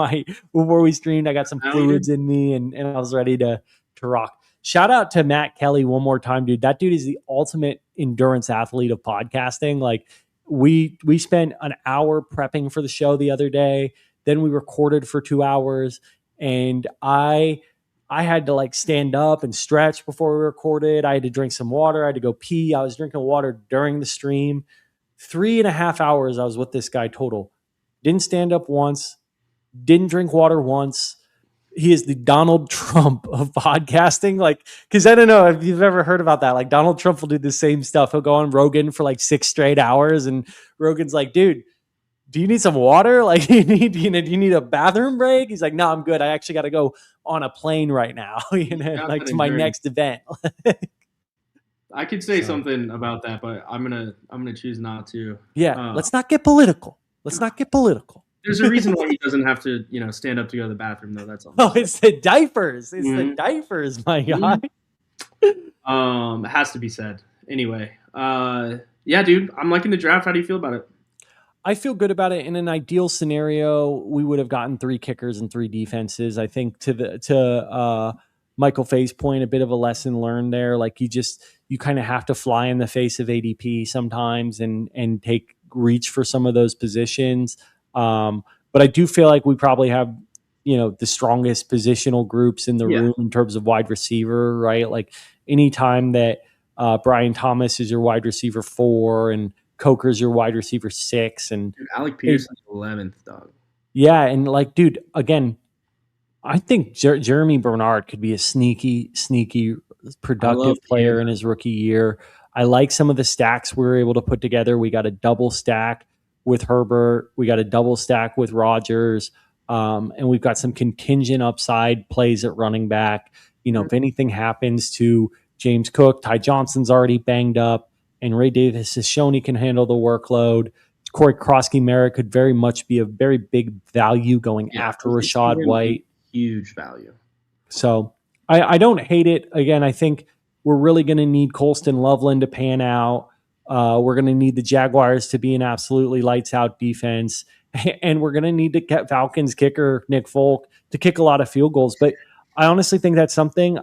we streamed. I got some fluids in me and I was ready to rock. Shout out to Matt Kelly one more time, dude. That dude is the ultimate endurance athlete of podcasting. Like we spent an hour prepping for the show the other day. Then we recorded for 2 hours and I had to like stand up and stretch before we recorded. I had to drink some water. I had to go pee. I was drinking water during the stream. 3.5 hours I was with this guy total. Didn't stand up once. Didn't drink water once. He is the Donald Trump of podcasting. Like, because I don't know if you've ever heard about that. Like Donald Trump will do the same stuff. He'll go on Rogan for like 6 straight hours. And Rogan's like, dude, do you need some water? Like, do you need a bathroom break? He's like, no, I'm good. I actually got to go on a plane right now, like to my next event. I could say something about that, but I'm gonna choose not to. Yeah, let's not get political. There's a reason why he doesn't have to, stand up to go to the bathroom, though. That's all. Oh, it's the diapers. It's the diapers, my guy. It has to be said. Anyway, yeah, dude, I'm liking the draft. How do you feel about it? I feel good about it. In an ideal scenario, we would have gotten 3 kickers and 3 defenses. I think to Michael Fay's point, a bit of a lesson learned there. Like you kind of have to fly in the face of ADP sometimes and take reach for some of those positions. But I do feel like we probably have, the strongest positional groups in the room in terms of wide receiver, right? Like anytime that Brian Thomas is your wide receiver 4 and Coker's your wide receiver 6 and dude, Alec Pearson's 11th, dog. Yeah, and like, dude, again, I think Jeremy Bernard could be a sneaky productive player in his rookie year. I like some of the stacks we were able to put together. We got a double stack with Herbert. We got a double stack with Rodgers. And we've got some contingent upside plays at running back. If anything happens to James Cook, Ty Johnson's already banged up, and Ray Davis has shown he can handle the workload. Corey Krosky-Merritt could very much be a very big value going after Rachaad White. Huge value. So I don't hate it. Again, I think we're really going to need Colston Loveland to pan out. We're going to need the Jaguars to be an absolutely lights out defense. And we're going to need to get Falcons kicker Nick Folk to kick a lot of field goals. But I honestly think that's something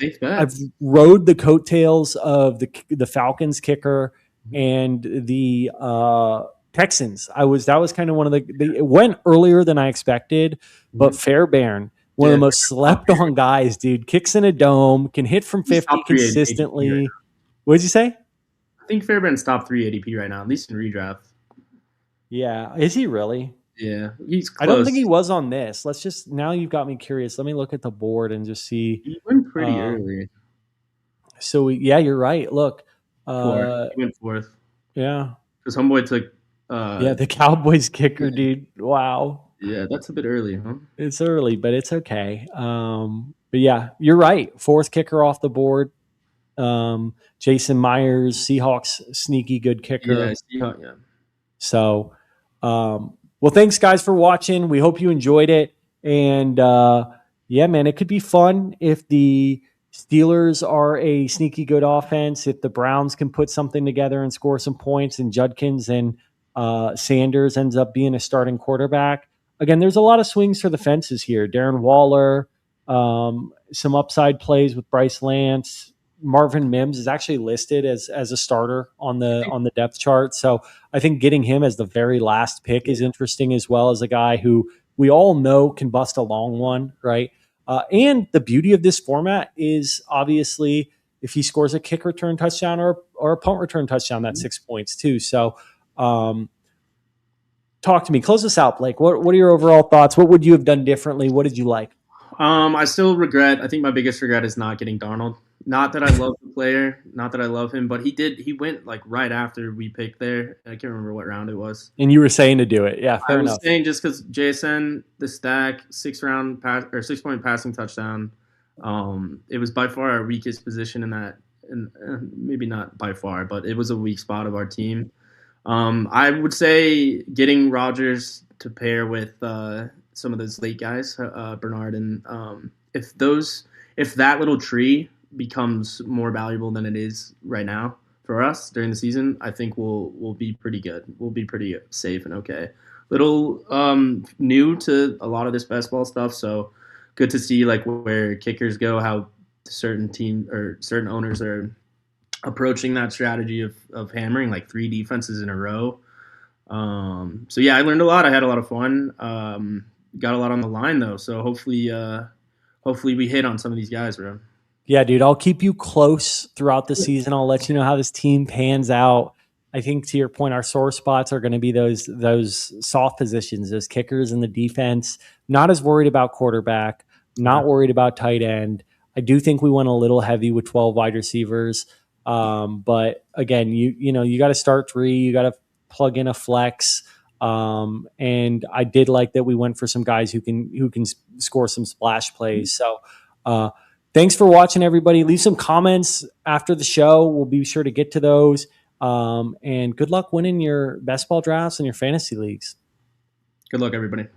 Safe bet. I've rode the coattails of the Falcons kicker and the Texans. That was kind of one of it went earlier than I expected, but Fairbairn, one of the most slept on guys, dude, kicks in a dome, can hit from 50 consistently. Right, what did you say? I think Fairbairn's top 3 ADP right now, at least in redraft. Yeah. Is he really? Yeah, he's close. I don't think he was on this. Now you've got me curious. Let me look at the board and just see. He went pretty early. So, yeah, you're right. Look. He went 4th. Yeah. Because homeboy took... the Cowboys kicker, dude. Wow. Yeah, that's a bit early, huh? It's early, but it's okay. But, yeah, you're right. 4th kicker off the board. Jason Myers, Seahawks, sneaky good kicker. Yeah, Seahawks, yeah. So, well, thanks, guys, for watching. We hope you enjoyed it. And, yeah, man, it could be fun if the Steelers are a sneaky good offense, if the Browns can put something together and score some points, and Judkins and Sanders ends up being a starting quarterback. Again, there's a lot of swings for the fences here. Darren Waller, some upside plays with Bryce Lance. Marvin Mims is actually listed as a starter on the depth chart. So I think getting him as the very last pick is interesting, as well as a guy who we all know can bust a long one, right? And the beauty of this format is obviously if he scores a kick return touchdown or a punt return touchdown, that's 6 points too. So talk to me. Close us out, Blake. What are your overall thoughts? What would you have done differently? What did you like? I still regret. I think my biggest regret is not getting Darnold. Not that I love the player, not that I love him, but he went like right after we picked there. I can't remember what round it was. And you were saying to do it. Yeah, fair enough. I was saying just because JSN, the stack, 6-point passing touchdown. It was by far our weakest position in that, and maybe not by far, but it was a weak spot of our team. I would say getting Rodgers to pair with some of those late guys, Bernard, and if that little tree becomes more valuable than it is right now for us during the season, I think we'll be pretty good. We'll be pretty safe and okay. Little new to a lot of this best ball stuff, so good to see like where kickers go, how certain team or certain owners are approaching that strategy of hammering like 3 defenses in a row. So yeah, I learned a lot. I had a lot of fun. Got a lot on the line though, so hopefully we hit on some of these guys, bro. Yeah, dude, I'll keep you close throughout the season. I'll let you know how this team pans out. I think to your point, our sore spots are going to be those soft positions, those kickers in the defense. Not as worried about quarterback, not worried about tight end. I do think we went a little heavy with 12 wide receivers. But again, you got to start 3, you got to plug in a flex. And I did like that we went for some guys who can score some splash plays. So, thanks for watching, everybody. Leave some comments after the show. We'll be sure to get to those. And good luck winning your best ball drafts and your fantasy leagues. Good luck, everybody.